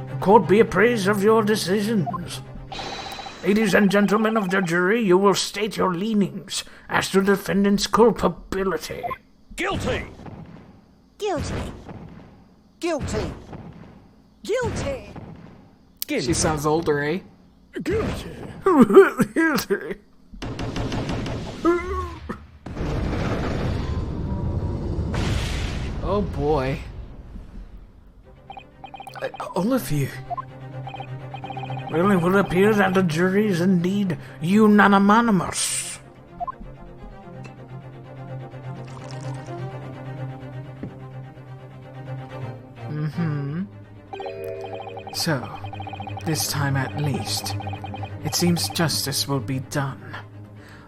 The court be appraised of your decisions. Ladies and gentlemen of the jury, you will state your leanings as to the defendant's culpability. Guilty! Guilty. Guilty. Guilty. She sounds older, eh? Guilty! Oh boy. All of you. Well, it will appear that the jury is indeed unanimous. So, this time at least, it seems justice will be done.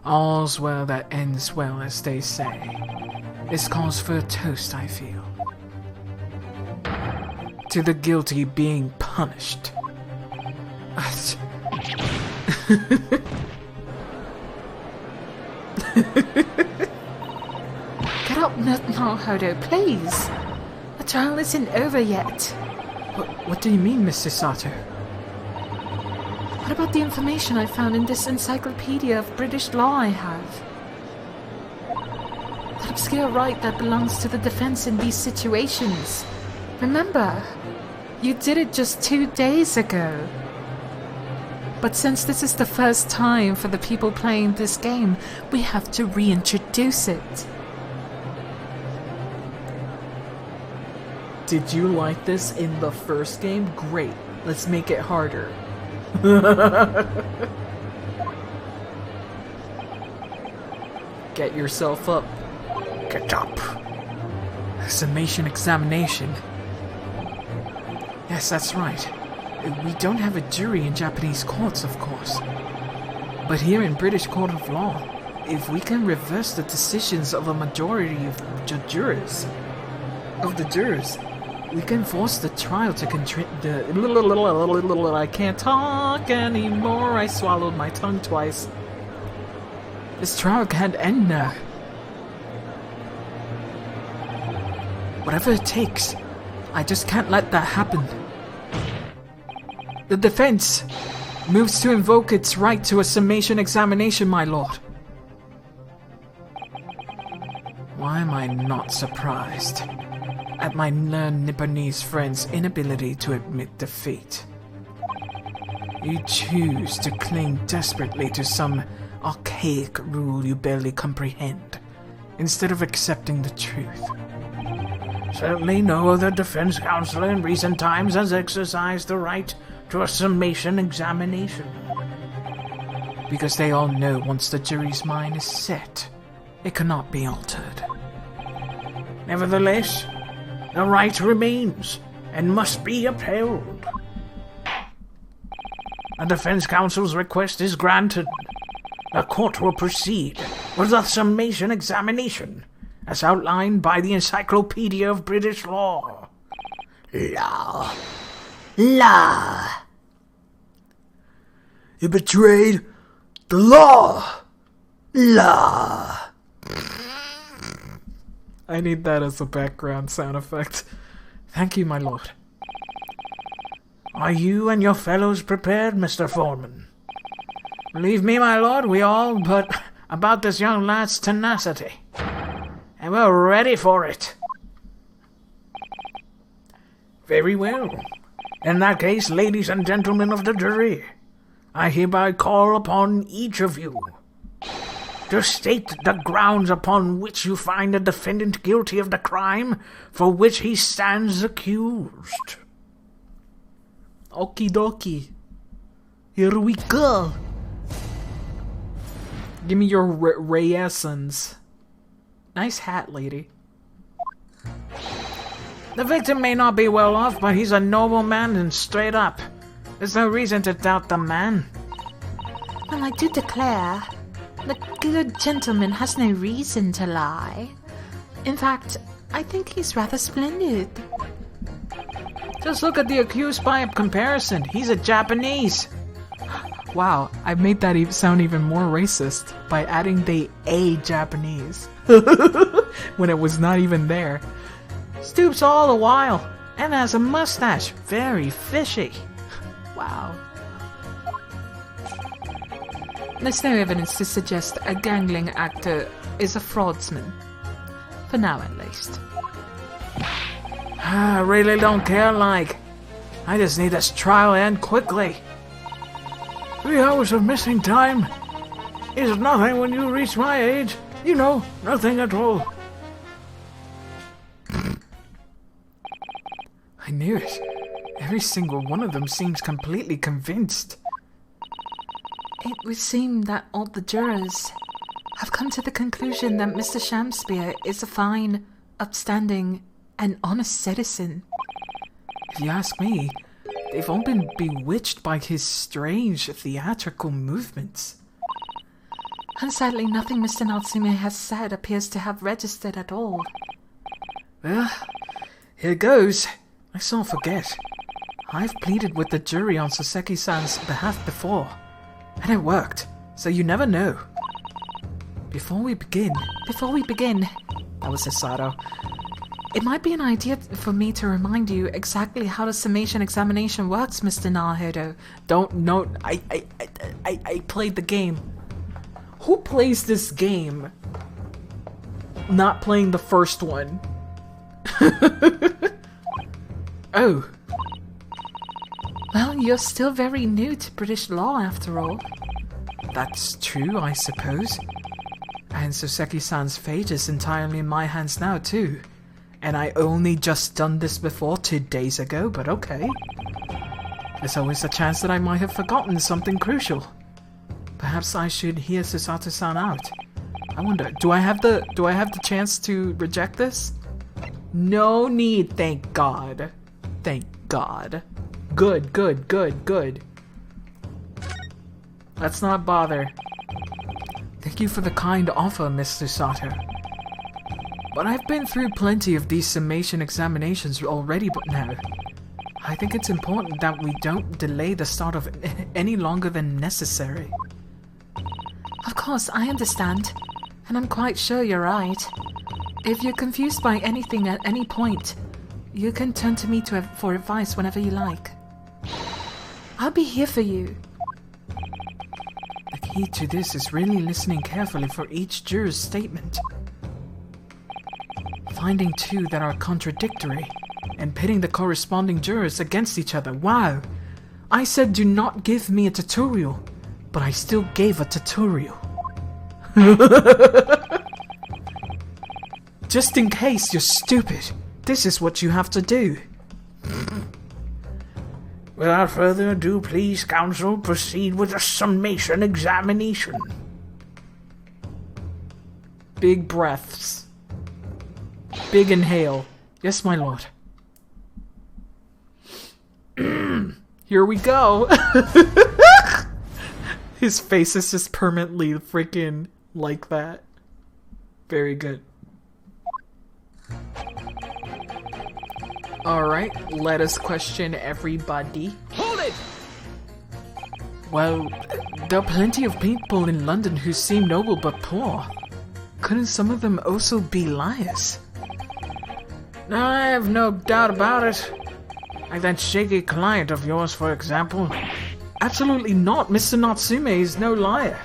All's well that ends well, as they say. This calls for a toast, I feel. To the guilty being punished. Get up now, Hodo, please. The trial isn't over yet. What do you mean, Mr. Sato? What about the information I found in this encyclopedia of British law I have? That obscure right that belongs to the defense in these situations. Remember, you did it just 2 days ago. But since this is the first time for the people playing this game, we have to reintroduce it. Did you like this in the first game? Great. Let's make it harder. Get yourself up. Get up. Summation examination. Yes, that's right. We don't have a jury in Japanese courts, of course. But here in British Court of Law, if we can reverse the decisions of a majority of the jurors, we can force the trial to I can't talk anymore. I swallowed my tongue twice. This trial can't end now. Whatever it takes, I just can't let that happen. The defense moves to invoke its right to a summation examination, my lord. Why am I not surprised at my learned Nipponese friend's inability to admit defeat? You choose to cling desperately to some archaic rule you barely comprehend, instead of accepting the truth. Certainly no other defense counsel in recent times has exercised the right to a summation examination. Because they all know once the jury's mind is set, it cannot be altered. Nevertheless, The right remains and must be upheld. The defense counsel's request is granted. The court will proceed with the summation examination as outlined by the Encyclopedia of British Law. Law. Law. You betrayed the law. Law. I need that as a background sound effect. Thank you, my lord. Are you and your fellows prepared, Mr. Foreman? Believe me, my lord, we all but about this young lad's tenacity. And we're ready for it. Very well. In that case, ladies and gentlemen of the jury, I hereby call upon each of you to state the grounds upon which you find the defendant guilty of the crime for which he stands accused. Okie dokie. Here we go. Give me your raisins. Nice hat, lady. The victim may not be well off, but he's a noble man and straight up. There's no reason to doubt the man. Well, I do declare, the good gentleman has no reason to lie. In fact, I think he's rather splendid. Just look at the accused by comparison. He's a Japanese. Wow, I made that sound even more racist by adding the A Japanese when it was not even there. Stoops all the while and has a mustache. Very fishy. Wow. There's no evidence to suggest a gangling actor is a fraudsman. For now, at least. I really don't care, like. I just need this trial to end quickly. 3 hours of missing time is nothing when you reach my age. You know, nothing at all. I knew it. Every single one of them seems completely convinced. It would seem that all the jurors have come to the conclusion that Mr. Shamspeare is a fine, upstanding, and honest citizen. If you ask me, they've all been bewitched by his strange theatrical movements. And sadly, nothing Mr. Natsume has said appears to have registered at all. Well, here goes. Let's not forget. I've pleaded with the jury on Soseki-san's behalf before, and it worked, so you never know. Before we begin, that was Hisato. It might be an idea for me to remind you exactly how the summation examination works, Mr. Naruhodo. I played the game. Who plays this game? Not playing the first one. Oh. Well, you're still very new to British law, after all. That's true, I suppose. And Soseki-san's fate is entirely in my hands now, too. And I only just done this before 2 days ago, but okay. There's always a chance that I might have forgotten something crucial. Perhaps I should hear Susato-san out. I wonder, do I have the chance to reject this? No need, thank God. Thank God. Good, good, good, good. Let's not bother. Thank you for the kind offer, Miss Susato. But I've been through plenty of these summation examinations already but now. I think it's important that we don't delay the start of it any longer than necessary. Of course, I understand. And I'm quite sure you're right. If you're confused by anything at any point, you can turn to me for advice whenever you like. I'll be here for you. The key to this is really listening carefully for each juror's statement. Finding two that are contradictory, and pitting the corresponding jurors against each other. Wow! I said do not give me a tutorial, but I still gave a tutorial. Just in case you're stupid, this is what you have to do. Without further ado, please, counsel, proceed with the summation examination. Big breaths. Big inhale. Yes, my lord. Here we go. His face is just permanently freaking like that. Very good. Alright, let us question everybody. Hold it! Well, there are plenty of people in London who seem noble but poor. Couldn't some of them also be liars? No, I have no doubt about it. Like that shaky client of yours, for example. Absolutely not. Mr. Natsume is no liar.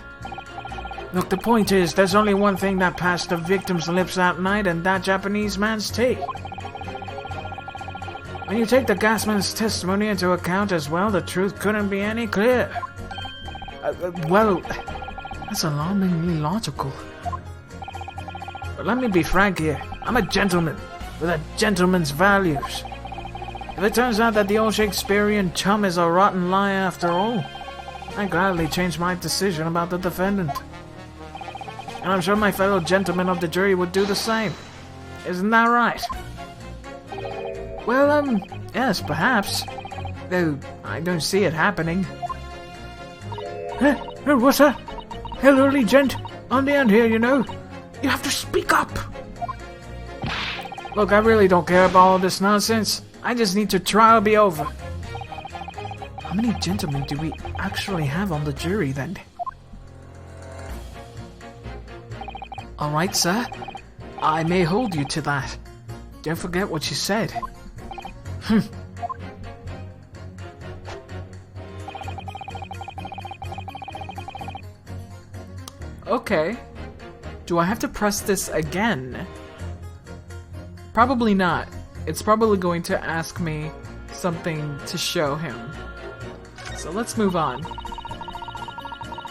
Look, the point is, there's only one thing that passed the victim's lips that night, and that Japanese man's tea. When you take the gasman's testimony into account as well, the truth couldn't be any clearer. Well, that's alarmingly logical. But let me be frank here. I'm a gentleman, with a gentleman's values. If it turns out that the old Shakespearean chum is a rotten liar after all, I gladly change my decision about the defendant. And I'm sure my fellow gentlemen of the jury would do the same. Isn't that right? Well, yes, perhaps. Though, I don't see it happening. What's that? Elderly gent on the end here, you know. You have to speak up. Look, I really don't care about all this nonsense. I just need the trial to be over. How many gentlemen do we actually have on the jury, then? Alright, sir. I may hold you to that. Don't forget what you said. Okay. Do I have to press this again? Probably not. It's probably going to ask me something to show him. So let's move on.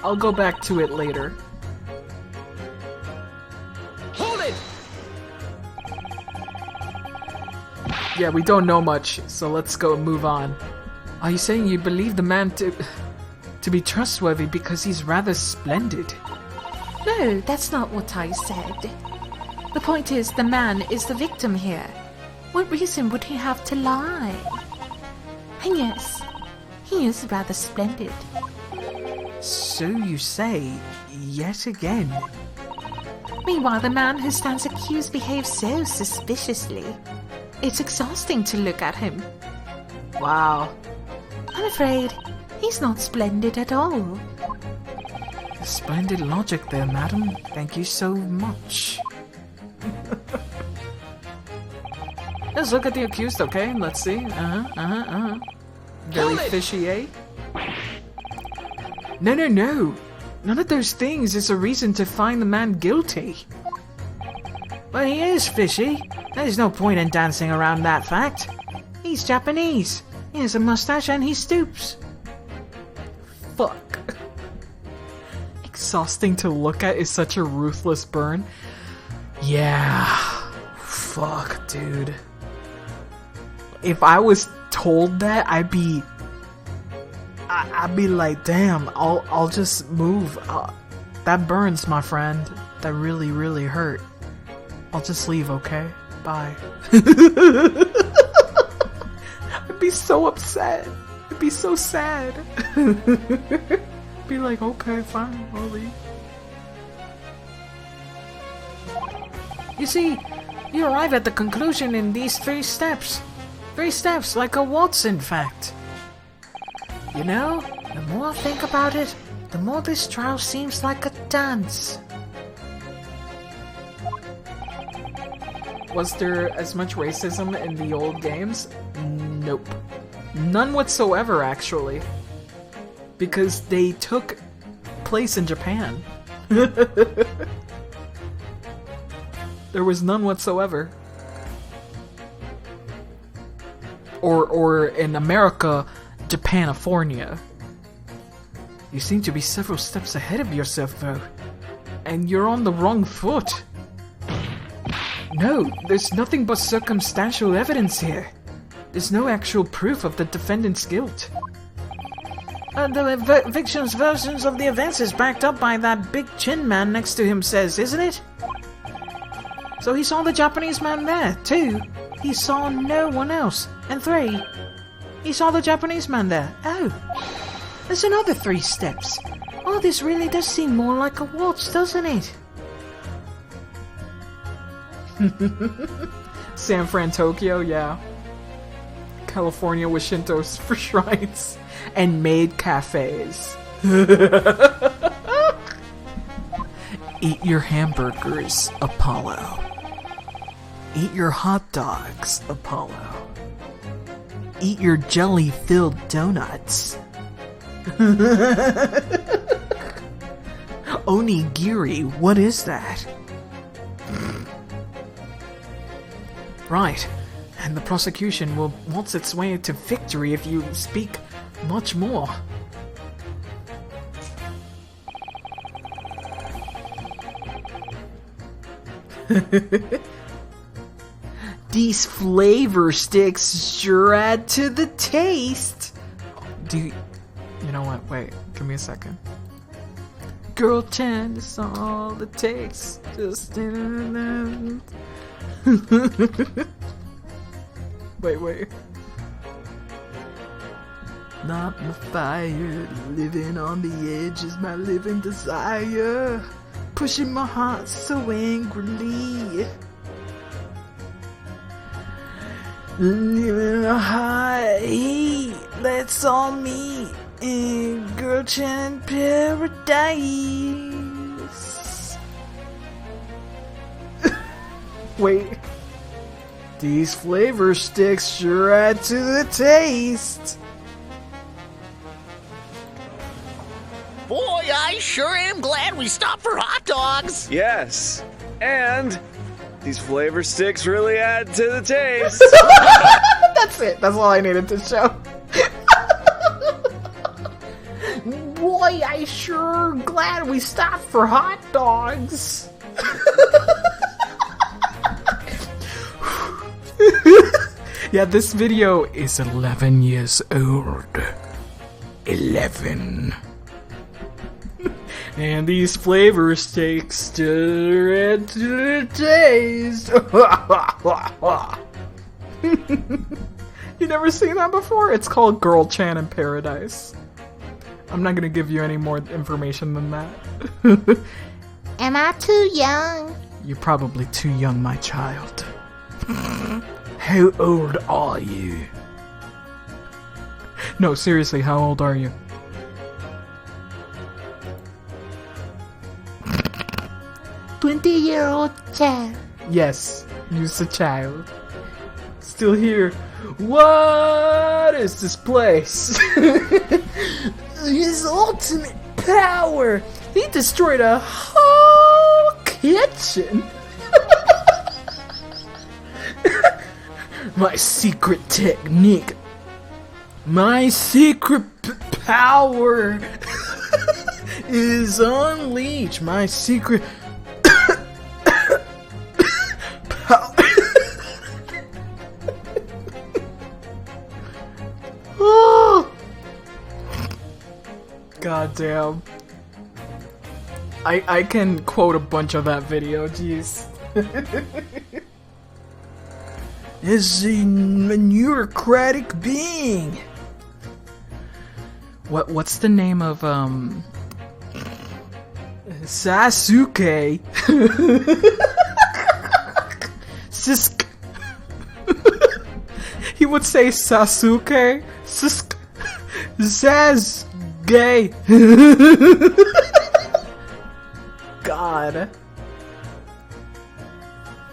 I'll go back to it later. Hold it! Yeah, we don't know much, so let's go and move on. Are you saying you believe the man to be trustworthy because he's rather splendid? No, that's not what I said. The point is, the man is the victim here. What reason would he have to lie? And yes, he is rather splendid. So you say, yet again. Meanwhile, the man who stands accused behaves so suspiciously. It's exhausting to look at him. Wow. I'm afraid he's not splendid at all. Splendid logic there, madam. Thank you so much. Let's look at the accused, okay? Let's see. Very fishy, eh? No. None of those things is a reason to find the man guilty. But he is fishy. There's no point in dancing around that fact. He's Japanese. He has a mustache and he stoops. Fuck. Exhausting to look at is such a ruthless burn. Yeah. Fuck, dude. If I was told that, I'd be like, damn, I'll just move. That burns, my friend. That really, really hurt. I'll just leave, okay? Bye. I'd be so upset. I'd be so sad. Be like, okay, fine, I'll leave. You see, you arrive at the conclusion in these 3 steps. 3 steps, like a waltz, in fact. You know, the more I think about it, the more this trial seems like a dance. Was there as much racism in the old games? Nope. None whatsoever, actually. Because they took place in Japan. There was none whatsoever. Or in America, Japanifornia. You seem to be several steps ahead of yourself, though. And you're on the wrong foot. No, there's nothing but circumstantial evidence here. There's no actual proof of the defendant's guilt. The victim's versions of the events is backed up by that big chin man next to him says, isn't it? So he saw the Japanese man there, too. he saw no one else. And 3, he saw the Japanese man there. Oh, there's another 3 steps. Oh, this really does seem more like a waltz, doesn't it? San Fran, Tokyo, yeah. California with Shintos for shrines and maid cafes. Eat your hamburgers, Apollo. Eat your hot dogs, Apollo. Eat your jelly-filled donuts. Onigiri, what is that? Right, and the prosecution will waltz its way to victory if you speak much more. These flavor sticks sure add to the taste. You know what? Wait, give me a second. Girl Chan is all it takes. Just wait. Not my fire, living on the edge is my living desire. Pushing my heart so angrily. Living a high heat, let's all meet in Girl Chan paradise. Wait. These flavor sticks sure add to the taste. Boy, I sure am glad we stopped for hot dogs. Yes, and these flavor sticks really add to the taste. That's it. That's all I needed to show. Boy, I sure glad we stopped for hot dogs. Yeah, this video is 11 years old. 11. And these flavor sticks still add to the taste. You never seen that before? It's called Girl Chan in Paradise. I'm not gonna give you any more information than that. Am I too young? You're probably too young, my child. How old are you? No, seriously, how old are you? "20-year-old child." Yes, you's a child. Still here. What is this place? His ultimate power! He destroyed a whole kitchen! My secret technique. My secret power is unleashed. My secret power. Oh. God damn. I can quote a bunch of that video, jeez. Is a bureaucratic being. What's the name of Sasuke? Sisk. He would say Sasuke. Sisk. Sasuke. God.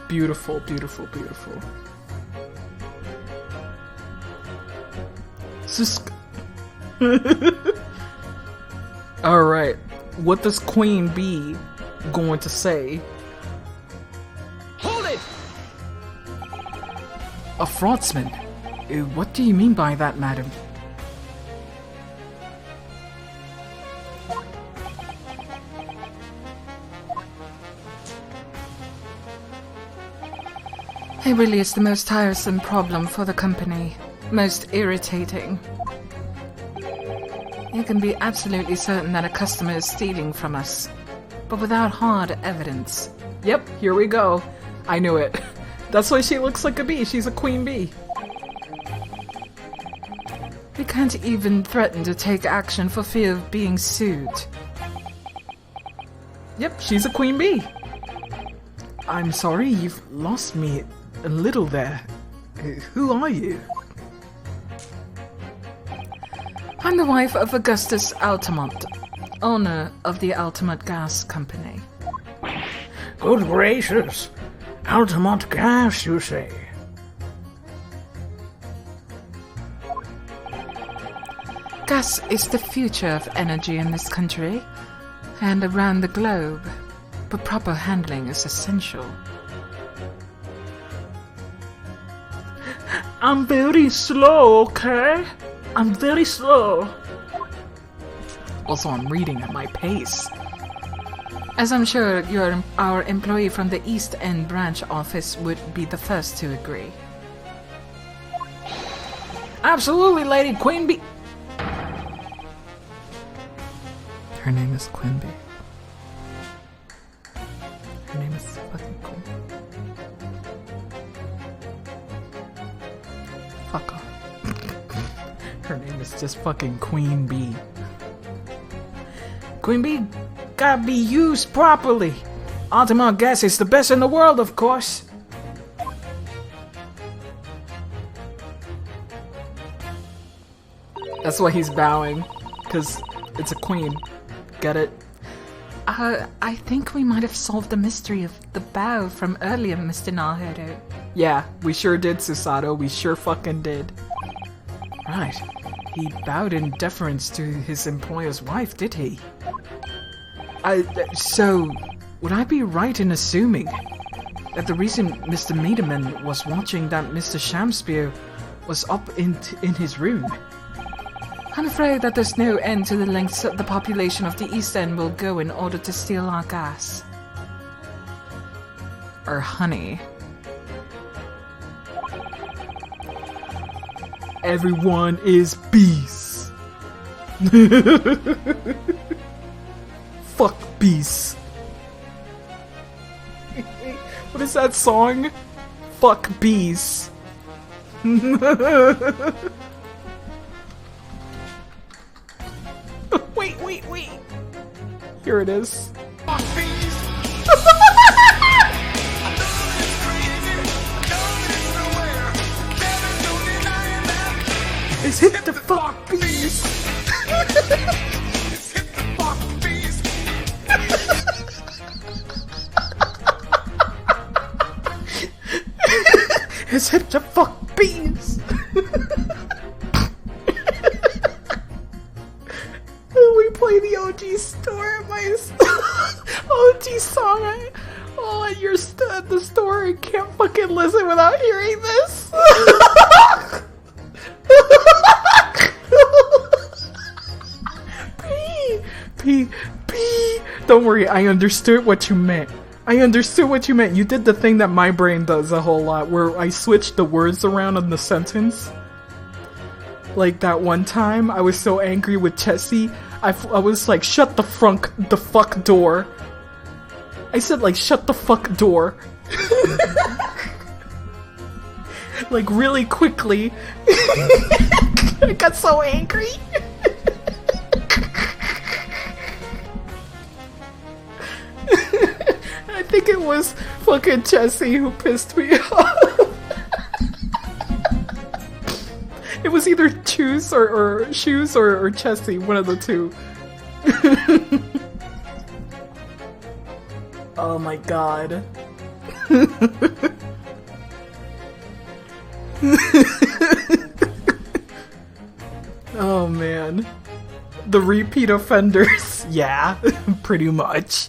Beautiful, beautiful, beautiful. Alright, what does Queen Bee going to say? Hold it! A fraudsman? What do you mean by that, madam? It really is the most tiresome problem for the company. Most irritating. You can be absolutely certain that a customer is stealing from us, but without hard evidence. Yep, here we go. I knew it. That's why she looks like a bee. She's a queen bee. We can't even threaten to take action for fear of being sued. Yep, she's a queen bee. I'm sorry, you've lost me a little there. Who are you? I'm the wife of Augustus Altamont, owner of the Altamont Gas Company. Good gracious. Altamont gas, you say? Gas is the future of energy in this country and around the globe, but proper handling is essential. I'm very slow, okay? I'm very slow. Also, I'm reading at my pace. As I'm sure our employee from the East End branch office would be the first to agree. Absolutely, Lady Queen Bee. Her name is Quimby. Her name is fucking Queen. Fuck off. Her name is just fucking Queen Bee. Queen Bee gotta be used properly. Altamont gas is the best in the world, of course. That's why he's bowing, because it's a queen. Get it? I think we might have solved the mystery of the bow from earlier, Mr. Naruto. Yeah, we sure did, Susato. We sure fucking did. Right. He bowed in deference to his employer's wife, did he? So, would I be right in assuming that the reason Mr. Meaderman was watching that Mr. Shamspear was up in his room? I'm afraid that there's no end to the lengths that the population of the East End will go in order to steal our gas. Or honey. Everyone is bees. Fuck bees. What is that song? Fuck bees. Wait. Here it is. Fuck bees. It's hit the fuck bees. It's hit the fuck bees. It's hit the fuck bees. We play the OG store at my OG song at your at the store. I can't fucking listen without hearing this. P. Don't worry, I understood what you meant. You did the thing that my brain does a whole lot, where I switched the words around in the sentence. Like that one time, I was so angry with Chessie, I was like, shut the fuck door. I said like, shut the fuck door. Like really quickly. I got so angry. I think it was fucking Chessie who pissed me off. It was either Shoes or Chessie, one of the two. Oh my god. Oh man. The repeat offenders. Yeah, pretty much.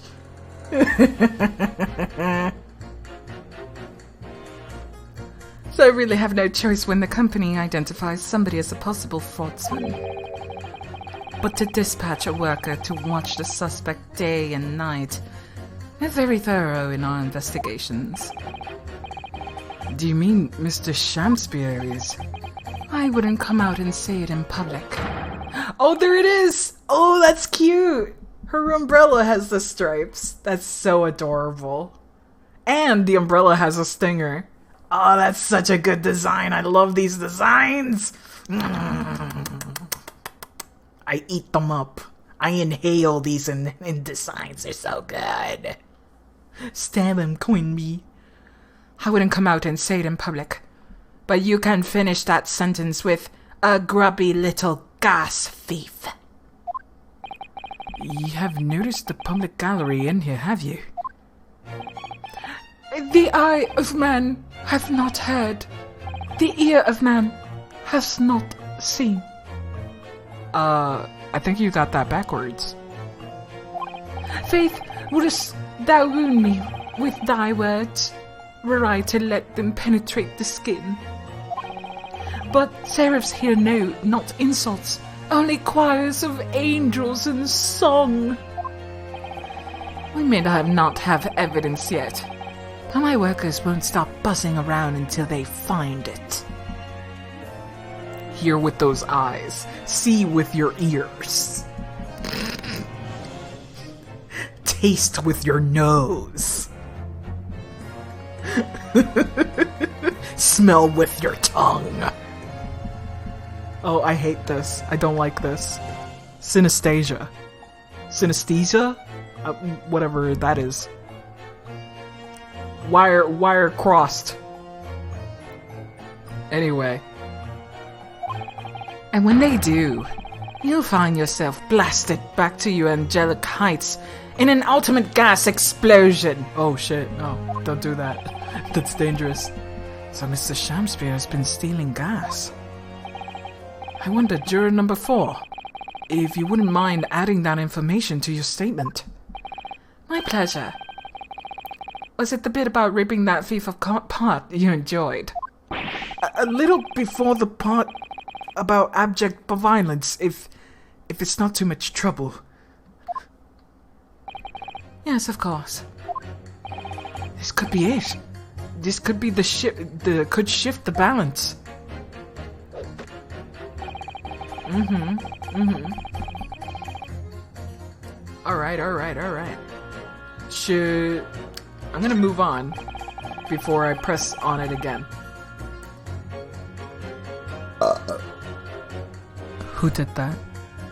So I really have no choice when the company identifies somebody as a possible fraudster, but to dispatch a worker to watch the suspect day and night. We're very thorough in our investigations. Do you mean Mr. Shamspear is? I wouldn't come out and say it in public. Oh, there it is! Oh, that's cute! Her umbrella has the stripes. That's so adorable. And the umbrella has a stinger. Oh, that's such a good design. I love these designs. I eat them up. I inhale these in designs. They're so good. Stab him, Queen. I wouldn't come out and say it in public, but you can finish that sentence with a grubby little gas thief. You have noticed the public gallery in here, have you? The eye of man hath not heard. The ear of man has not seen. I think you got that backwards. Faith, wouldst thou wound me with thy words, were I to let them penetrate the skin? But seraphs hear not insults, only choirs of angels in song. We may not have evidence yet, but my workers won't stop buzzing around until they find it. Hear with those eyes, see with your ears, taste with your nose, smell with your tongue. Oh, I hate this. I don't like this. Synesthesia. Synesthesia? Whatever that is. Wire crossed. Anyway. And when they do, you'll find yourself blasted back to your angelic heights in an ultimate gas explosion. Oh shit, no, don't do that. That's dangerous. So Mr. Shamspeare has been stealing gas. I wonder, juror number 4, if you wouldn't mind adding that information to your statement. My pleasure. Was it the bit about ripping that thief of pot you enjoyed? A little before the part about abject violence, if it's not too much trouble. Yes, of course. This could be it. This could be could shift the balance. Alright. I'm gonna move on before I press on it again. Who did that?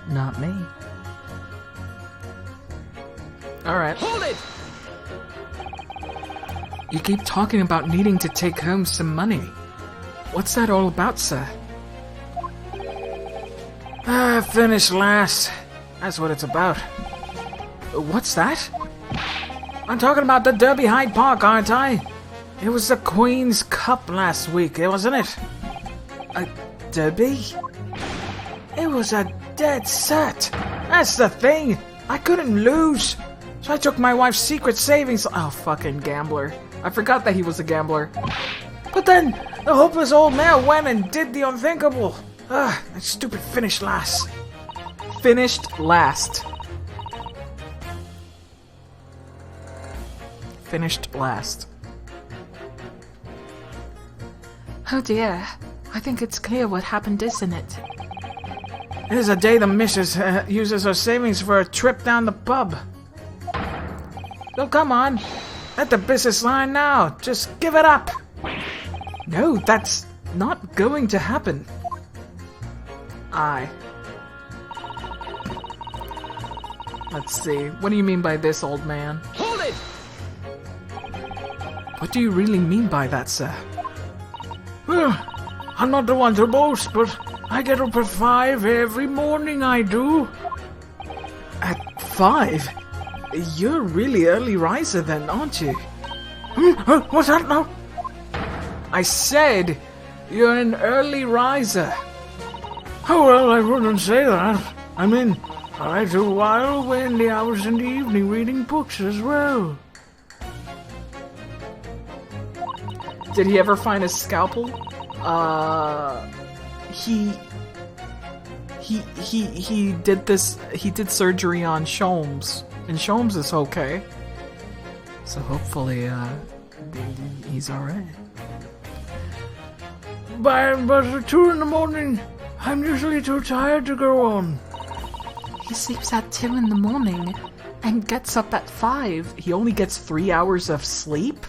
Not me. Alright. Hold it! You keep talking about needing to take home some money. What's that all about, sir? Finish last. That's what it's about. What's that? I'm talking about the Derby Hyde Park, aren't I? It was the Queen's Cup last week, wasn't it? A derby? It was a dead set. That's the thing. I couldn't lose. So I took my wife's secret savings. Oh, fucking gambler. I forgot that he was a gambler. But then the hopeless old mare went and did the unthinkable. That stupid finish last. Finished last. Finished last. Oh dear. I think it's clear what happened, isn't it? It is a day the missus uses her savings for a trip down the pub. So come on. Let the business line now. Just give it up. No, that's not going to happen. Let's see. What do you mean by this, old man? Hold it! What do you really mean by that, sir? Well, I'm not the one to boast, but I get up at 5 every morning, I do. At 5? You're a really early riser then, aren't you? What's that now? I said you're an early riser. Oh, well, I wouldn't say that. I mean, I like to while away in the hours in the evening reading books as well. Did he ever find a scalpel? He did this. He did surgery on Sholmes, and Sholmes is okay. So hopefully, he's all right. But at 2 in the morning, I'm usually too tired to go on. He sleeps at 2 in the morning and gets up at 5. He only gets 3 hours of sleep?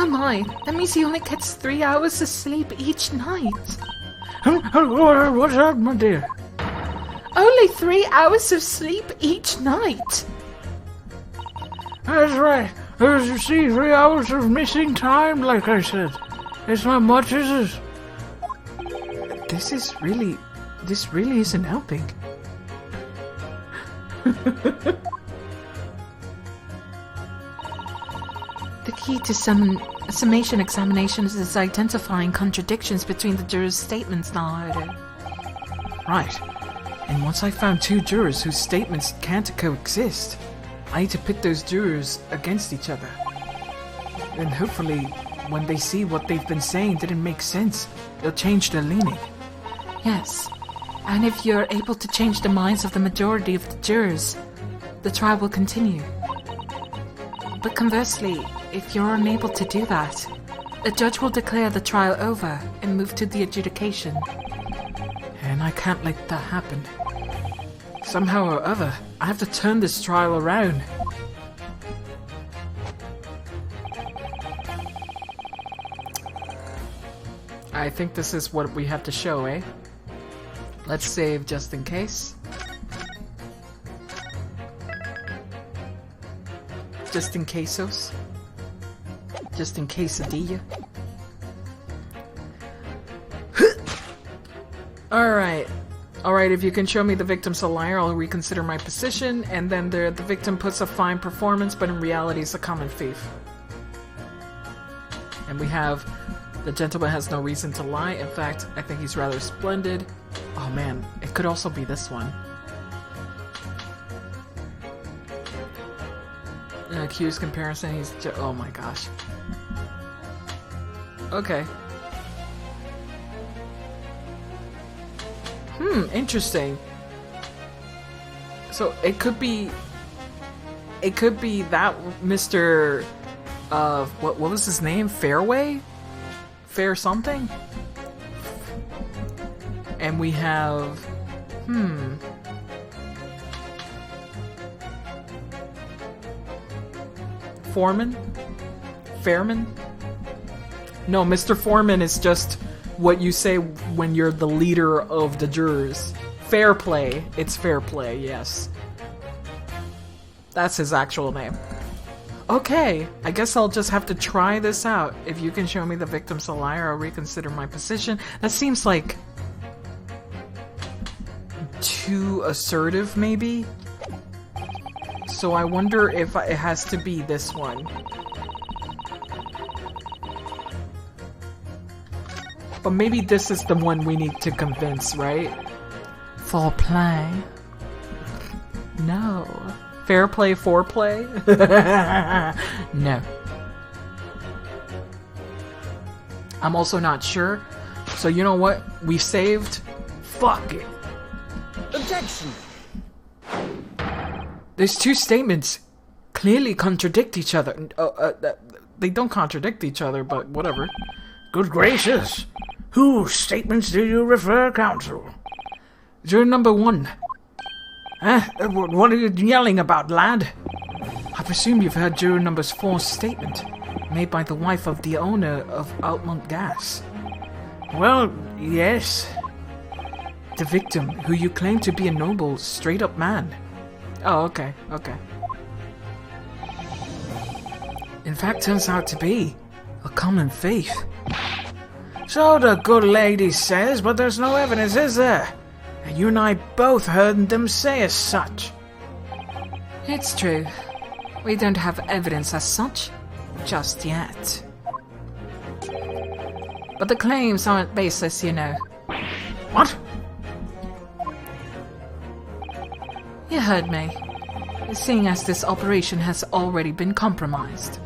Oh my, that means he only gets 3 hours of sleep each night. What's that, my dear? Only 3 hours of sleep each night. That's right. As you see, 3 hours of missing time, like I said. It's not much, is it? This really isn't helping. The key to summation examinations is identifying contradictions between the jurors' statements, Naruto. Right. And once I found 2 jurors whose statements can't coexist, I need to pit those jurors against each other. And hopefully, when they see what they've been saying didn't make sense, they'll change their leaning. Yes, and if you're able to change the minds of the majority of the jurors, the trial will continue. But conversely, if you're unable to do that, the judge will declare the trial over and move to the adjudication. And I can't let that happen. Somehow or other, I have to turn this trial around. I think this is what we have to show, eh? Let's save just in case. Just in casos. Just in quesadilla. Alright. Alright, if you can show me the victim's a liar, I'll reconsider my position. And then the victim puts a fine performance, but in reality is a common thief. And we have... The gentleman has no reason to lie. In fact, I think he's rather splendid. Oh man, it could also be this one. Accused comparison, he's oh my gosh. Okay. Interesting. So it could be that Mr. What was his name? Fairway? Fair something? And we have... Foreman? Fairman? No, Mr. Foreman is just what you say when you're the leader of the jurors. Fair play. It's fair play, yes. That's his actual name. Okay, I guess I'll just have to try this out. If you can show me the victim's a liar, I'll reconsider my position. That seems like... too assertive, maybe? So I wonder if it has to be this one. But maybe this is the one we need to convince, right? Foreplay. No. Fair play, foreplay? No. I'm also not sure. So you know what? We saved. Fuck it. Objection! There's 2 statements clearly contradict each other. They don't contradict each other, but whatever. Good gracious! Whose statements do you refer, counsel? Juror number 1. What are you yelling about, lad? I presume you've heard juror number 4's statement, made by the wife of the owner of Outmont Gas. Well, yes. The victim, who you claim to be a noble, straight-up man. Oh, okay, okay. In fact, turns out to be a common thief. So the good lady says, but there's no evidence, is there? And you and I both heard them say as such. It's true. We don't have evidence as such, just yet. But the claims aren't baseless, you know. What? You heard me. Seeing as this operation has already been compromised.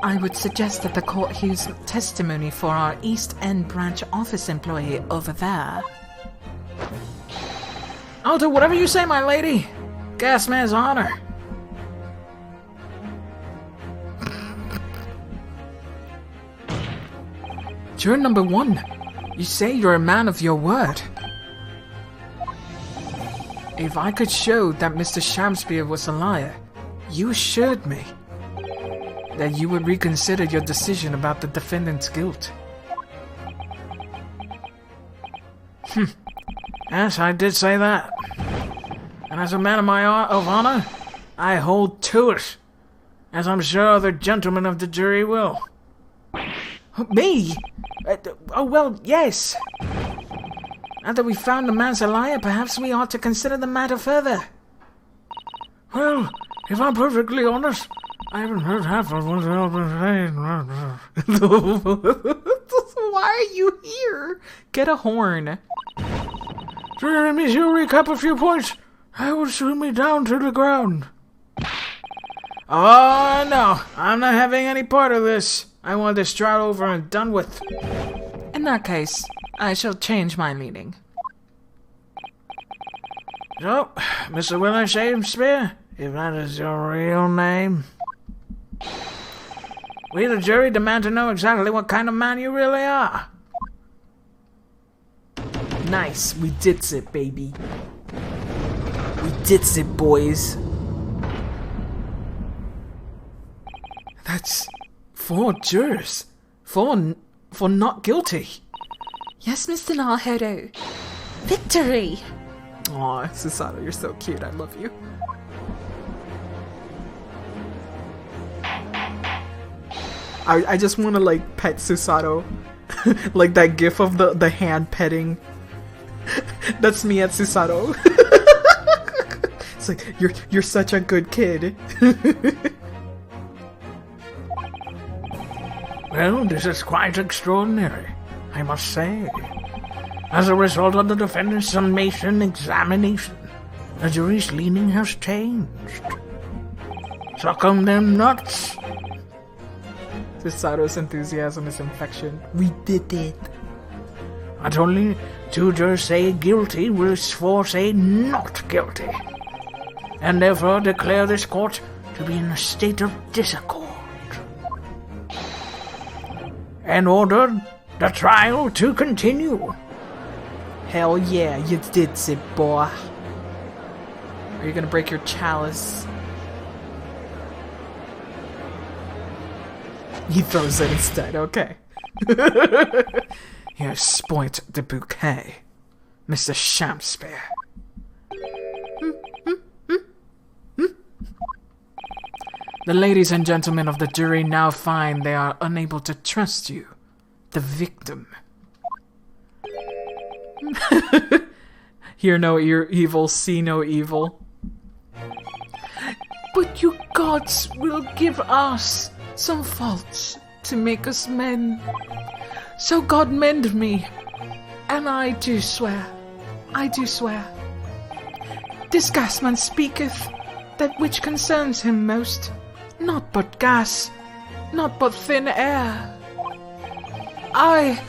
I would suggest that the court hears testimony for our East End branch office employee over there. I'll do whatever you say, my lady. Gasman's honor. Juror number 1, you say you're a man of your word. If I could show that Mr. Shamspeare was a liar, you assured me. that you would reconsider your decision about the defendant's guilt. Yes, I did say that. And as a man of honor, I hold to it, as I'm sure other gentlemen of the jury will. Me? Oh, well, yes. Now that we've found the man's a liar, perhaps we ought to consider the matter further. Well, if I'm perfectly honest, I haven't heard half of what they've been saying. Why are you here? Get a horn. So let me recap a few points. That would shoot me down to the ground. Oh, no. I'm not having any part of this. I want this trial over and done with. In that case, I shall change my leaning. So, Mr. William Shakespeare, if that is your real name, we the jury demand to know exactly what kind of man you really are. Nice, we did it, baby. We did it, boys. That's 4 jurors. 4 not guilty. Yes, Mr. Naruto. Victory! Aw, Susato, you're so cute. I love you. I just want to, like, pet Susato. Like that gif of the hand petting. That's me at Susato. It's like, you're such a good kid. Well, this is quite extraordinary, I must say. As a result of the defendant's summation examination, the jury's leaning has changed. Suck on them nuts. Susato's enthusiasm is infection. We did it. Not only 2 jurors say guilty, whilst 4 say not guilty, and therefore declare this court to be in a state of disaccord. And ordered the trial to continue. Hell yeah, you did it, boy. Are you gonna break your chalice? He throws it instead, okay. You have spoilt the bouquet, Mr. Shakespeare. The ladies and gentlemen of the jury now find they are unable to trust you, the victim. Hear no evil, see no evil. But you gods will give us some faults to make us men. So God mend me, and I do swear, this gasman speaketh that which concerns him most, not but gas, not but thin air. Aye,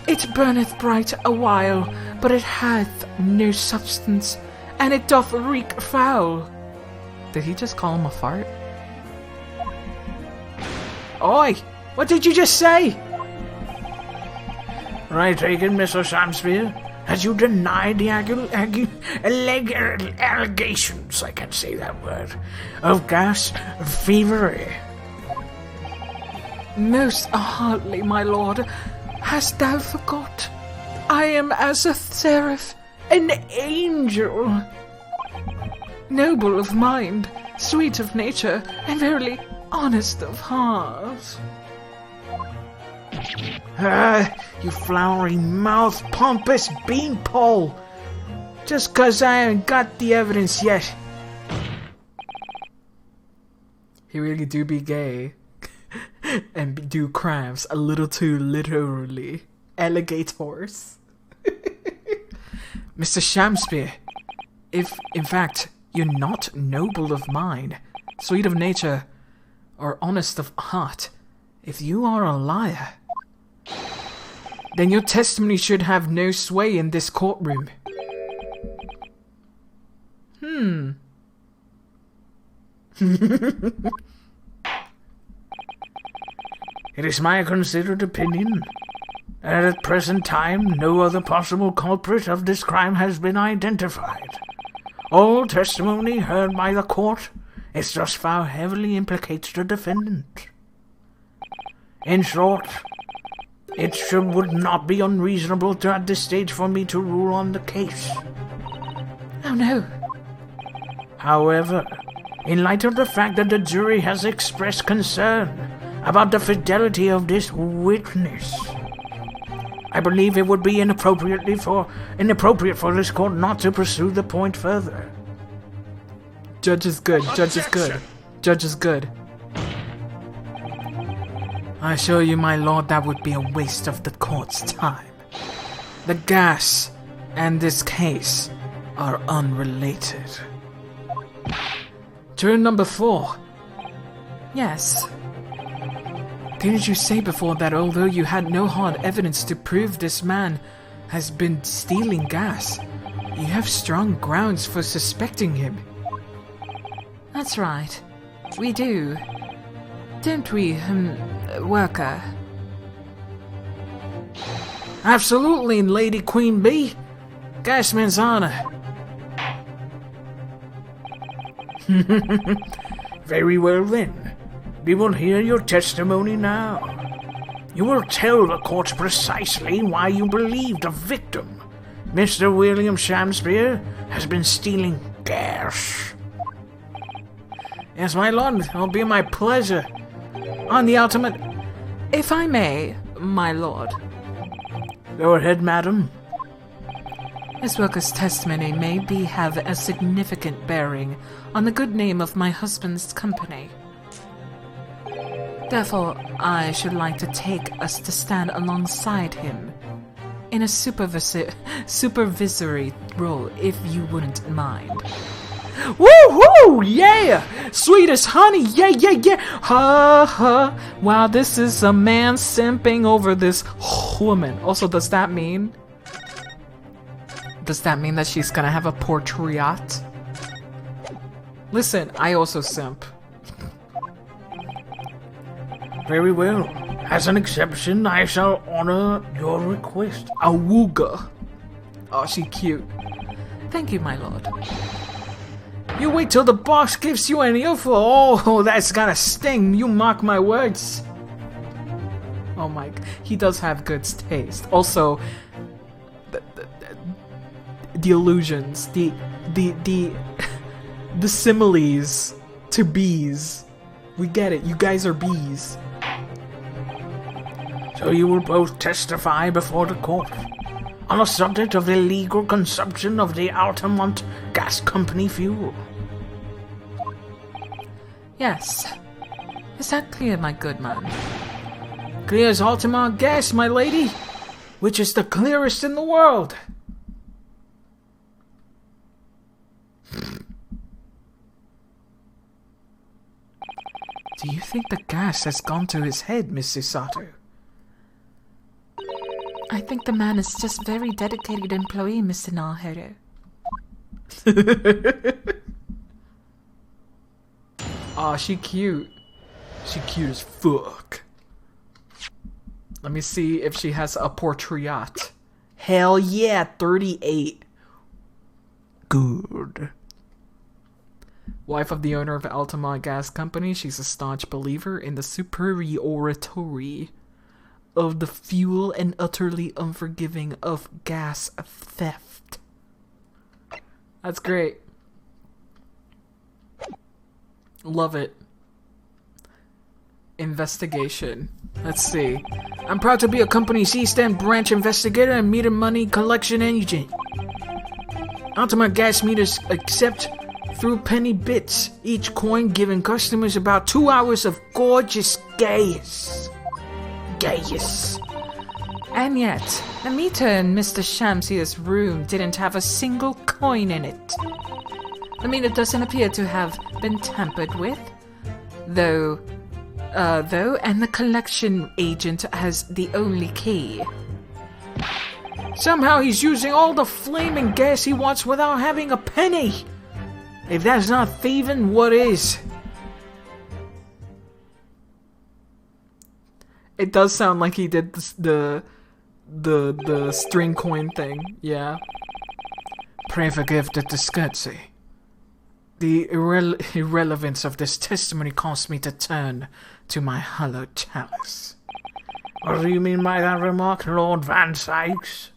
it burneth bright a while, but it hath no substance, and it doth reek foul. Did he just call him a fart? Oi! What did you just say? Right taken, Mr. Shakespeare. As you denied the allegations, I can say that word, of gas thievery. Most heartily, my lord, hast thou forgot? I am as a seraph, an angel. Noble of mind, sweet of nature, and verily honest of heart. You flowery mouth, pompous beanpole! Just 'cause I ain't got the evidence yet. He really do be gay. And do crimes a little too literally. Alligators. Mr. Shakespeare, if, in fact, you're not noble of mind, sweet of nature, or honest of heart, if you are a liar, then your testimony should have no sway in this courtroom. It is my considered opinion that at present time no other possible culprit of this crime has been identified. All testimony heard by the court is thus far heavily implicates the defendant. In short, would not be unreasonable at this stage for me to rule on the case. Oh no. However, in light of the fact that the jury has expressed concern about the fidelity of this witness, I believe it would be inappropriate for this court not to pursue the point further. Judge is good. Judge is good. Judge is good. I assure you, my lord, that would be a waste of the court's time. The gas and this case are unrelated. Juror number 4. Yes. Didn't you say before that although you had no hard evidence to prove this man has been stealing gas, you have strong grounds for suspecting him? That's right. We do. Don't we, worker? Absolutely, Lady Queen Bee. Gasman's honor. Very well then. We will hear your testimony now. You will tell the court precisely why you believe the victim, Mr. William Shamspeare, has been stealing gas. Yes, my lord, it'll be my pleasure. On the ultimate... If I may, my lord. Go ahead, madam. This worker's testimony may have a significant bearing on the good name of my husband's company. Therefore, I should like to take us to stand alongside him in a supervisory role, if you wouldn't mind. Woohoo! Yeah! Sweet as honey! Yeah, yeah, yeah! Ha ha! Wow, this is a man simping over this woman. Also, does that mean that she's gonna have a portrait? Listen, I also simp. Very well. As an exception, I shall honor your request. Awooga. Oh, she cute. Thank you, my lord. You wait till the boss gives you an earful. Oh, that's gonna sting. You mark my words. Oh my, he does have good taste. Also, the illusions, the similes to bees. We get it. You guys are bees. So you will both testify before the court on the subject of illegal consumption of the Altamont Gas Company fuel. Yes. Is that clear, my good man? Clear as Altamont gas, my lady, which is the clearest in the world. Do you think the gas has gone to his head, Mrs. Sato? I think the man is just very dedicated employee, Mr. Nahero. Aw, she cute. She cute as fuck. Let me see if she has a portrait. Hell yeah, 38. Good. Wife of the owner of Altamont Gas Company, she's a staunch believer in the superiority of the fuel and utterly unforgiving of gas theft. That's great. Love it. Investigation. Let's see. I'm proud to be a company's East End branch investigator and meter money collection agent. Altamont gas meters accept through penny bits, each coin giving customers about 2 hours of gorgeous gas. Gas. And yet, the meter in Mr. Shamsier's room didn't have a single coin in it. The meter doesn't appear to have been tampered with, though, and the collection agent has the only key. Somehow he's using all the flaming gas he wants without having a penny. If that's not thieving, what is? It does sound like he did the string coin thing, yeah. Pray forgive the discourtesy. The irrelevance of this testimony caused me to turn to my hollow chalice. What do you mean by that remark, Lord Van Sykes?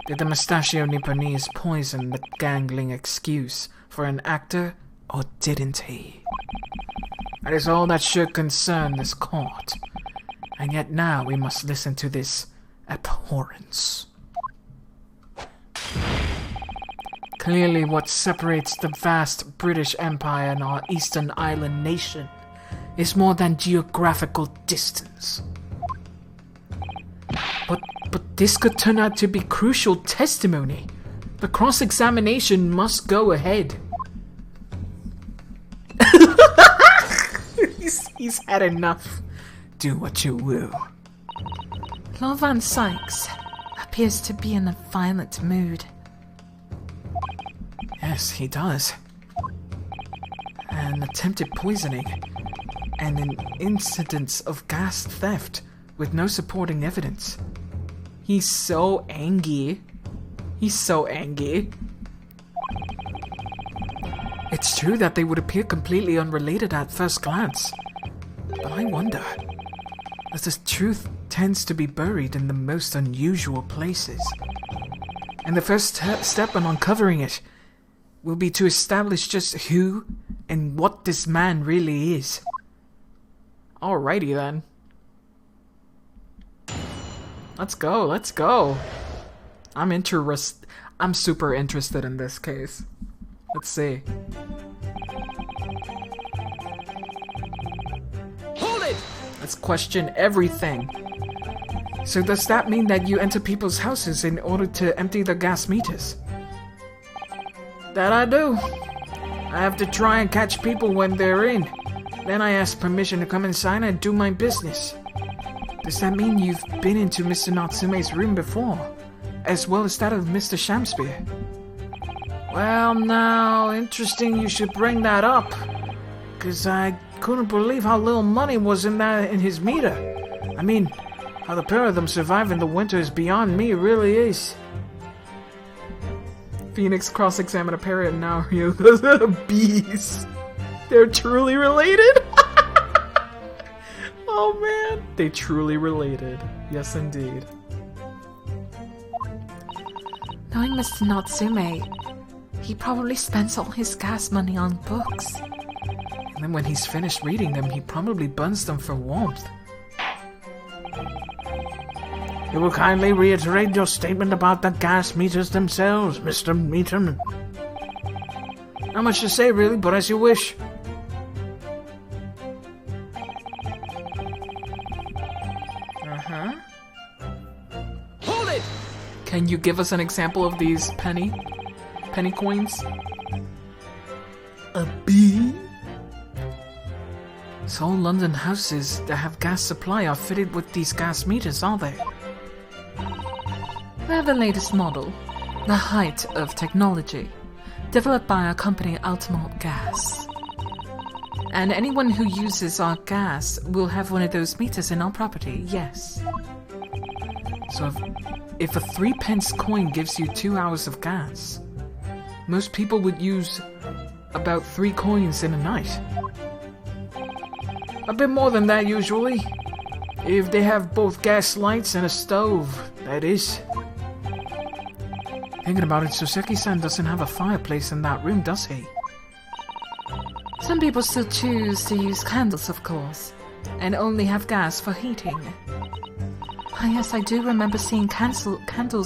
Did the mustachio Nipponese poison the gangling excuse for an actor, or didn't he? That is all that should concern this court. And yet now we must listen to this abhorrence. Clearly what separates the vast British Empire and our Eastern Island nation is more than geographical distance. But this could turn out to be crucial testimony. The cross-examination must go ahead. He's had enough. Do what you will. Lord Van Sykes appears to be in a violent mood. Yes, he does. An attempted poisoning, and an incidence of gas theft with no supporting evidence. He's so angry. He's so angry. It's true that they would appear completely unrelated at first glance. But I wonder, as the truth tends to be buried in the most unusual places. And the first step in uncovering it will be to establish just who and what this man really is. Alrighty then. Let's go, let's go. I'm super interested in this case. Let's see. Hold it! Let's question everything. So does that mean that you enter people's houses in order to empty their gas meters? That I do. I have to try and catch people when they're in. Then I ask permission to come inside and do my business. Does that mean you've been into Mr. Natsume's room before, as well as that of Mr. Shamspeare? Well, now, interesting you should bring that up. 'Cause I couldn't believe how little money was in his meter. I mean, how the pair of them survive in the winter is beyond me, it really is. Phoenix cross-examine a parrot and now bees. They're truly related? Oh man, they truly related. Yes, indeed. Knowing Mr. Natsume, he probably spends all his gas money on books. And then when he's finished reading them, he probably burns them for warmth. You will kindly reiterate your statement about the gas meters themselves, Mr. Meterman. Not much to say, really, but as you wish. Hold it! Can you give us an example of these penny coins? A bee? So all London houses that have gas supply are fitted with these gas meters, are they? We have the latest model, the height of technology, developed by our company Altamont Gas. And anyone who uses our gas will have one of those meters in our property, yes. So if a 3p coin gives you 2 hours of gas, most people would use about 3 coins in a night. A bit more than that, usually. If they have both gas lights and a stove, that is. Thinking about it, Soseki-san doesn't have a fireplace in that room, does he? Some people still choose to use candles, of course, and only have gas for heating. Ah, yes, I do remember seeing candles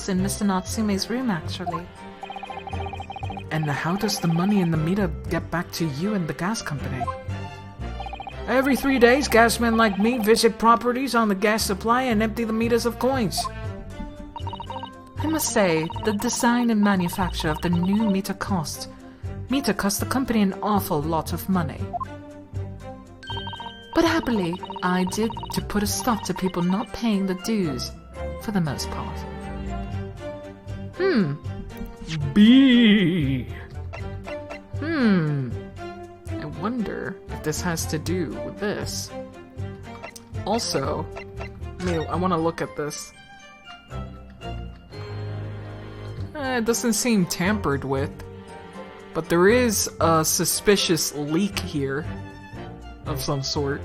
in Mr. Natsume's room, actually. And how does the money in the meter get back to you and the gas company? Every 3 days, gasmen like me visit properties on the gas supply and empty the meters of coins. I must say, the design and manufacture of the new meter cost the company an awful lot of money. But happily, I did to put a stop to people not paying the dues, for the most part. B. I wonder if this has to do with this. Also, I want to look at this. It doesn't seem tampered with, but there is a suspicious leak here of some sort.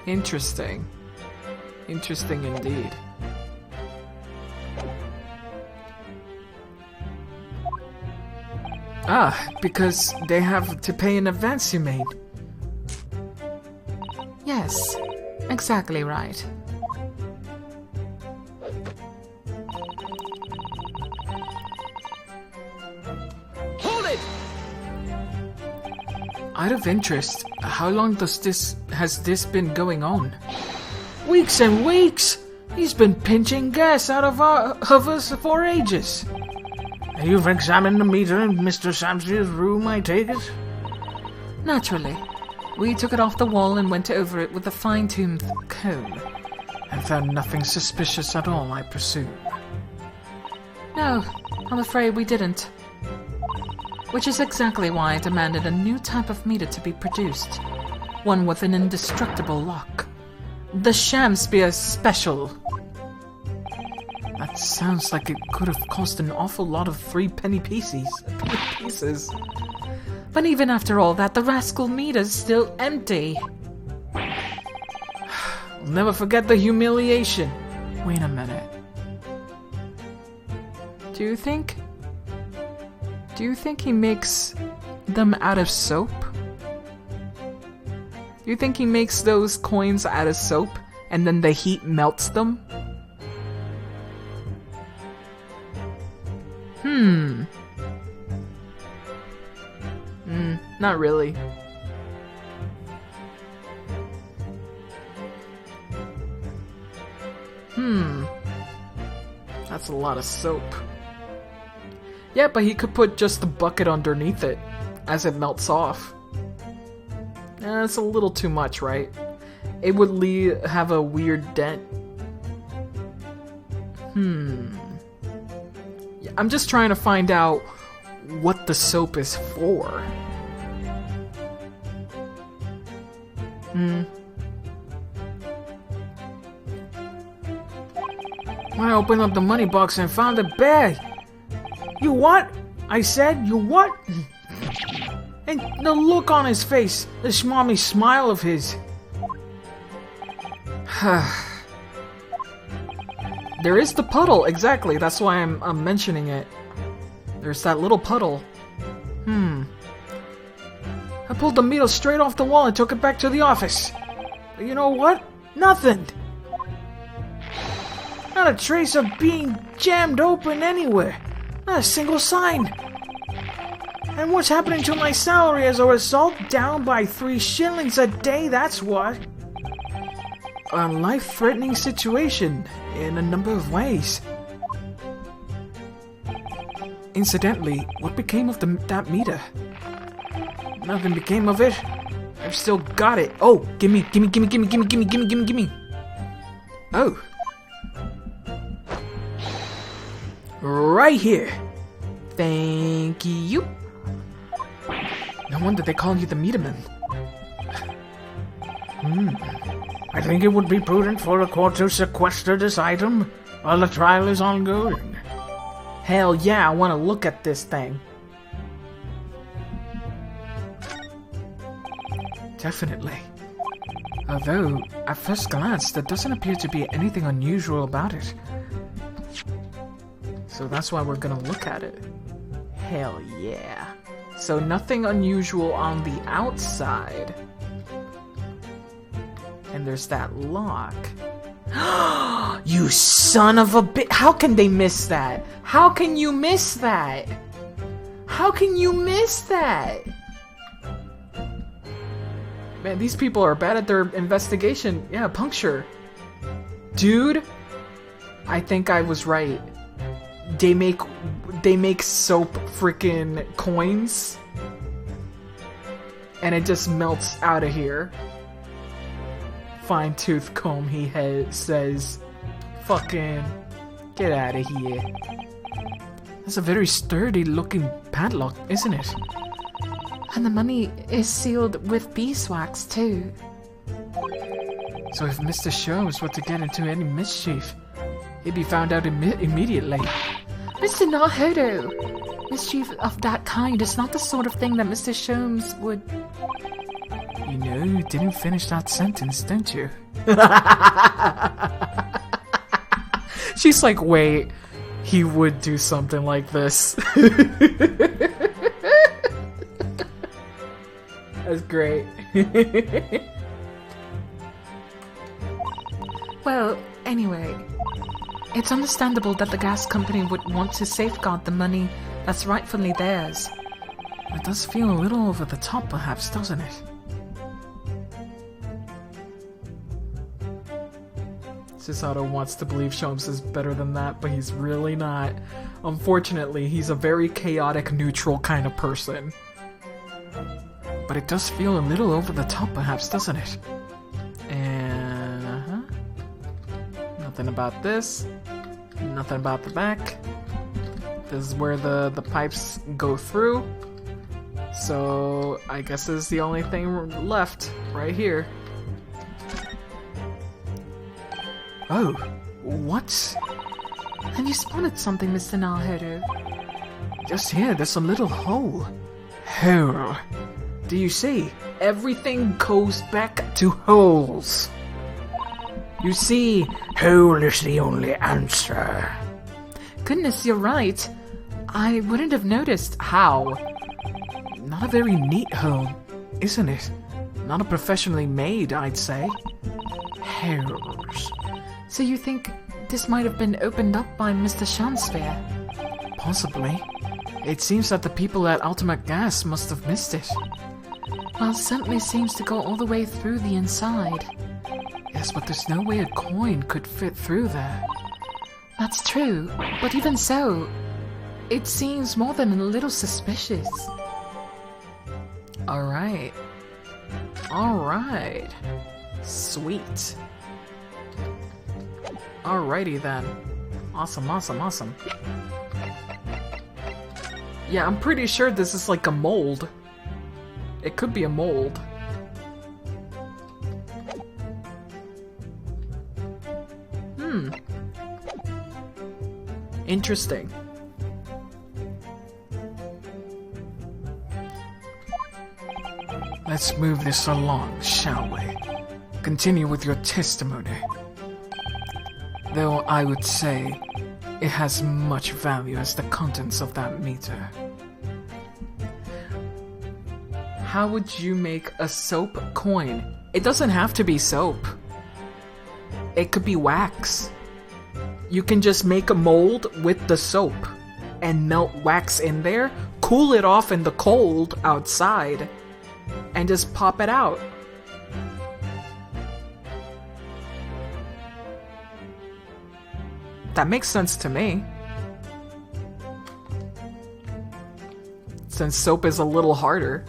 Interesting. Interesting indeed. Ah, because they have to pay in advance, you mean? Yes, exactly right. Hold it! Out of interest, how long has this been going on? Weeks and weeks! He's been pinching gas out of us for ages. You've examined the meter in Mr. Samsey's room, I take it? Naturally. We took it off the wall and went over it with a fine-tuned comb. And found nothing suspicious at all, I presume. No, I'm afraid we didn't. Which is exactly why I demanded a new type of meter to be produced. One with an indestructible lock. The Shamspeare Special. That sounds like it could have cost an awful lot of 3-penny pieces. But even after all that, the rascal meter's still empty. I'll never forget the humiliation. Wait a minute. Do you think he makes them out of soap? Do you think he makes those coins out of soap and then the heat melts them? Not really. That's a lot of soap. Yeah, but he could put just the bucket underneath it as it melts off. That's a little too much, right? It would have a weird dent. Yeah, I'm just trying to find out what the soap is for. I opened up the money box and found a bag. You what? I said, you what? And the look on his face, the schmommy smile of his. There is the puddle, exactly. That's why I'm mentioning it. There's that little puddle. I pulled the meter straight off the wall and took it back to the office. But you know what? Nothing. Not a trace of being jammed open anywhere. Not a single sign. And what's happening to my salary as a result? Down by 3 shillings a day, that's what. A life-threatening situation in a number of ways. Incidentally, what became of that meter? Nothing became of it. I've still got it. Oh, gimme. Oh. Right here. Thank you. No wonder they call you the Meterman. I think it would be prudent for the court to sequester this item while the trial is ongoing. Hell yeah, I want to look at this thing. Definitely. Although, at first glance, there doesn't appear to be anything unusual about it. So that's why we're gonna look at it. Hell yeah. So nothing unusual on the outside. And there's that lock. You son of a bitch! How can they miss that? How can you miss that? How can you miss that? Man, these people are bad at their investigation. Yeah, puncture. Dude, I think I was right. They make soap freaking coins. And it just melts out of here. Fine-tooth comb, he says. Fucking get out of here. That's a very sturdy looking padlock, isn't it? And the money is sealed with beeswax too. So if Mr. Sholmes were to get into any mischief, he'd be found out immediately. Mr. Nahodo! Mischief of that kind is not the sort of thing that Mr. Sholmes would... You know, you didn't finish that sentence, didn't you? She's like, wait, he would do something like this. That's great. Well, anyway, it's understandable that the gas company would want to safeguard the money that's rightfully theirs. It does feel a little over the top, perhaps, doesn't it? Chisato wants to believe Sholmes is better than that, but he's really not. Unfortunately, he's a very chaotic, neutral kind of person. But it does feel a little over the top, perhaps, doesn't it? And... nothing about this. Nothing about the back. This is where the pipes go through. So, I guess this is the only thing left, right here. Oh, what? Have you spotted something, Mr. Naruto? Just here, there's a little hole. Hole. Do you see? Everything goes back to holes. You see, Hole is the only answer. Goodness, you're right. I wouldn't have noticed. How? Not a very neat hole, isn't it? Not a professionally made, I'd say. Holes. So you think this might have been opened up by Mr. Shansphere? Possibly. It seems that the people at Ultimate Gas must have missed it. Well, it certainly seems to go all the way through the inside. Yes, but there's no way a coin could fit through there. That's true, but even so, it seems more than a little suspicious. Alright. Alright. Sweet. Alrighty then. Awesome, awesome, awesome. Yeah, I'm pretty sure this is like a mold. It could be a mold. Interesting. Let's move this along, shall we? Continue with your testimony. Though I would say it has much value as the contents of that meter. How would you make a soap coin? It doesn't have to be soap. It could be wax. You can just make a mold with the soap and melt wax in there, cool it off in the cold outside, and just pop it out. That makes sense to me. Since soap is a little harder.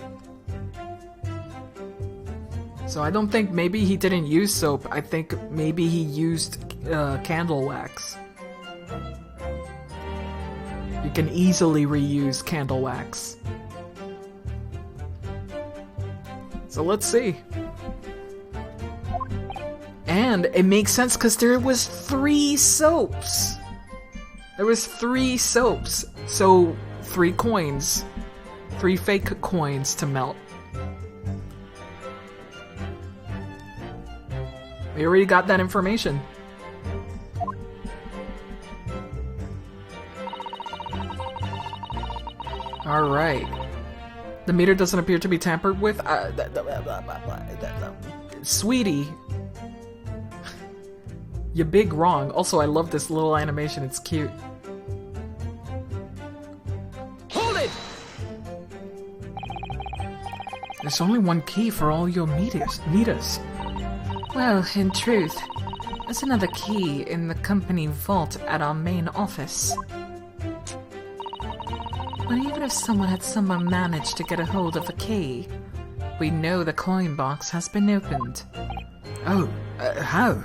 So I don't think maybe he didn't use soap. I think maybe he used candle wax. You can easily reuse candle wax. So let's see. And it makes sense because there was 3 soaps. There was 3 soaps. So 3 coins. 3 fake coins to melt. We already got that information. Alright. The meter doesn't appear to be tampered with. Sweetie. You're big wrong. Also, I love this little animation. It's cute. Hold it! There's only one key for all your meters. Well, in truth, there's another key in the company vault at our main office. But even if someone had somehow managed to get a hold of the key, we know the coin box has been opened. Oh, how?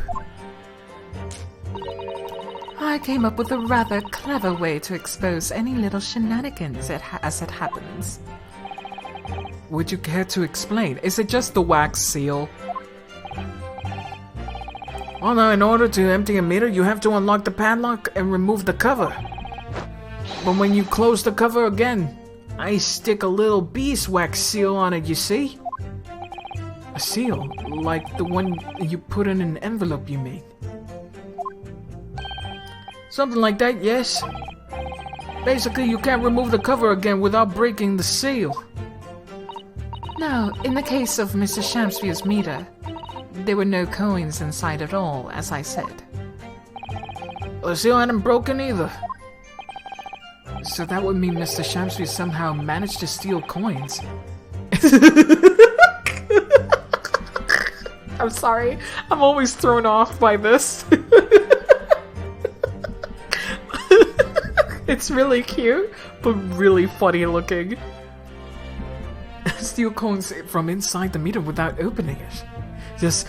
I came up with a rather clever way to expose any little shenanigans as it happens. Would you care to explain? Is it just the wax seal? Well, now, in order to empty a meter, you have to unlock the padlock and remove the cover. But when you close the cover again, I stick a little beeswax seal on it, you see? A seal? Like the one you put in an envelope, you mean? Something like that, yes. Basically, you can't remove the cover again without breaking the seal. Now, in the case of Mr. Shamspier's meter, there were no coins inside at all, as I said. The seal hadn't broken either. So that would mean Mr. Shamspier somehow managed to steal coins. I'm sorry. I'm always thrown off by this. It's really cute, but really funny looking. Steal coins from inside the meter without opening it. Just...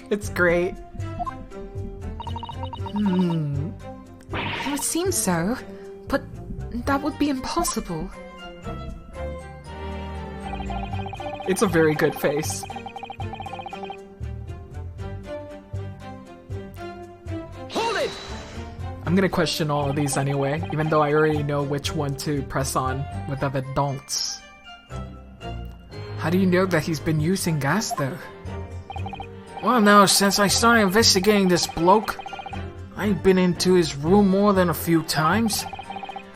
It's great. It would seem so, but that would be impossible. It's a very good face. Hold it! I'm gonna question all of these anyway, even though I already know which one to press on with the adults. How do you know that he's been using gas though? Well, now, since I started investigating this bloke, I've been into his room more than a few times.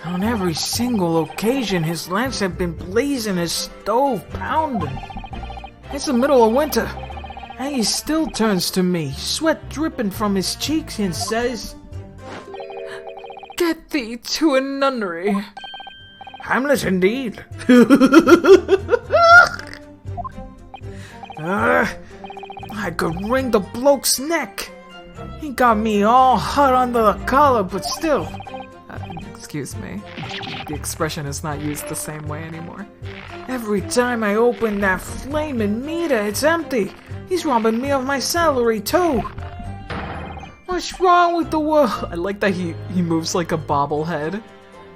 On every single occasion, his lamps have been blazing, his stove pounding. It's the middle of winter, and he still turns to me, sweat dripping from his cheeks, and says, Get thee to a nunnery. Hamlet indeed. I could wring the bloke's neck. He got me all hot under the collar, but still. Excuse me. The expression is not used the same way anymore. Every time I open that flaming meter, it's empty. He's robbing me of my salary, too. What's wrong with the world? I like that he moves like a bobblehead.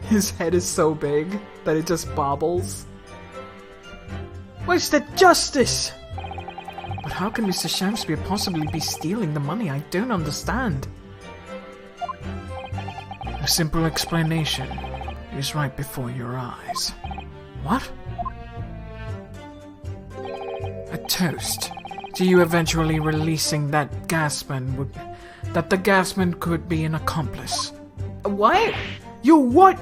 His head is so big that it just bobbles. Where's the justice? But how can Mr. Shamspierre possibly be stealing the money? I don't understand. A simple explanation is right before your eyes. What? A toast to you eventually releasing that gasman that the gasman could be an accomplice. What? You what?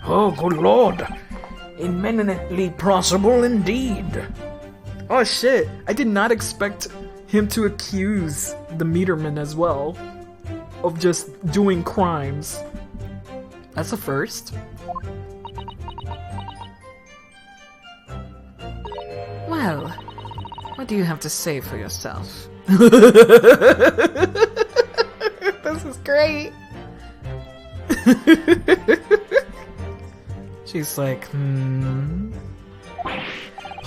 Oh, good lord. Imminently possible indeed. Oh shit, I did not expect him to accuse the meterman as well of just doing crimes. That's a first. Well, what do you have to say for yourself? This is great. She's like,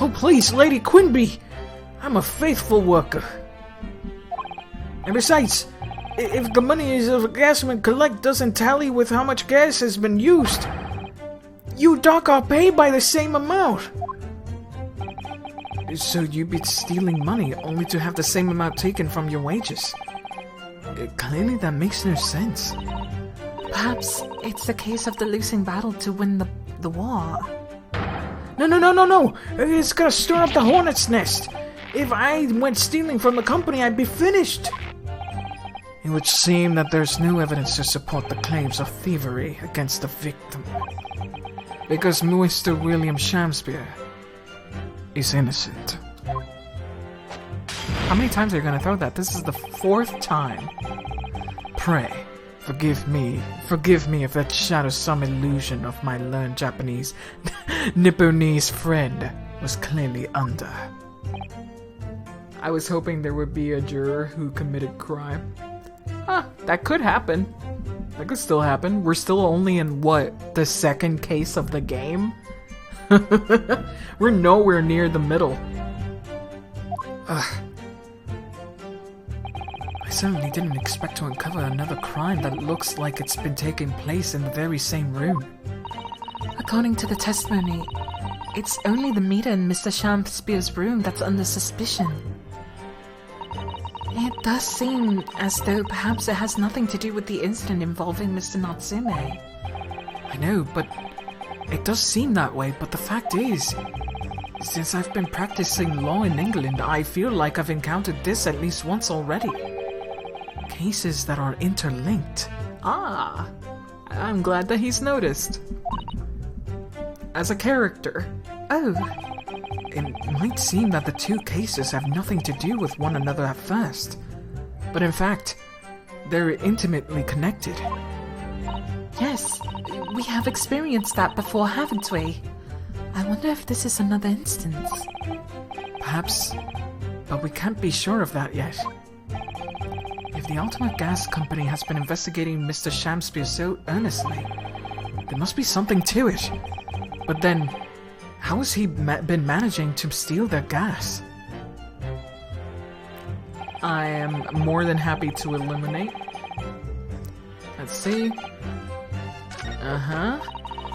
Oh, please, Lady Quinby! I'm a faithful worker. And besides, if the money is of a gasman collect doesn't tally with how much gas has been used, you doc are paid by the same amount. so you'd be stealing money only to have the same amount taken from your wages. Clearly that makes no sense. Perhaps it's a case of the losing battle to win the war. No. It's gonna stir up the hornet's nest. If I went stealing from the company, I'd be finished. It would seem that there's no evidence to support the claims of thievery against the victim. Because Mr. William Shamspierre is innocent. How many times are you gonna throw that? This is the 4th time. Pray, forgive me if that shadows some illusion of my learned Japanese Nipponese friend was clearly under. I was hoping there would be a juror who committed crime. Huh, that could happen. That could still happen. We're still only in, what, the 2nd case of the game? We're nowhere near the middle. Ugh. I certainly didn't expect to uncover another crime that looks like it's been taking place in the very same room. According to the testimony, it's only the meter in Mr. Shamspierre's room that's under suspicion. It does seem as though perhaps it has nothing to do with the incident involving Mr. Natsume. I know, but it does seem that way, but the fact is, since I've been practicing law in England, I feel like I've encountered this at least once already. Cases that are interlinked. Ah, I'm glad that he's noticed. As a character. Oh, It might seem that the two cases have nothing to do with one another at first, but in fact, they're intimately connected. yes. We have experienced that before, haven't we? I wonder if this is another instance. Perhaps, but we can't be sure of that yet. If the Ultimate Gas Company has been investigating Mr. Shamspeare so earnestly, there must be something to it. But then, how has he been managing to steal their gas? I am more than happy to illuminate. Let's see.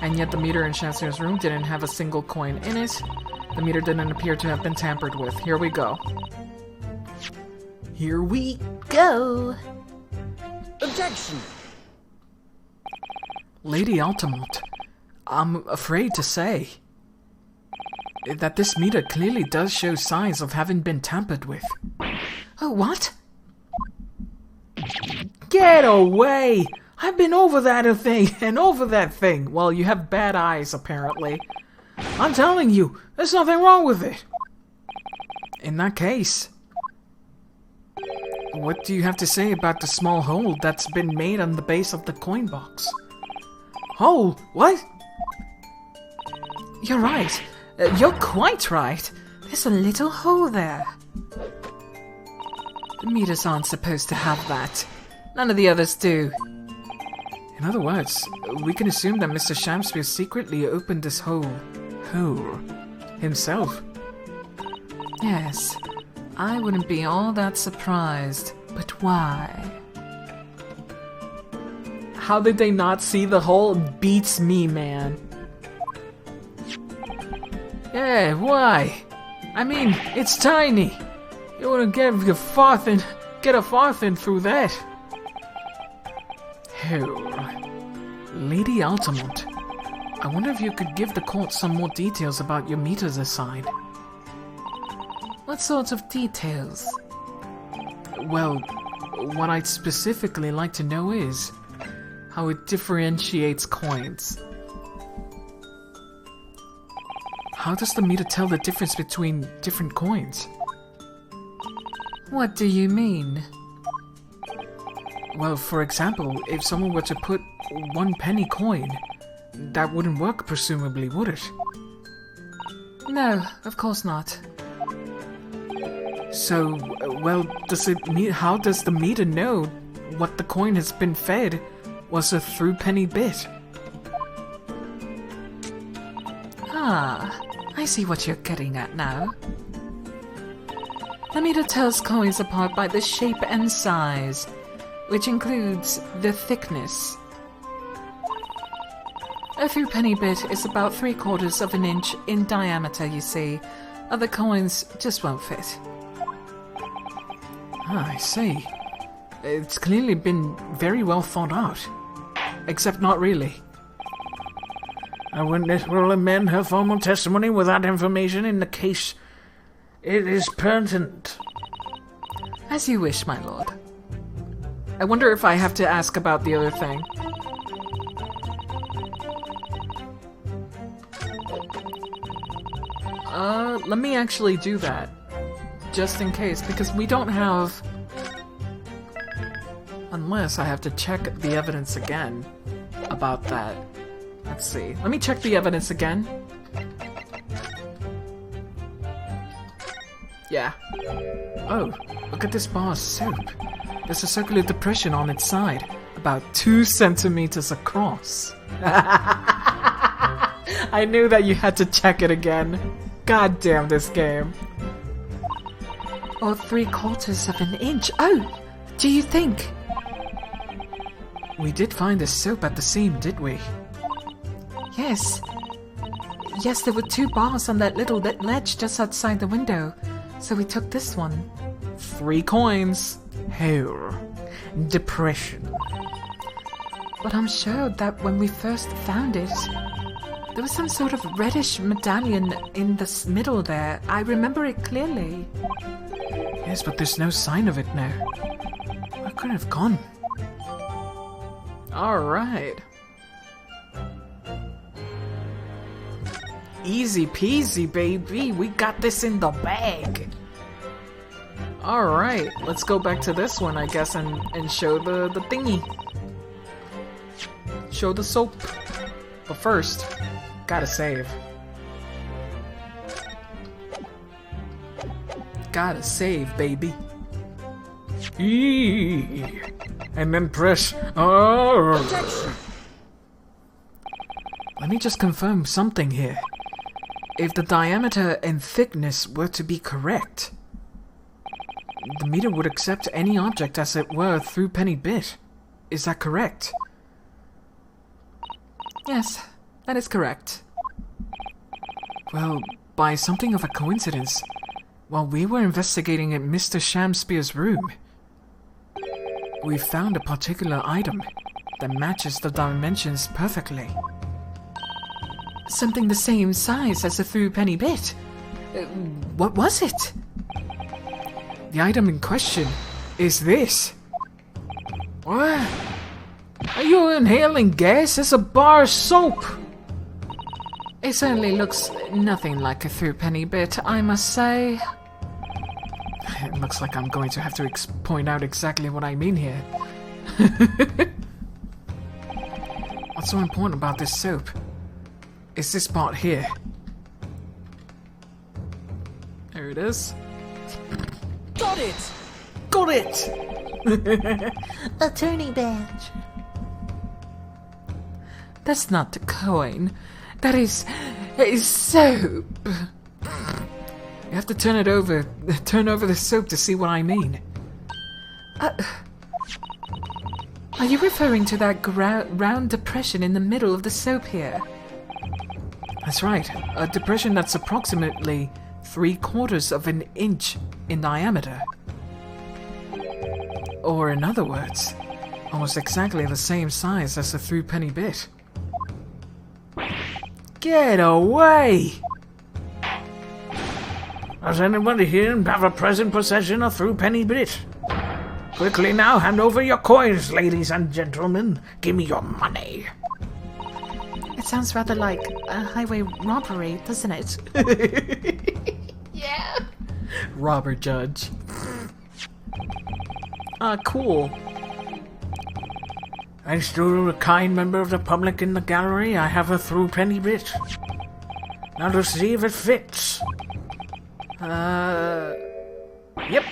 And yet the meter in Chancellor's room didn't have a single coin in it. The meter didn't appear to have been tampered with. Here we go. Here we go! Objection! Lady Altamont, I'm afraid to say that this meter clearly does show signs of having been tampered with. Oh, what? Get away! I've been over that thing and over that thing. Well, you have bad eyes, apparently. I'm telling you, there's nothing wrong with it. In that case, what do you have to say about the small hole that's been made on the base of the coin box? Hole? What? You're right. You're quite right. There's a little hole there. The meters aren't supposed to have that. None of the others do. In other words, we can assume that Mr. Shamspeare secretly opened this hole himself. Yes, I wouldn't be all that surprised. But why? How did they not see the hole? Beats me, man. Yeah, why? I mean, it's tiny. You wouldn't get a farthing through that. Lady Altamont, I wonder if you could give the court some more details about your meters aside. What sorts of details? Well, what I'd specifically like to know is how it differentiates coins. How does the meter tell the difference between different coins? What do you mean? Well, for example, if someone were to put 1 penny coin, that wouldn't work presumably, would it? No, of course not. So, well, how does the meter know what the coin has been fed was a through penny bit? Ah, I see what you're getting at now. The meter tells coins apart by the shape and size, which includes the thickness. A through penny bit is about 3/4 of an inch in diameter, you see. Other coins just won't fit. Ah, I see. It's clearly been very well thought out. Except not really. A witness will amend her formal testimony with that information in the case it is pertinent. As you wish, my lord. I wonder if I have to ask about the other thing. Let me actually do that. Just in case, because we don't have... Unless I have to check the evidence again about that. Let's see. Let me check the evidence again. Yeah. Oh, look at this bar of soap. There's a circular depression on its side, about 2 centimeters across. I knew that you had to check it again. God damn this game. Or 3/4 of an inch. Oh, do you think? We did find the soap at the seam, did we? Yes. Yes, there were 2 bars on that little ledge just outside the window. So we took this one. 3 coins. Hair. Depression. But I'm sure that when we first found it, There was some sort of reddish medallion in the middle there. I remember it clearly. Yes, but there's no sign of it now. Where could it have gone? Alright. Easy peasy, baby. We got this in the bag. Alright, let's go back to this one, I guess, and show the thingy. Show the soap. But first, gotta save. Gotta save, baby. E. And then press R. Objection. Let me just confirm something here. If the diameter and thickness were to be correct, the meter would accept any object as it were through penny bit. Is that correct? Yes, that is correct. Well, by something of a coincidence, while we were investigating at Mr. Shamspeare's room, we found a particular item that matches the dimensions perfectly. Something the same size as a through penny bit. What was it? The item in question is this. What? Are you inhaling gas? It's a bar of soap. It certainly looks nothing like a through penny bit, I must say. It looks like I'm going to have to point out exactly what I mean here. What's so important about this soap? Is this part here. There it is. Got it! Got it! Attorney badge. That's not the coin. That is soap. You have to turn over the soap to see what I mean. Are you referring to that round depression in the middle of the soap here? That's right, a depression that's approximately 3/4 of an inch in diameter. Or in other words, almost exactly the same size as the through penny bit. Get away! Does anybody here have a present possession of through penny bit? Quickly now, hand over your coins, ladies and gentlemen. Give me your money. It sounds rather like a highway robbery, doesn't it? Yeah. Robber Judge. Cool. Thanks to a kind member of the public in the gallery, I have a through penny bit. Now to see if it fits. Yep,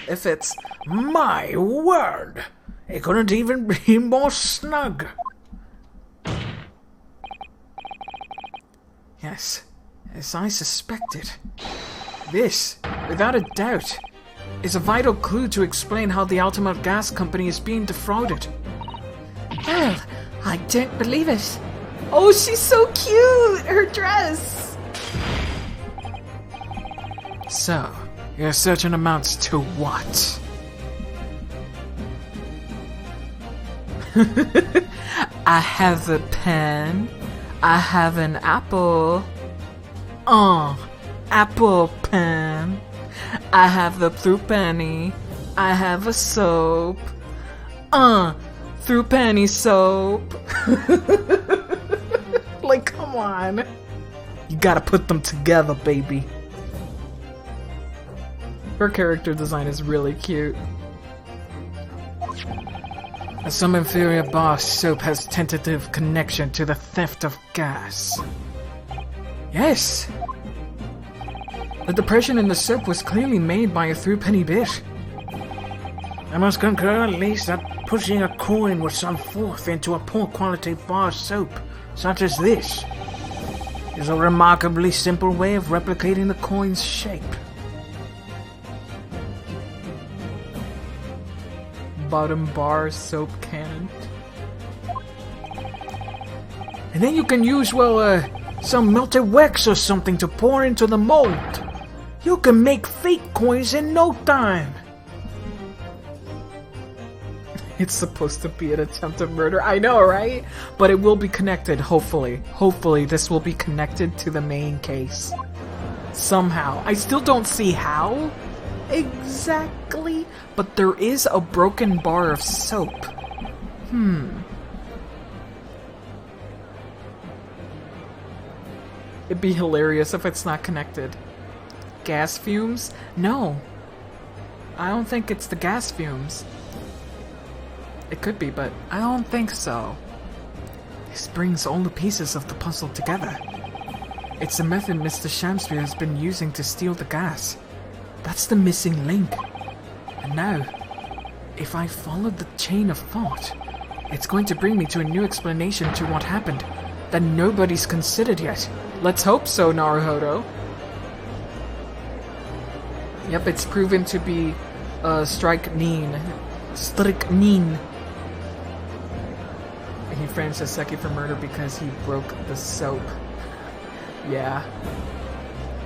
it fits. My word! It couldn't even be more snug. Yes, as I suspected. This, without a doubt, is a vital clue to explain how the Ultimate Gas Company is being defrauded. Well, I don't believe it. Oh, she's so cute! Her dress! So, your search amounts to what? I have a pen. I have an apple. Apple pen. I have the through penny. I have a soap. Through penny soap. Like, come on. You gotta put them together, baby. Her character design is really cute. Some inferior bar soap has tentative connection to the theft of gas. Yes! The depression in the soap was clearly made by a through penny bit. I must concur at least that pushing a coin with some force into a poor quality bar soap, such as this, is a remarkably simple way of replicating the coin's shape. Bottom bar soap can. And then you can use, well, some melted wax or something to pour into the mold. You can make fake coins in no time. It's supposed to be an attempted murder. I know, right? But it will be connected, hopefully. Hopefully this will be connected to the main case. Somehow. I still don't see how exactly, but there is a broken bar of soap. It'd be hilarious if it's not connected. Gas fumes? No. I don't think it's the gas fumes. It could be, but I don't think so. This brings all the pieces of the puzzle together. It's the method Mr. Shamspeare has been using to steal the gas. That's the missing link. And now, if I follow the chain of thought, it's going to bring me to a new explanation to what happened that nobody's considered yet. Let's hope so, Naruhodo. Yep, it's proven to be strychnine. Strychnine. He frames Saseki for murder because he broke the soap. Yeah.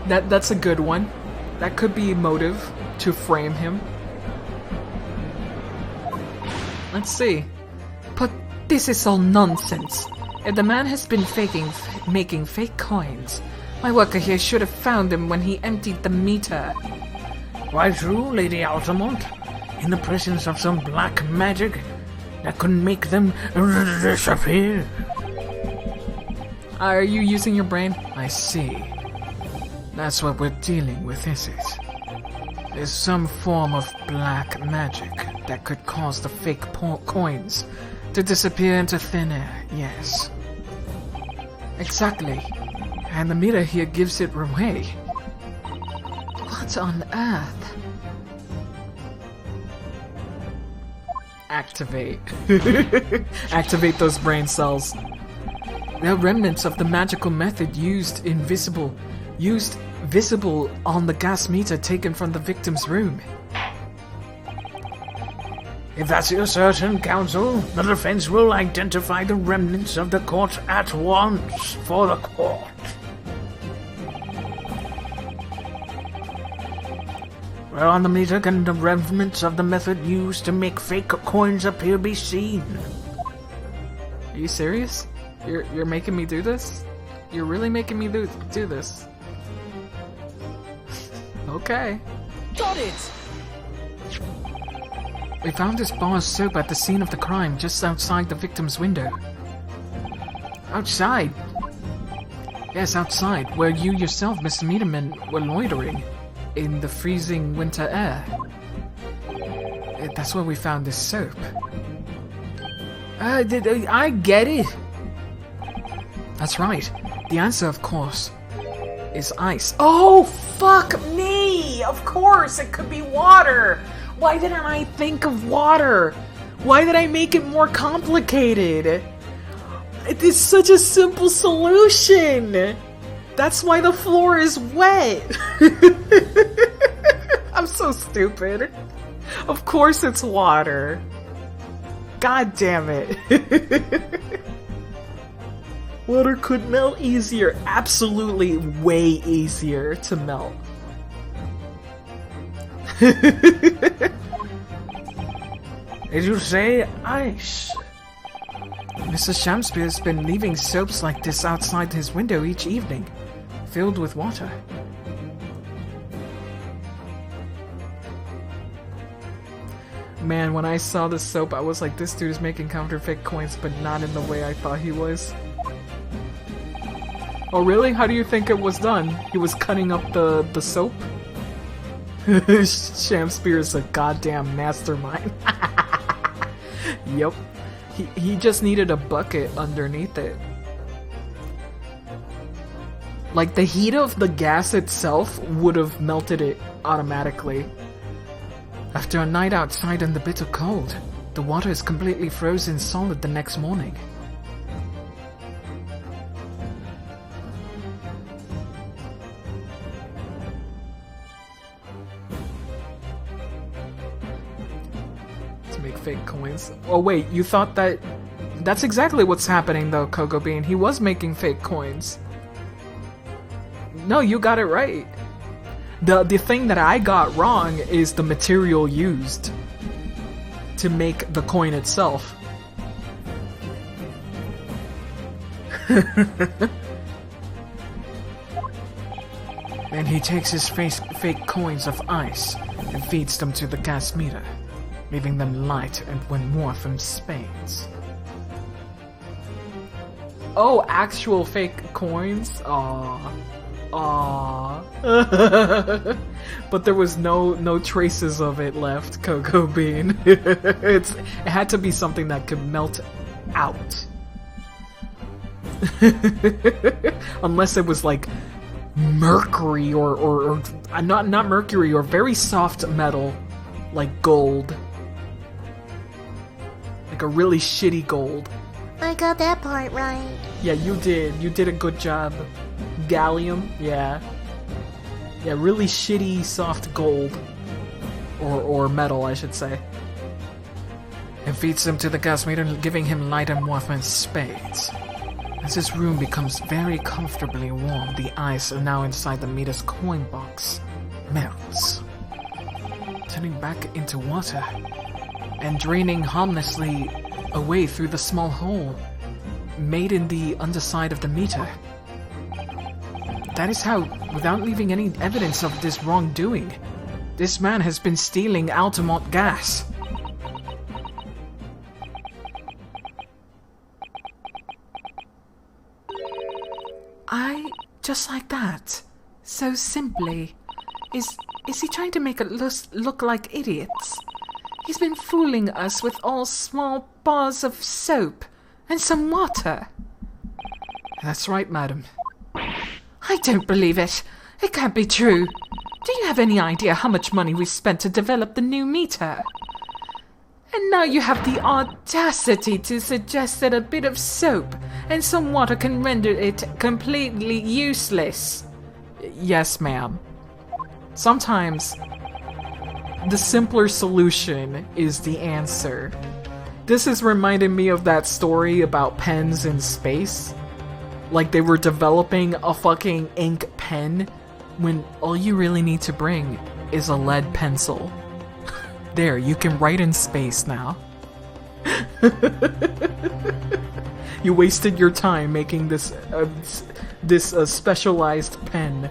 That's a good one. That could be motive to frame him. Let's see. But this is all nonsense. If the man has been making fake coins, my worker here should have found him when he emptied the meter. Why true, Lady Altamont? In the presence of some black magic that could make them disappear. Are you using your brain? I see. That's what we're dealing with, is it? There's some form of black magic that could cause the fake coins to disappear into thin air, yes. Exactly. And the meter here gives it away. What on earth? Activate. Activate those brain cells. They're remnants of the magical method used visible on the gas meter taken from the victim's room. If that's your certain, counsel, the defense will identify the remnants of the court at once for the court. Where on the meter can the remnants of the method used to make fake coins appear be seen? Are you serious? You're making me do this? You're really making me do this? Okay. Got it! We found this bar of soap at the scene of the crime, just outside the victim's window. Outside? Yes, outside, where you yourself, Mr. Meterman, were loitering in the freezing winter air. That's where we found this soap. I get it. That's right. The answer, of course, is ice. Oh, fuck me! Of course, it could be water! Why didn't I think of water? Why did I make it more complicated? It is such a simple solution! That's why the floor is wet! I'm so stupid. Of course it's water. God damn it. Water could melt easier. Absolutely way easier to melt. Did you say ice? Mr. Shamspeare's been leaving soaps like this outside his window each evening, filled with water. Man, when I saw the soap, I was like, this dude is making counterfeit coins, but not in the way I thought he was. Oh really? How do you think it was done? He was cutting up the soap? Shamspeare's a goddamn mastermind. Yep. He just needed a bucket underneath it. Like, the heat of the gas itself would have melted it automatically. After a night outside in the bitter cold, the water is completely frozen solid the next morning. To make fake coins. Oh wait, you thought that... That's exactly what's happening though, Coco Bean. He was making fake coins. No, you got it right. The thing that I got wrong is the material used. to make the coin itself. And he takes his fake coins of ice and feeds them to the gas meter, leaving them light and win more from spades. Oh, actual fake coins? Aww. Aww. But there was no traces of it left, Cocoa Bean. It had to be something that could melt out. Unless it was like mercury or not mercury, or very soft metal like gold. Like a really shitty gold. I got that part right. Yeah, you did. You did a good job. Gallium, yeah. Yeah, really shitty soft gold. Or metal, I should say. And feeds him to the gas meter, giving him light and warmth and spades. As his room becomes very comfortably warm, the ice now inside the meter's coin box melts, turning back into water and draining harmlessly away through the small hole made in the underside of the meter. That is how, without leaving any evidence of this wrongdoing, this man has been stealing Altamont gas. Just like that. So simply. Is he trying to make us look like idiots? He's been fooling us with all small bars of soap and some water. That's right, madam. I don't believe it. It can't be true. Do you have any idea how much money we spent to develop the new meter? And now you have the audacity to suggest that a bit of soap and some water can render it completely useless. Yes, ma'am. Sometimes the simpler solution is the answer. This is reminding me of that story about pens in space. Like they were developing a fucking ink pen when all you really need to bring is a lead pencil. There, you can write in space now. You wasted your time making this specialized pen.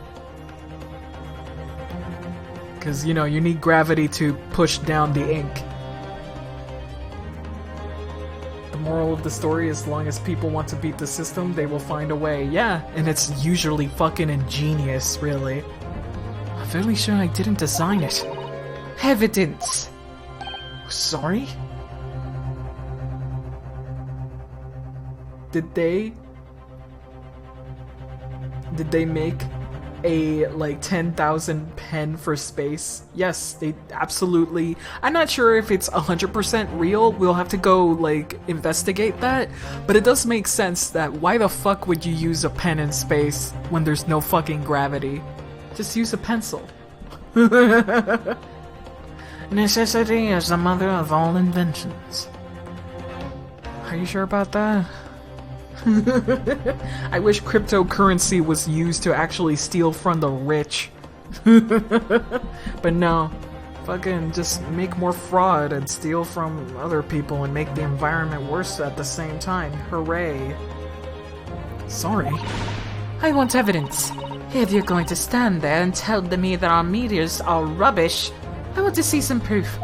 Because, you know, you need gravity to push down the ink. The moral of the story, as long as people want to beat the system, they will find a way. Yeah, and it's usually fucking ingenious, really. I'm fairly sure I didn't design it. Evidence. Sorry? Did they make a, like, 10,000 pen for space? Yes, they absolutely... I'm not sure if it's 100% real. We'll have to go, like, investigate that. But it does make sense that why the fuck would you use a pen in space when there's no fucking gravity? Just use a pencil. Necessity is the mother of all inventions. Are you sure about that? I wish cryptocurrency was used to actually steal from the rich. But no. Fucking just make more fraud and steal from other people and make the environment worse at the same time. Hooray. Sorry. I want evidence. If you're going to stand there and tell me that our meteors are rubbish, I want to see some proof.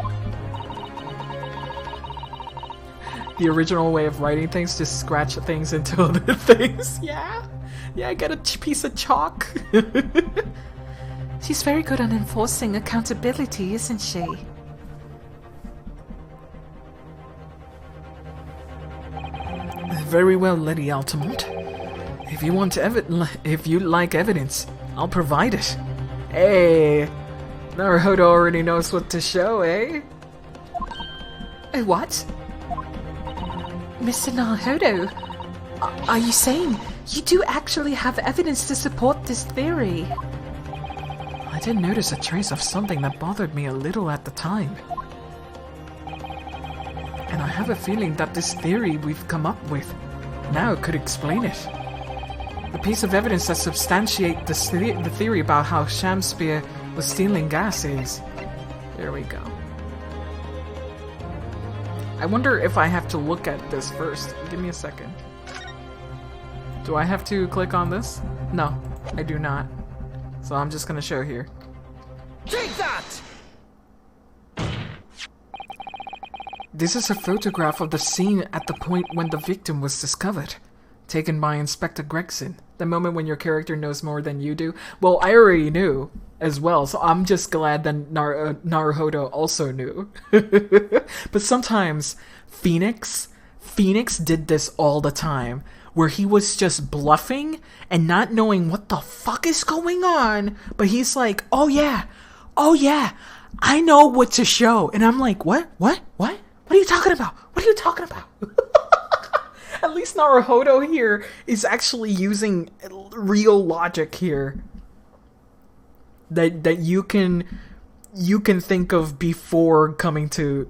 The original way of writing things, just scratch things into other things. Yeah, I got a piece of chalk. She's very good at enforcing accountability, isn't she? Very well, Lady Altamont. If you like evidence, I'll provide it. Hey, Naruhodo already knows what to show, eh? What? Mr. Naruhodo, are you saying you do actually have evidence to support this theory? I did notice a trace of something that bothered me a little at the time. And I have a feeling that this theory we've come up with now could explain it. The piece of evidence that substantiates the theory about how Shamspear was stealing gas is... There we go. I wonder if I have to look at this first. Give me a second. Do I have to click on this? No, I do not. So I'm just gonna show here. Take that! This is a photograph of the scene at the point when the victim was discovered. Taken by Inspector Gregson. The moment when your character knows more than you do. Well, I already knew as well, so I'm just glad that Naruhodo also knew. But sometimes Phoenix did this all the time, where he was just bluffing and not knowing what the fuck is going on, but he's like, oh yeah, I know what to show. And I'm like, what are you talking about? What are you talking about? At least Naruhodo here is actually using real logic here. That you can think of before coming to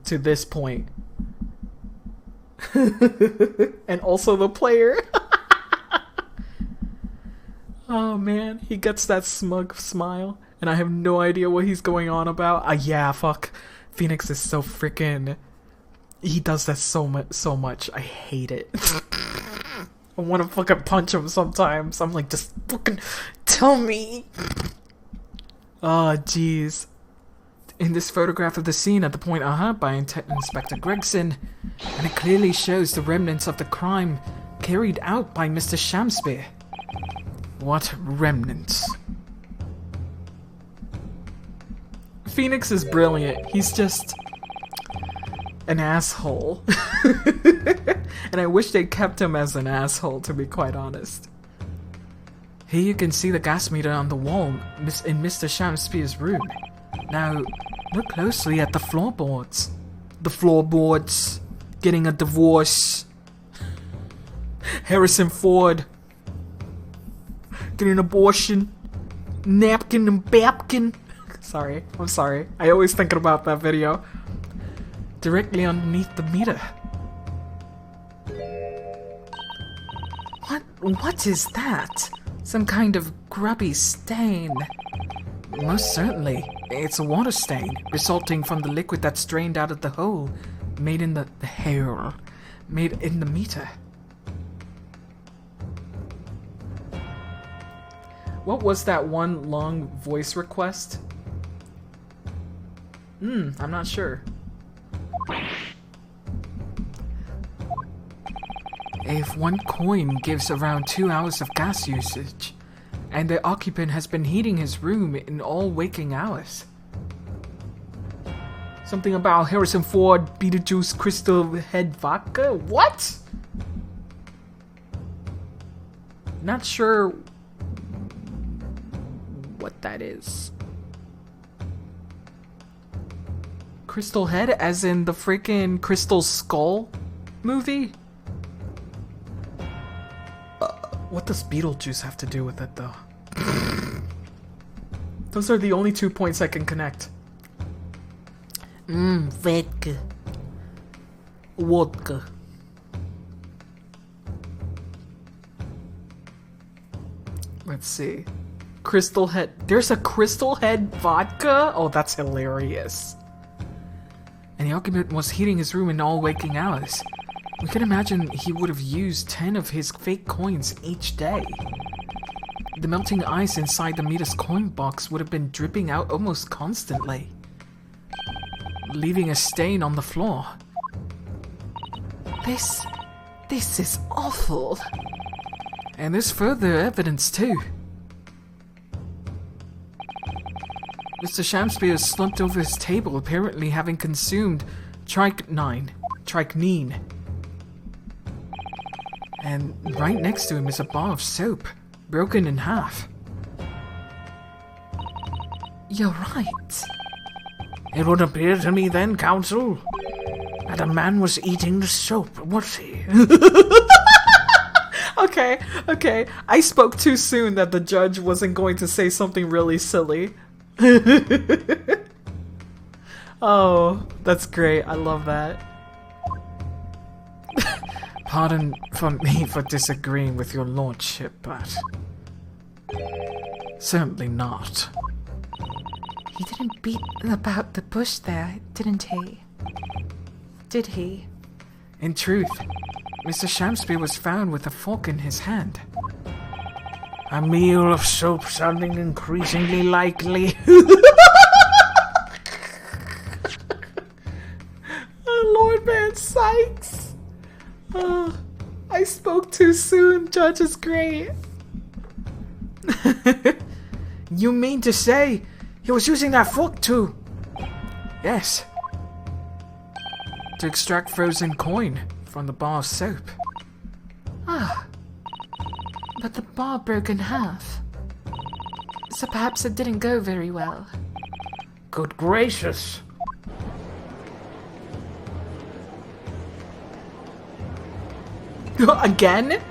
this point. And also the player. Oh man, he gets that smug smile, and I have no idea what he's going on about. Yeah, fuck. Phoenix is so freaking. He does that so much. I hate it. I want to fucking punch him sometimes. I'm like, just fucking tell me. Oh, jeez. In this photograph of the scene at the point, by Inspector Gregson, and it clearly shows the remnants of the crime carried out by Mr. Shamspeare. What remnants? Phoenix is brilliant. He's just an asshole. And I wish they kept him as an asshole, to be quite honest. Here you can see the gas meter on the wall in Mr. Shamspeare's room. Now, look closely at the floorboards. The floorboards. Getting a divorce. Harrison Ford. Getting an abortion. Napkin and Babkin. Sorry, I'm sorry. I always thinking about that video. Directly underneath the meter. What is that? Some kind of grubby stain. Most certainly, it's a water stain, resulting from the liquid that's drained out of the hole, made in the meter. What was that one long voice request? I'm not sure. If one coin gives around 2 hours of gas usage, and the occupant has been heating his room in all waking hours. Something about Harrison Ford, Beetlejuice, Crystal Head Vodka? What? Not sure what that is. Crystal Head, as in the freaking Crystal Skull movie? What does Beetlejuice have to do with it, though? Those are the only 2 points I can connect. Vodka. Vodka. Let's see. Crystal Head. There's a Crystal Head vodka? Oh, that's hilarious. And the occupant was heating his room in all waking hours. We can imagine he would have used 10 of his fake coins each day. The melting ice inside the meter's coin box would have been dripping out almost constantly, leaving a stain on the floor. This is awful. And there's further evidence too. Mr. Shamspeare slumped over his table, apparently having consumed strychnine. And right next to him is a bar of soap, broken in half. You're right. It would appear to me then, Counsel, that a man was eating the soap, was he? Okay. I spoke too soon that the judge wasn't going to say something really silly. Oh, that's great. I love that. Pardon for me for disagreeing with your lordship, but certainly not. He didn't beat about the bush there, didn't he? Did he? In truth, Mr. Shamspeare was found with a fork in his hand. A meal of soap sounding increasingly likely. Lord Van Sykes! I spoke too soon. Judge is great. You mean to say he was using that fork to... Yes. To extract frozen coin from the bar of soap. But the bar broke in half. So perhaps it didn't go very well. Good gracious. Again?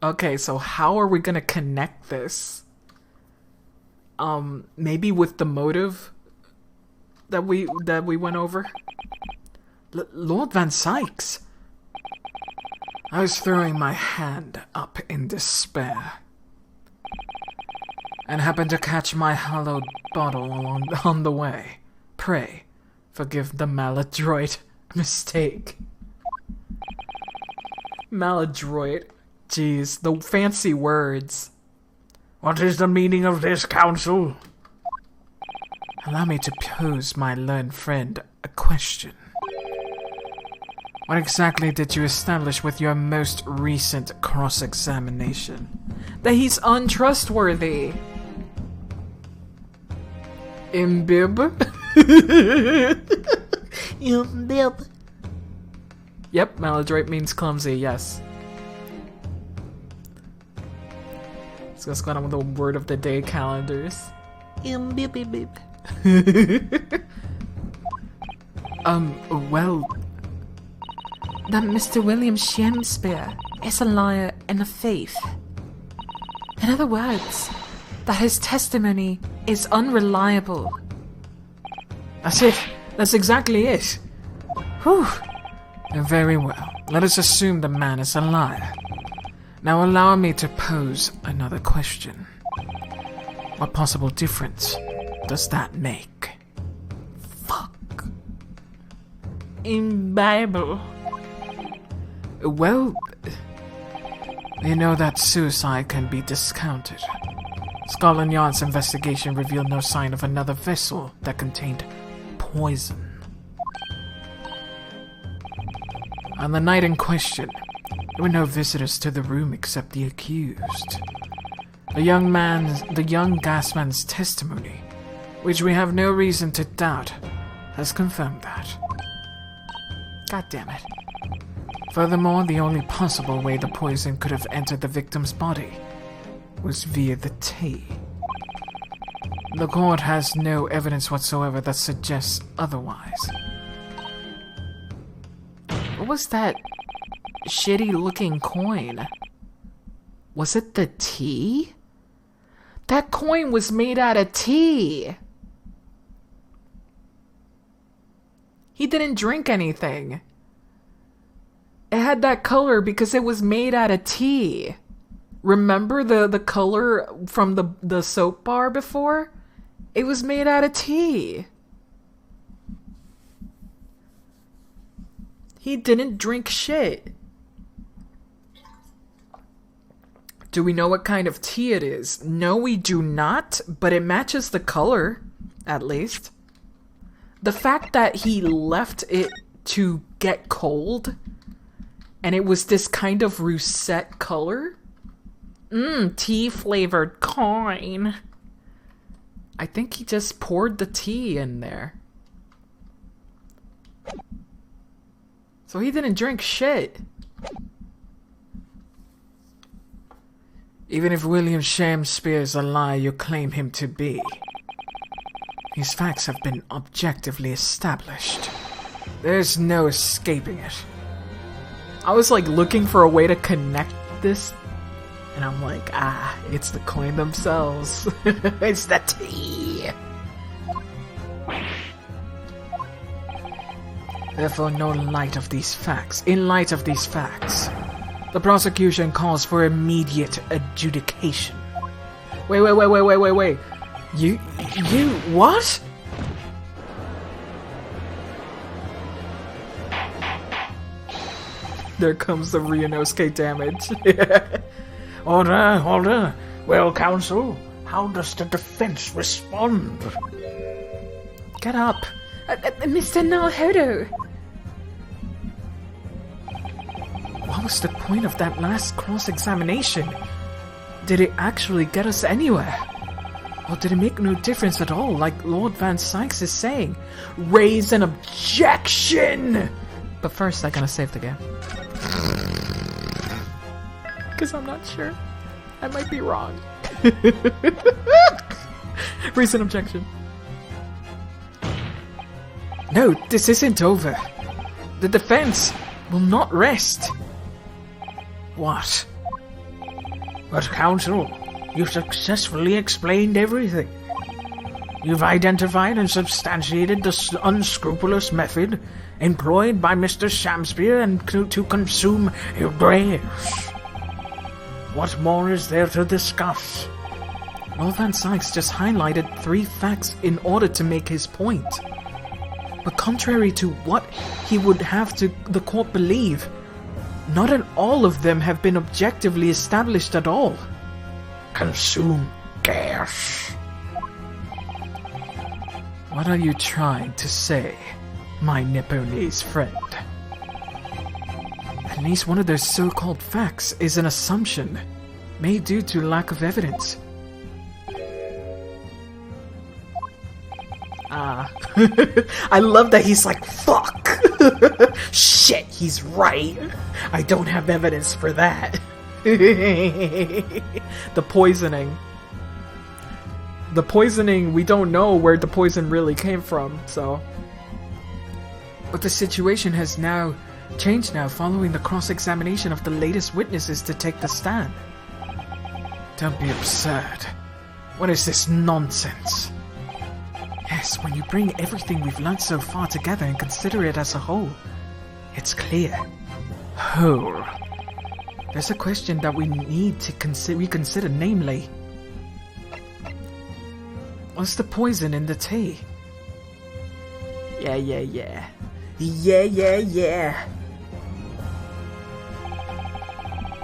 Okay, so how are we gonna connect this? Maybe with the motive that we went over? Lord Van Sykes! I was throwing my hand up in despair, and happened to catch my hallowed bottle on the way. Pray, forgive the maladroit mistake. Maladroit. Jeez, the fancy words. What is the meaning of this, counsel? Allow me to pose my learned friend a question. What exactly did you establish with your most recent cross-examination? That he's untrustworthy. Imbib? Imbib. Yep, maladroit means clumsy, yes. So let's go on with the word of the day calendars. Imbib. Well... That Mr. William Shakespeare is a liar and a thief. In other words, that his testimony is unreliable. That's it. That's exactly it. Whew. Very well. Let us assume the man is a liar. Now allow me to pose another question. What possible difference does that make? Fuck. In Bible. Well, you know that suicide can be discounted. Scotland Yard's investigation revealed no sign of another vessel that contained poison. On the night in question, there were no visitors to the room except the accused. The young gasman's testimony, which we have no reason to doubt, has confirmed that. God damn it. Furthermore, the only possible way the poison could have entered the victim's body was via the tea. The court has no evidence whatsoever that suggests otherwise. What was that shitty looking coin? Was it the tea? That coin was made out of tea! He didn't drink anything. It had that color because it was made out of tea. Remember the color from the soap bar before? It was made out of tea. He didn't drink shit. Do we know what kind of tea it is? No, we do not, but it matches the color, at least. The fact that he left it to get cold, and it was this kind of russet color. Tea-flavored coin. I think he just poured the tea in there. So he didn't drink shit. Even if William Shakespeare is a liar you claim him to be, these facts have been objectively established. There's no escaping it. I was like looking for a way to connect this, and I'm like, it's the coin themselves. It's the tea. Therefore, in light of these facts, the prosecution calls for immediate adjudication. Wait. You, what? There comes the Ryunosuke damage. Order. Well, Counsel, how does the defense respond? Get up. Mr. Naruhodo! What was the point of that last cross-examination? Did it actually get us anywhere? Or did it make no difference at all, like Lord Van Sykes is saying? Raise an objection! But first, I gotta save the game. Because I'm not sure. I might be wrong. Raise an objection. No, this isn't over. The defense will not rest. What? But, Counsel, you've successfully explained everything. You've identified and substantiated the unscrupulous method employed by Mr. Shamspeare and to consume Graves. What more is there to discuss? Lord Van Sykes just highlighted 3 facts in order to make his point. But contrary to what he would have the court believe, not at all of them have been objectively established at all. Consume gas. What are you trying to say, my Nipponese friend? At least one of those so-called facts is an assumption, made due to lack of evidence. I love that he's like, fuck! Shit, he's right. I don't have evidence for that. The poisoning. The poisoning, we don't know where the poison really came from, so... But the situation has now changed following the cross-examination of the latest witnesses to take the stand. Don't be absurd. What is this nonsense? Yes, when you bring everything we've learned so far together and consider it as a whole, it's clear. Whole. There's a question that we need to reconsider, namely, what's the poison in the tea? Yeah.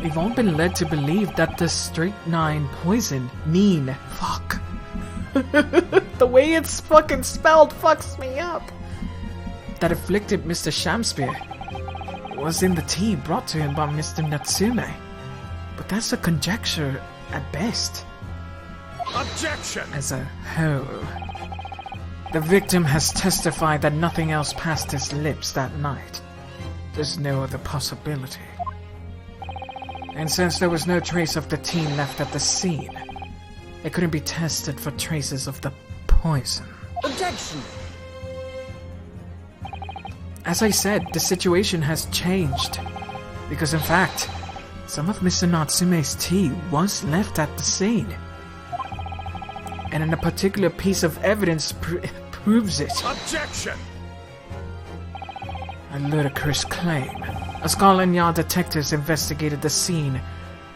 We've all been led to believe that the strychnine poison fuck. The way it's fucking spelled fucks me up. That afflicted Mr. Shamspeare was in the tea brought to him by Mr. Natsume. But that's a conjecture at best. Objection! As a whole, the victim has testified that nothing else passed his lips that night. There's no other possibility. And since there was no trace of the tea left at the scene, it couldn't be tested for traces of the poison. Objection! As I said, the situation has changed. Because in fact, some of Mr. Natsume's tea was left at the scene. And in a particular piece of evidence proves it. Objection! A ludicrous claim. A Scotland Yard detectives investigated the scene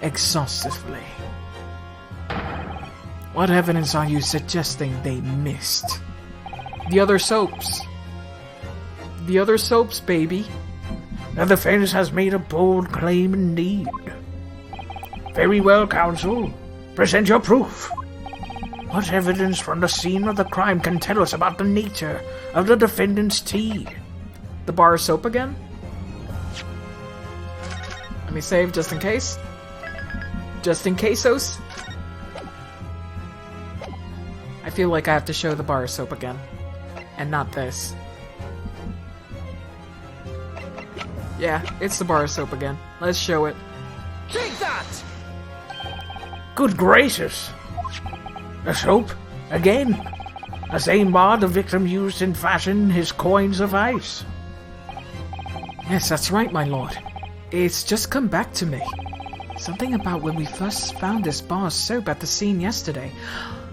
exhaustively. What evidence are you suggesting they missed? The other soaps. The other soaps, baby. The defense has made a bold claim indeed. Very well, Counsel. Present your proof. What evidence from the scene of the crime can tell us about the nature of the defendant's tea? The bar of soap again? Let me save just in case. Just in caseos. I feel like I have to show the bar of soap again. And not this. Yeah, it's the bar of soap again. Let's show it. Take that! Good gracious! The soap? Again? The same bar the victim used in fashioning his coins of ice. Yes, that's right, my lord. It's just come back to me. Something about when we first found this bar of soap at the scene yesterday.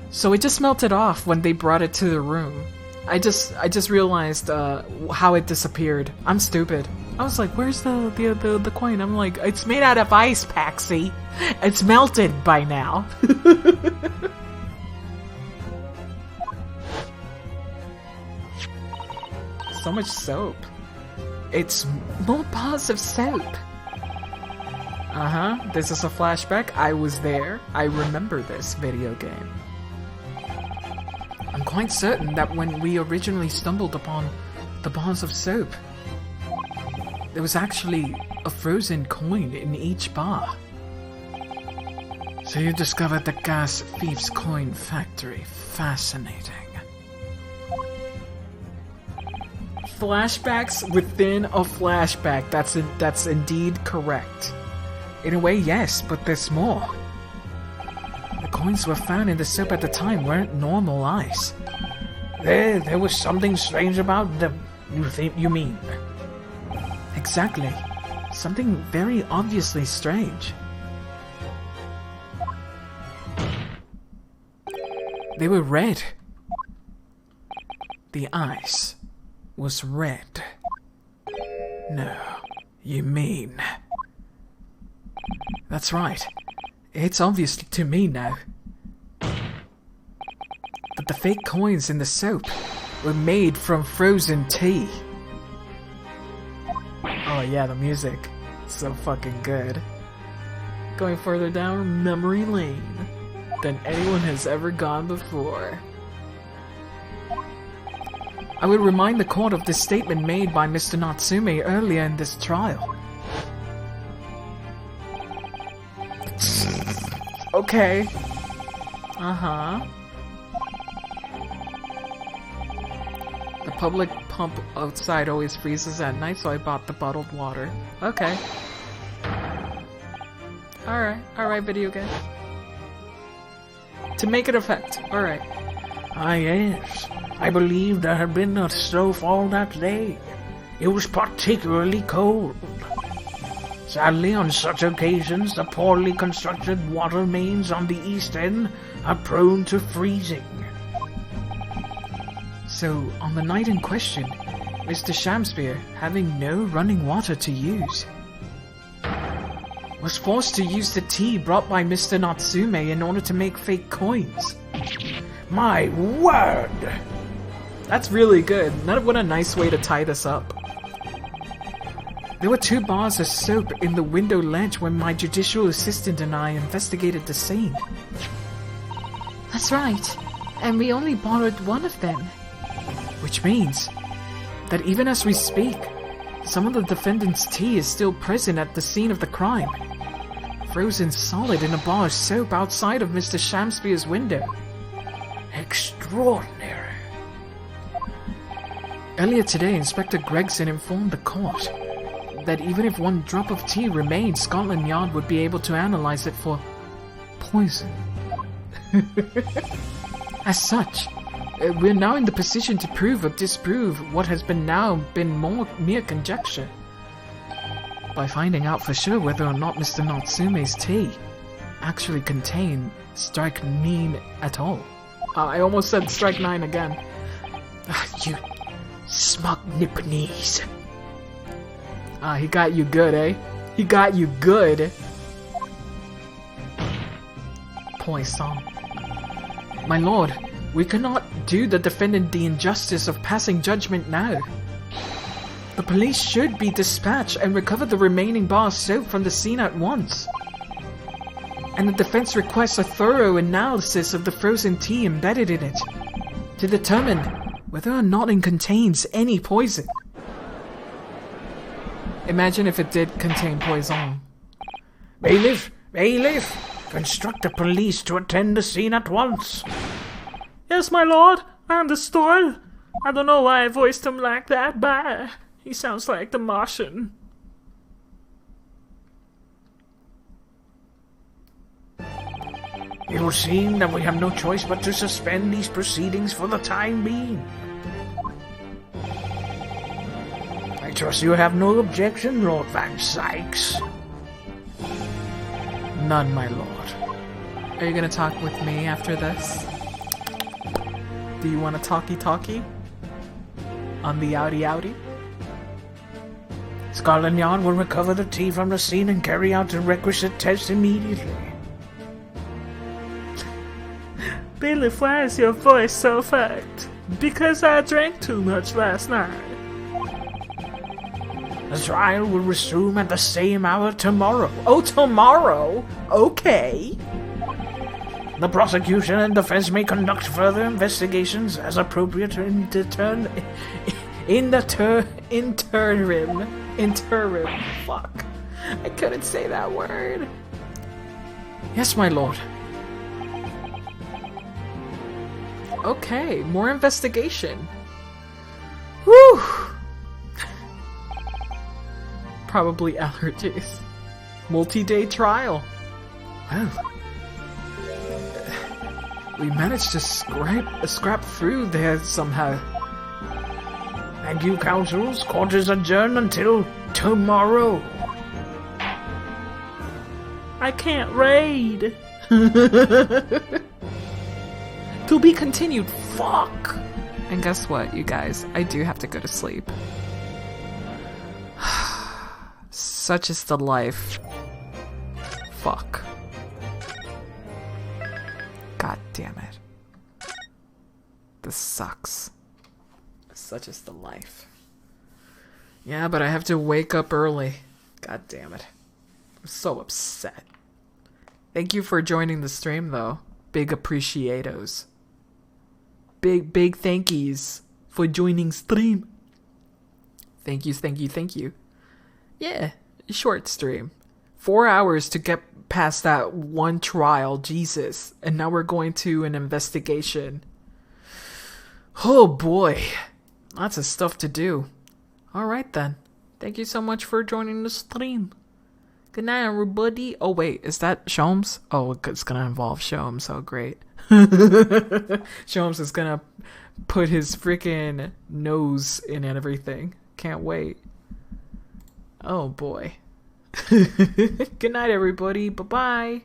So it just melted off when they brought it to the room. I just realized how it disappeared. I'm stupid. I was like, where's the coin? I'm like, it's made out of ice, Paxi. It's melted by now. So much soap. It's more bars of soap. This is a flashback. I was there. I remember this video game. I'm quite certain that when we originally stumbled upon the bars of soap, there was actually a frozen coin in each bar. So you discovered the gas thief's coin factory. Fascinating. Flashbacks within a flashback. That's indeed correct. In a way, yes, but there's more. The coins were found in the soap at the time weren't normal ice. There was something strange about them, you mean? Exactly. Something very obviously strange. They were red. The ice was red. No, you mean... That's right. It's obvious to me now that the fake coins in the soap were made from frozen tea. Oh yeah, the music. So fucking good. Going further down memory lane than anyone has ever gone before. I would remind the court of this statement made by Mr. Natsume earlier in this trial. Okay. The public pump outside always freezes at night, so I bought the bottled water. Okay. Alright, video game. To make it effect, alright. Ah, yes. I believe there had been a snowfall that day. It was particularly cold. Sadly, on such occasions, the poorly constructed water mains on the east end are prone to freezing. So, on the night in question, Mr. Shamspeare, having no running water to use, was forced to use the tea brought by Mr. Natsume in order to make fake coins. My word! That's really good. What a nice way to tie this up. There were 2 bars of soap in the window ledge when my judicial assistant and I investigated the scene. That's right. And we only borrowed one of them. Which means that even as we speak, some of the defendant's tea is still present at the scene of the crime. Frozen solid in a bar of soap outside of Mr. Shamspeare's window. Extraordinary. Earlier today, Inspector Gregson informed the court that even if 1 drop of tea remained, Scotland Yard would be able to analyze it for poison. As such, we're now in the position to prove or disprove what has been more mere conjecture, by finding out for sure whether or not Mr. Natsume's tea actually contained strychnine at all. I almost said strychnine again. You smug Nipponese. He got you good, eh? He got you good. Poisson. My lord, we cannot do the defendant the injustice of passing judgment now. The police should be dispatched and recover the remaining bar of soap from the scene at once. And the defense requests a thorough analysis of the frozen tea embedded in it, to determine whether or not it contains any poison. Imagine if it did contain poison. Bailiff! Instruct the police to attend the scene at once. Yes, my lord. Understood. I don't know why I voiced him like that, but he sounds like the Martian. It would seem that we have no choice but to suspend these proceedings for the time being. I trust you have no objection, Lord Van Sykes. None, my lord. Are you gonna talk with me after this? Do you want a talkie-talkie? On the outie-outie? Scotland Yard will recover the tea from the scene and carry out the requisite tests immediately. Bailiff, why is your voice so fucked? Because I drank too much last night. The trial will resume at the same hour tomorrow. Oh, tomorrow? Okay. The prosecution and defense may conduct further investigations as appropriate in the interim. Fuck. I couldn't say that word. Yes, my lord. Okay, more investigation. Whew. Probably allergies. Multi-day trial. Well, we managed to scrap through there somehow. Thank you, counsels. Court is adjourned until tomorrow. I can't raid. To be continued. Fuck. And guess what, you guys? I do have to go to sleep. Such is the life. Fuck. God damn it. This sucks. Such is the life. Yeah, but I have to wake up early. God damn it. I'm so upset. Thank you for joining the stream, though. Big appreciatos. Big thankies for joining stream. Thank you. Yeah, short stream. 4 hours to get past that one trial, Jesus. And now we're going to an investigation. Oh boy. Lots of stuff to do. Alright then. Thank you so much for joining the stream. Good night, everybody. Oh wait, is that Sholmes? Oh, it's gonna involve Sholmes. Oh great. Sholmes is gonna put his freaking nose in everything. Can't wait. Oh boy. Good night, everybody. Bye-bye.